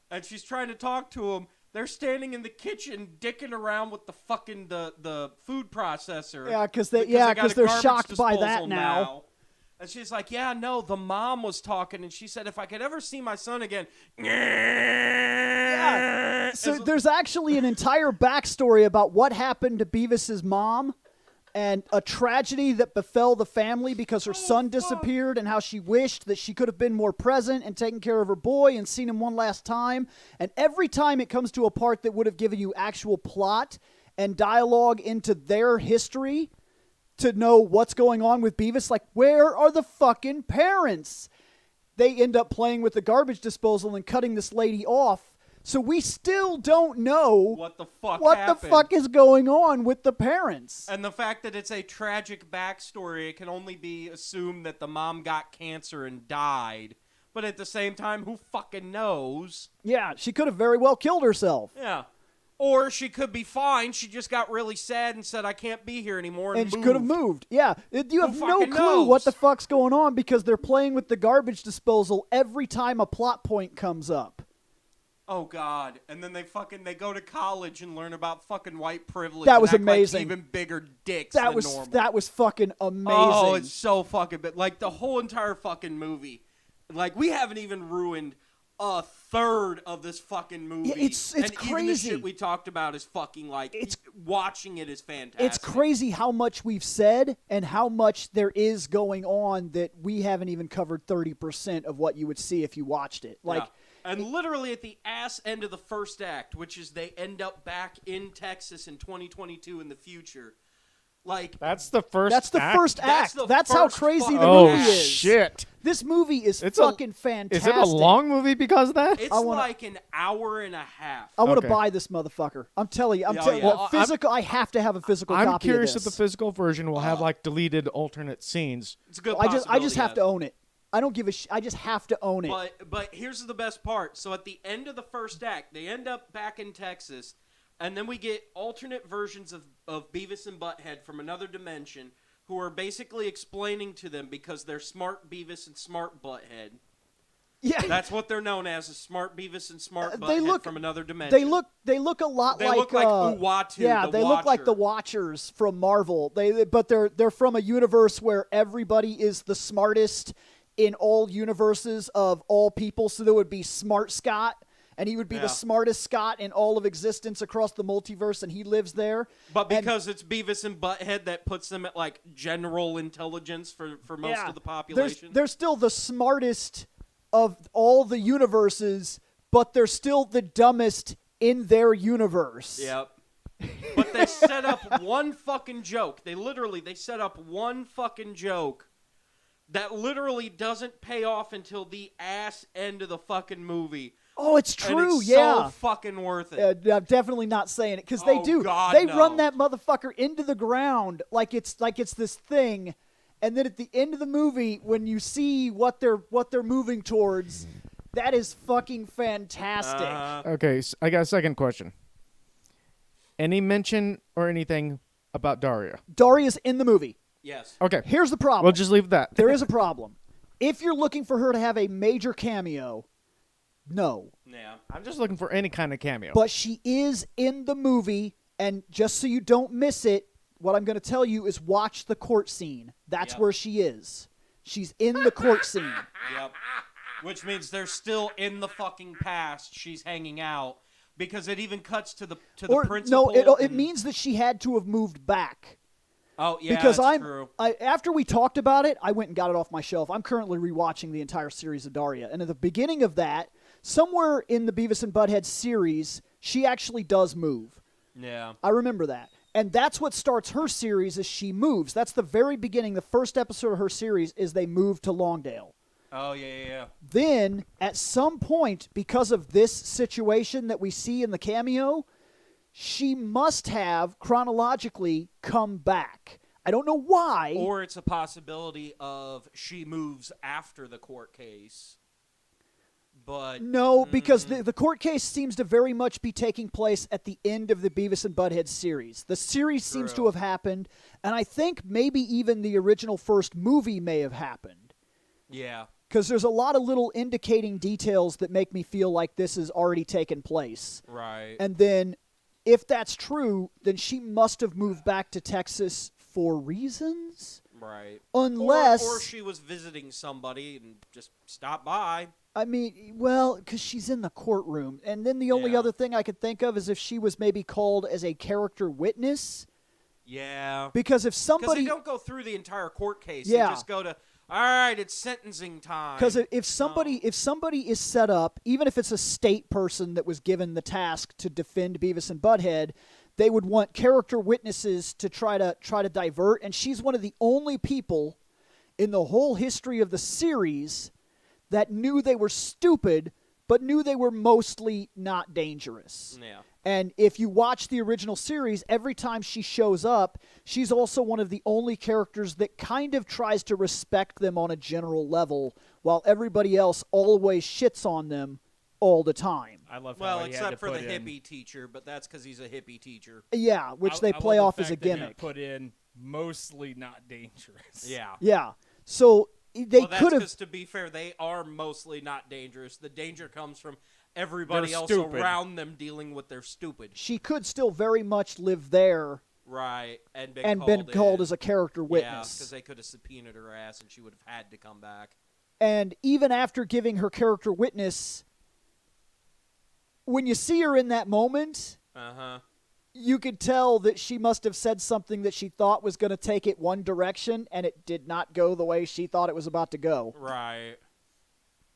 And she's trying to talk to him. They're standing in the kitchen dicking around with the fucking the food processor. Yeah, because got they're a garbage shocked by that disposal now. And she's like, yeah, no, the mom was talking, and she said if I could ever see my son again. Yeah. So there's actually an entire backstory about what happened to Beavis's mom and a tragedy that befell the family because her son disappeared and how she wished that she could have been more present and taken care of her boy and seen him one last time. And every time it comes to a part that would have given you actual plot and dialogue into their history to know what's going on with Beavis, like, where are the fucking parents? They end up playing with the garbage disposal and cutting this lady off. So we still don't know what the fuck is going on with the parents. And the fact that it's a tragic backstory, it can only be assumed that the mom got cancer and died. But at the same time, who fucking knows? Yeah, she could have very well killed herself. Yeah. Or she could be fine. She just got really sad and said, I can't be here anymore. And she could have moved. Yeah. You have no clue knows? what the fuck's going on because they're playing with the garbage disposal every time a plot point comes up. Oh, God. And then they go to college and learn about fucking white privilege. That was and act amazing. Like even bigger dicks than normal. That was fucking amazing. Oh, it's so fucking big. Like, the whole entire fucking movie. Like, we haven't even ruined a third of this fucking movie. Yeah, it's and crazy. Even the shit we talked about is fucking, like, watching it is fantastic. It's crazy how much we've said and how much there is going on that we haven't even covered 30% of what you would see if you watched it. Like. Yeah. And literally at the ass end of the first act, which is they end up back in Texas in 2022 in the future. Like That's the first That's the act? first act. That's how crazy the Oh, movie is. shit. This movie is fucking fantastic. Is it a long movie because of that? It's like an hour and a half. I want to Okay. buy this motherfucker. I'm telling you. Yeah. Well, physical. I have to have a physical I'm copy curious of if this. the physical version will have like deleted alternate scenes. It's a good I just possibility, have to yes. own it. I don't give a I just have to own it. But here's the best part. So at the end of the first act, they end up back in Texas, and then we get alternate versions of Beavis and Butthead from another dimension who are basically explaining to them because they're smart Beavis and smart Butthead. Yeah, That's what they're known as, Smart Beavis and Smart they Butthead look- from another dimension. they look a lot They like look like Uatu, Yeah, the they look like Watcher. the Watchers from Marvel. But they're from a universe where everybody is the smartest in all universes of all people. So there would be Smart Scott, and he would be Yeah. the smartest Scott in all of existence across the multiverse, and he lives there. But And- because it's Beavis and Butthead, that puts them at like general intelligence for most of the population. They're still the smartest of all the universes, but they're still the dumbest in their universe. Yep. But they set up one fucking joke. They set up one fucking joke that literally doesn't pay off until the ass end of the fucking movie. Oh, it's And true. it's yeah. so fucking worth it. I'm definitely not saying it because they Oh, do. God, They no. run that motherfucker into the ground like it's this thing, and then at the end of the movie, when you see what they're moving towards, that is fucking fantastic. Okay, I got a second question. Any mention or anything about Daria? Daria's in the movie. Yes. Okay, Here's the problem. we'll just leave that. There is a problem. If you're looking for her to have a major cameo, no. Yeah. I'm just looking for any kind of cameo. But she is in the movie, and just so you don't miss it, what I'm going to tell you is watch the court scene. That's Yep. where she is. She's in the court scene. Yep. Which means they're still in the fucking past. She's hanging out because it even cuts to the principal. No, it and- means that she had to have moved back. Oh yeah, Because that's true. after we talked about it, I went and got it off my shelf. I'm currently rewatching the entire series of Daria, and at the beginning of that, somewhere in the Beavis and Butthead series, she actually does move. Yeah. I remember that. And that's what starts her series is she moves. That's the very beginning. The first episode of her series is they move to Longdale. Oh yeah. Then, at some point, because of this situation that we see in the cameo, she must have chronologically come back. I don't know why. Or it's a possibility of she moves after the court case. But No, because the court case seems to very much be taking place at the end of the Beavis and Butthead series. The series seems to True. have happened, and I think maybe even the original first movie may have happened. yeah, Because there's a lot of little indicating details that make me feel like this has already taken place. right. And then, if that's true, then she must have moved back to Texas for reasons? Right. Unless... Or she was visiting somebody and just stopped by. I mean, well, because she's in the courtroom. And then the only Yeah. other thing I could think of is if she was maybe called as a character witness. Yeah. Because if Because somebody... they don't go through the entire court case. Yeah. They just go to, all right, it's sentencing time. Because if somebody is set up, even if it's a state person that was given the task to defend Beavis and Butthead, they would want character witnesses to try to divert. And she's one of the only people in the whole history of the series that knew they were stupid, but knew they were mostly not dangerous. Yeah. And if you watch the original series, every time she shows up, she's also one of the only characters that kind of tries to respect them on a general level, while everybody else always shits on them all the time. I love Well, how he had to except for the put in, hippie teacher, but that's because he's a hippie teacher. Yeah, which they I play love off the as a fact that he gimmick. Put in mostly not dangerous. Yeah. Yeah. So they Well, that's could have... because, to be fair, they are mostly not dangerous. The danger comes from everybody They're else stupid. around them dealing with their stupid. She could still very much live there Right. And been and called been called in. as a character Yeah, witness. because they could have subpoenaed her ass and she would have had to come back. And even after giving her character witness, when you see her in that moment, Uh-huh. you could tell that she must have said something that she thought was going to take it one direction, and it did not go the way she thought it was about to go. Right.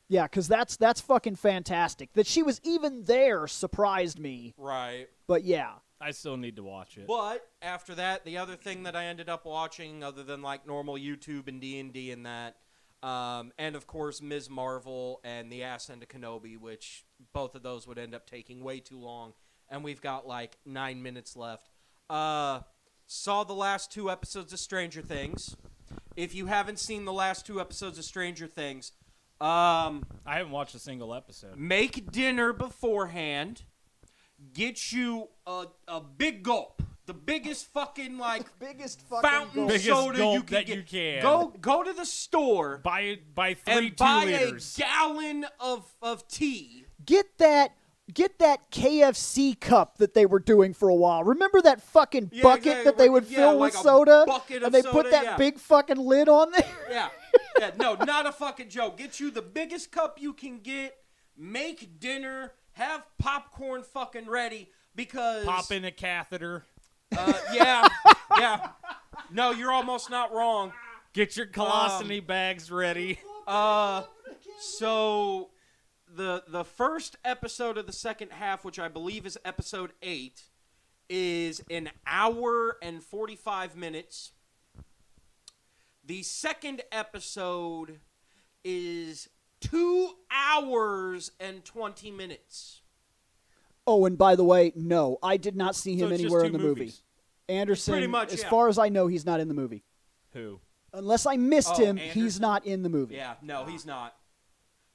Yeah, because that's fucking fantastic. That she was even there surprised me. Right. But yeah. I still need to watch it. But after that, the other thing that I ended up watching, other than like normal YouTube and D&D and that, and of course Ms. Marvel and The Ass End of Kenobi, which both of those would end up taking way too long, and we've got like 9 minutes left. Saw the last 2 episodes of Stranger Things. If you haven't seen the last 2 episodes of Stranger Things, I haven't watched a single episode. make dinner beforehand. Get you a big gulp. The biggest fucking, like, Biggest fucking fountain Biggest soda gulp you can that get. you can. Go to the store Buy 3 and 2 buy liters. a gallon of tea. Get that KFC cup that they were doing for a while. Remember that fucking Yeah, bucket exactly. that they would Yeah, fill like with a soda? bucket of And they put soda, that yeah. big fucking lid on there? Yeah. Yeah, no, not a fucking joke. Get you the biggest cup you can get. Make dinner. Have popcorn fucking ready because Pop in a catheter. yeah. Yeah. No, you're almost not wrong. Get your colostomy bags ready. So the first episode of the second half, which I believe is episode 8, is an hour and 45 minutes. The second episode is 2 hours and 20 minutes. Oh, and by the way, no, I did not see So him it's just anywhere 2 in the movies. movie. Anderson, Pretty much, as yeah. far as I know, he's not in the movie. Who? Unless I missed Oh, him, he's Anderson? not in the movie. Yeah, no, he's not.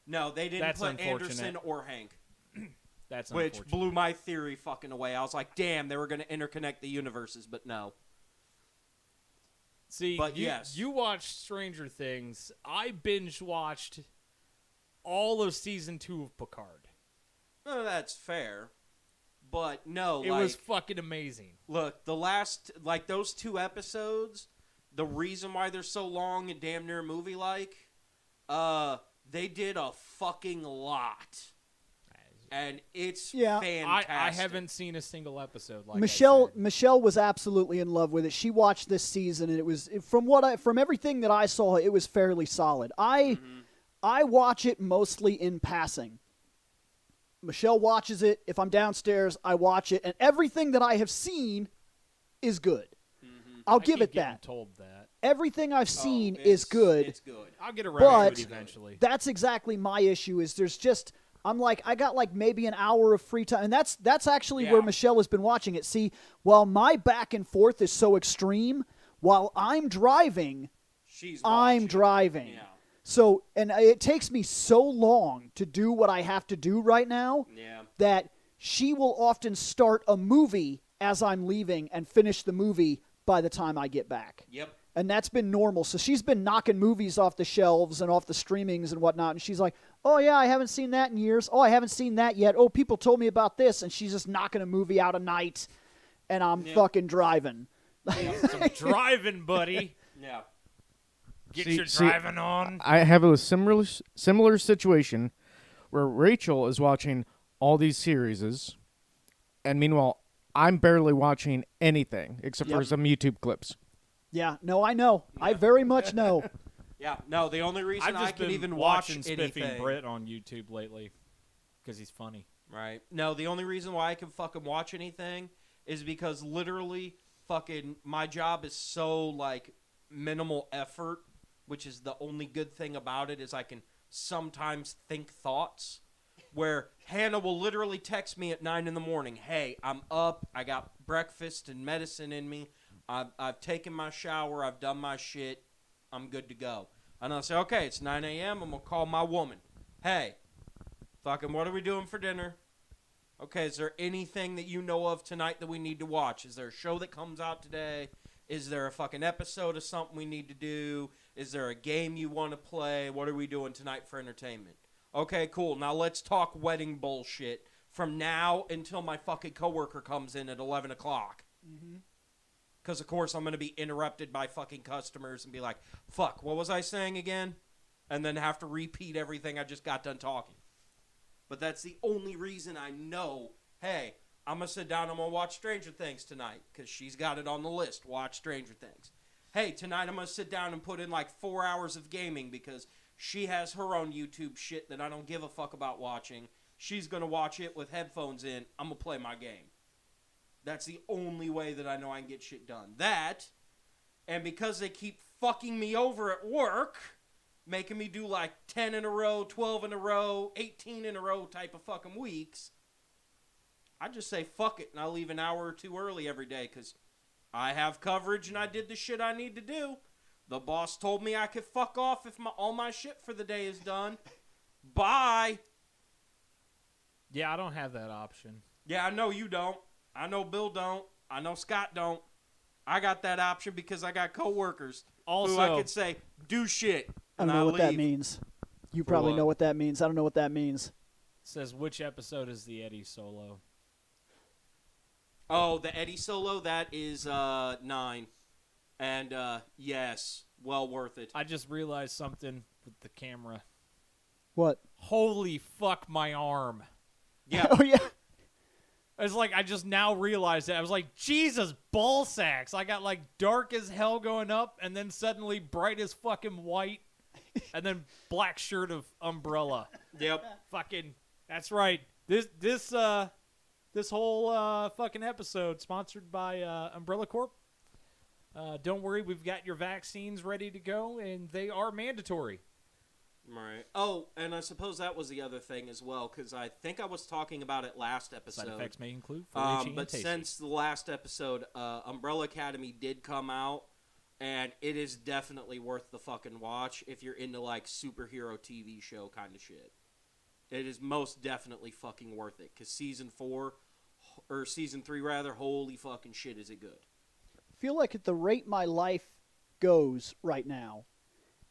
No, they didn't That's put unfortunate. Anderson or Hank, That's which unfortunate. blew my theory fucking away. I was like, damn, they were going to interconnect the universes, but no. See, But you, yes. you watched Stranger Things. I binge watched all of season 2 of Picard. No, that's fair. But no, It like, was fucking amazing. look, the last, like, those 2 episodes, the reason why they're so long and damn near movie-like, they did a fucking lot. And it's Yeah. fantastic. I haven't seen a single episode. Like Michelle I said. Michelle was absolutely in love with it. She watched this season, and it was from everything that I saw, it was fairly solid. I watch it mostly in passing. Michelle watches it. If I'm downstairs, I watch it, and everything that I have seen is good. I'll I give keep it getting that. Told that. Everything I've Oh, seen it's- is good. It's good. I'll get around But to it eventually. that's exactly my issue. Is there's just I'm like I got like maybe an hour of free time, and that's actually where Yeah. Michelle has been watching it. See, while my back and forth is so extreme, while I'm driving, She's I'm watching. driving. Yeah. So, and it takes me so long to do what I have to do right now Yeah. that she will often start a movie as I'm leaving and finish the movie by the time I get back. Yep. And that's been normal. So she's been knocking movies off the shelves and off the streamings and whatnot. And she's like, oh, yeah, I haven't seen that in years. Oh, I haven't seen that yet. Oh, people told me about this. And she's just knocking a movie out a night. And I'm fucking driving. Some driving, buddy. Yeah. Get See- your see, driving on. I have a similar situation where Rachel is watching all these series, and meanwhile, I'm barely watching anything except for Yep. some YouTube clips. Yeah, no, I know. I very much know. Yeah. No, the only reason I've I just can been even watch watching Spiffing anything. Brit on YouTube lately because he's funny. Right. No, the only reason why I can fucking watch anything is because literally fucking my job is so like minimal effort, which is the only good thing about it is I can sometimes think thoughts where Hannah will literally text me at 9 a.m. Hey, I'm up. I got breakfast and medicine in me. I've taken my shower. I've done my shit. I'm good to go. And I'll say, okay, it's 9 a.m. I'm going to call my woman. Hey, fucking what are we doing for dinner? Okay, is there anything that you know of tonight that we need to watch? Is there a show that comes out today? Is there a fucking episode of something we need to do? Is there a game you want to play? What are we doing tonight for entertainment? Okay, cool. Now let's talk wedding bullshit from now until my fucking coworker comes in at 11 o'clock. Because, of course, I'm going to be interrupted by fucking customers and be like, fuck, what was I saying again? And then have to repeat everything I just got done talking. But that's the only reason I know, hey, I'm going to sit down and I'm going to watch Stranger Things tonight because she's got it on the list, watch Stranger Things. Hey, tonight I'm going to sit down and put in like 4 hours of gaming because she has her own YouTube shit that I don't give a fuck about watching. She's going to watch it with headphones in. I'm going to play my game. That's the only way that I know I can get shit done. That, and because they keep fucking me over at work, making me do like 10 in a row, 12 in a row, 18 in a row type of fucking weeks, I just say fuck it and I'll leave an hour or two early every day because I have coverage and I did the shit I need to do. The boss told me I could fuck off if all my shit for the day is done. Bye. Yeah, I don't have that option. Yeah, I know you don't. I know Bill don't. I know Scott don't. I got that option because I got coworkers Also, who I could say, do shit. I don't and know what that leave. means. You For probably what? know what that means. I don't know what that means. says which episode is the Eddie solo? Oh, the Eddie solo, that is 9. And yes, well worth it. I just realized something with the camera. What? Holy fuck, my arm. Yeah. Oh, yeah. It's like I just now realized it. I was like, Jesus, ball sacks. I got like dark as hell going up and then suddenly bright as fucking white and then black shirt of umbrella. Yep. Fucking, that's right. This whole fucking episode sponsored by Umbrella Corp. Don't worry, we've got your vaccines ready to go and they are mandatory. Right. Oh, and I suppose that was the other thing as well, because I think I was talking about it last episode. Side effects may include itchy and but tasty. since the last episode, Umbrella Academy did come out, and it is definitely worth the fucking watch if you're into like superhero TV show kind of shit. It is most definitely fucking worth it, because season 3 rather, holy fucking shit, is it good. Feel like at the rate my life goes right now,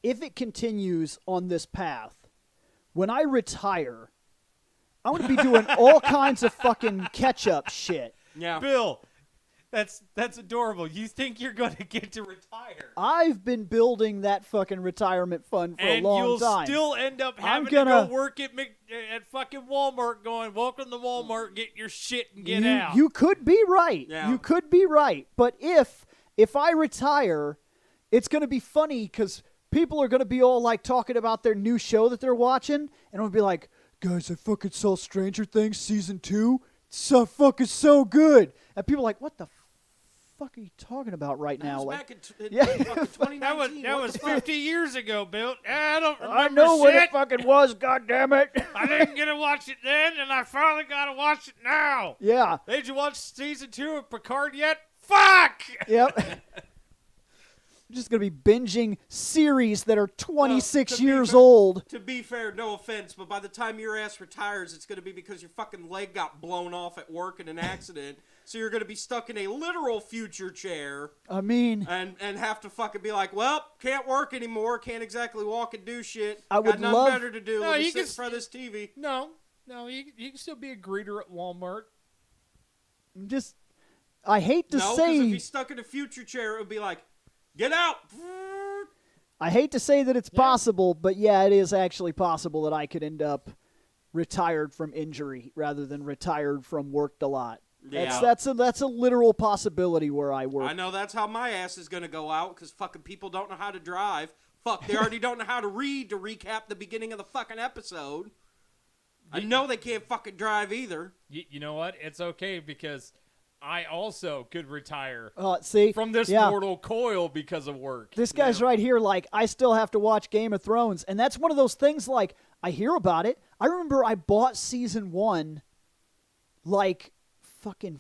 if it continues on this path, when I retire, I'm going to be doing all kinds of fucking catch-up shit. Yeah. Bill, that's adorable. You think you're going to get to retire. I've been building that fucking retirement fund for And a long you'll time. still end up having to gonna- go work at fucking Walmart going, welcome to Walmart, get your shit and get you, out. You could be right. Yeah. You could be right. But if I retire, it's going to be funny because people are going to be all like talking about their new show that they're watching, and it'll be like, guys, I fucking saw Stranger Things season 2. It's so fucking so good. And people are like, what the fuck are you talking about right now? That was Like, back in Yeah. fucking 2019. that What was the fuck? 50 years ago, Bill. I don't remember I know what shit. it fucking was, goddammit. I didn't get to watch it then, and I finally got to watch it now. Yeah. Did you watch season 2 of Picard yet? Fuck! Yep. I'm just going to be binging series that are 26 to be years fair- old. To be fair, no offense, but by the time your ass retires, it's going to be because your fucking leg got blown off at work in an accident. So you're going to be stuck in a literal future chair I mean, and have to fucking be like, well, can't work anymore, can't exactly walk and do shit. I would Got nothing love- better to do. No, Let me you sit in can- front of this TV. No, you can still be a greeter at Walmart. just I hate to No, because if say he's stuck in a future chair, it would be like, get out. I hate to say that it's possible, but yeah, it is actually possible that I could end up retired from injury rather than retired from worked a lot. Yeah. That's a literal possibility where I work. I know that's how my ass is going to go out because fucking people don't know how to drive. Fuck, they already don't know how to read to recap the beginning of the fucking episode. I know they can't fucking drive either. You know what? It's okay because I also could retire See, from this yeah. mortal coil because of work. This guy's right here, like, I still have to watch Game of Thrones. And that's one of those things, like, I hear about it. I remember I bought season 1, like, fucking,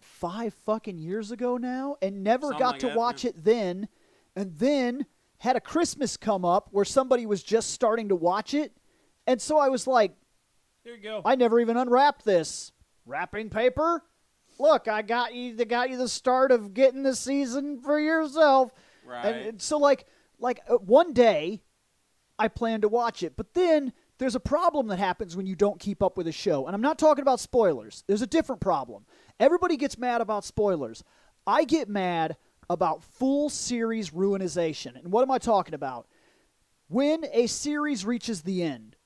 5 fucking years ago now? And never Something got like to that, watch yeah. it then. And then had a Christmas come up where somebody was just starting to watch it. And so I was like, There you go. I never even unwrapped this. Wrapping paper? Look, I got you the start of getting the season for yourself. Right. And so like one day I plan to watch it, but then there's a problem that happens when you don't keep up with a show. And I'm not talking about spoilers. There's a different problem. Everybody gets mad about spoilers. I get mad about full series ruinization. And what am I talking about? When a series reaches the end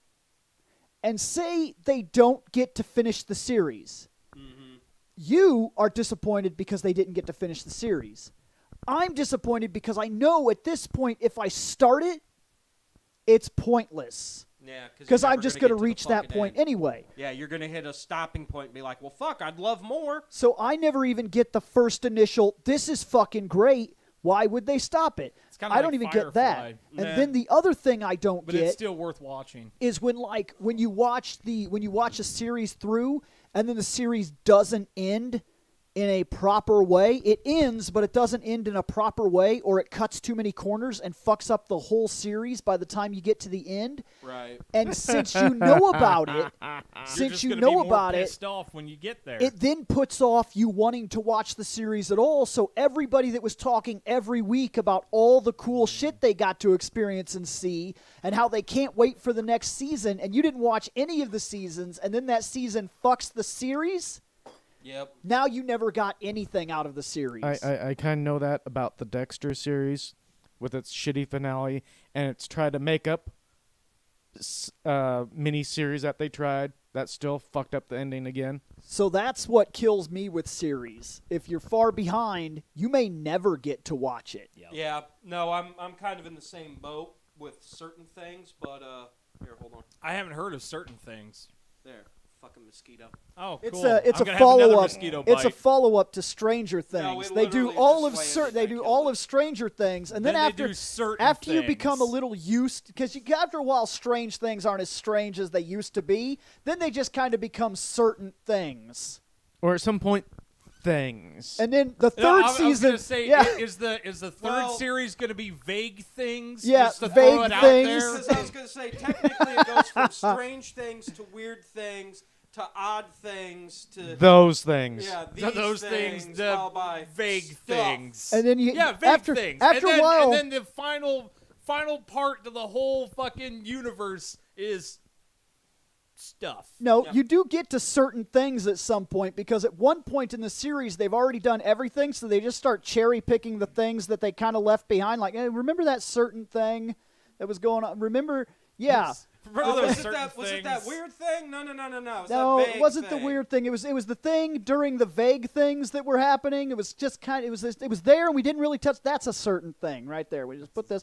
and say they don't get to finish the series, you are disappointed because they didn't get to finish the series. I'm disappointed because I know at this point, if I start it, it's pointless. Yeah, Because you're I'm never just gonna going to get reach the that fucking point end. anyway. Yeah, you're going to hit a stopping point and be like, well, fuck, I'd love more. So I never even get the first initial, this is fucking great. Why would they stop it? It's kinda I like don't even get that. Firefly. And Nah. then the other thing I don't But get it's still worth watching. is when you watch a series through and then the series doesn't end in a proper way. It ends, but it doesn't end in a proper way, or it cuts too many corners and fucks up the whole series by the time you get to the end. Right. And since you know about it, You're since just you gonna know be more about it, pissed off when you get there. it then puts off you wanting to watch the series at all. So everybody that was talking every week about all the cool shit they got to experience and see and how they can't wait for the next season, and you didn't watch any of the seasons, and then that season fucks the series, Yep. now you never got anything out of the series. I kind of know that about the Dexter series with its shitty finale, and it's tried to make up mini series that they tried that still fucked up the ending again. So that's what kills me with series. If you're far behind, you may never get to watch it. Yeah. No, I'm kind of in the same boat with certain things, but here, hold on. I haven't heard of certain things. There. Fucking mosquito. Oh, It's cool. a I'm gonna have another follow up. mosquito It's a bite. follow up to Stranger Things. No, it they do literally all of just landed. they I do killed all it. of Stranger Things, and then they after do certain after you become a things. little used, because after a while, Strange Things aren't as strange as they used to be. Then they just kind of become certain things, Or at some point, things. and then the No, third I was season. gonna say, yeah, is the third Well- series going to be vague things? Yeah, just to vague throw it out things. there? Because I was going to say, technically it goes from strange things to weird things to odd things to... Those things. Yeah, No, these those things, the followed by vague stuff. things. and then you yeah, vague after things. after and then, a while. and then the final part to the whole fucking universe is stuff. No, Yeah. you do get to certain things at some point, because at one point in the series they've already done everything, so they just start cherry picking the things that they kind of left behind. Like, hey, remember that certain thing that was going on? Remember? Yeah. Remember Oh, those was it certain that? Was it that things? weird thing? No. It was No, that it vague wasn't thing. the weird thing. It was the thing during the vague things that were happening. It was just kind of it was there, and we didn't really touch. That's a certain thing right there. We just put this.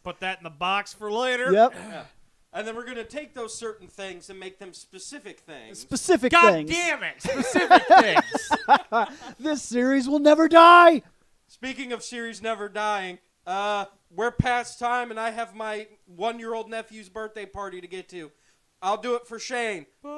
Put that in the box for later. Yep. Yeah. And then we're going to take those certain things and make them specific things. Specific God things. damn it! Specific things. This series will never die. Speaking of series never dying, we're past time, and I have my 1-year-old nephew's birthday party to get to. I'll do it for Shane. Bye.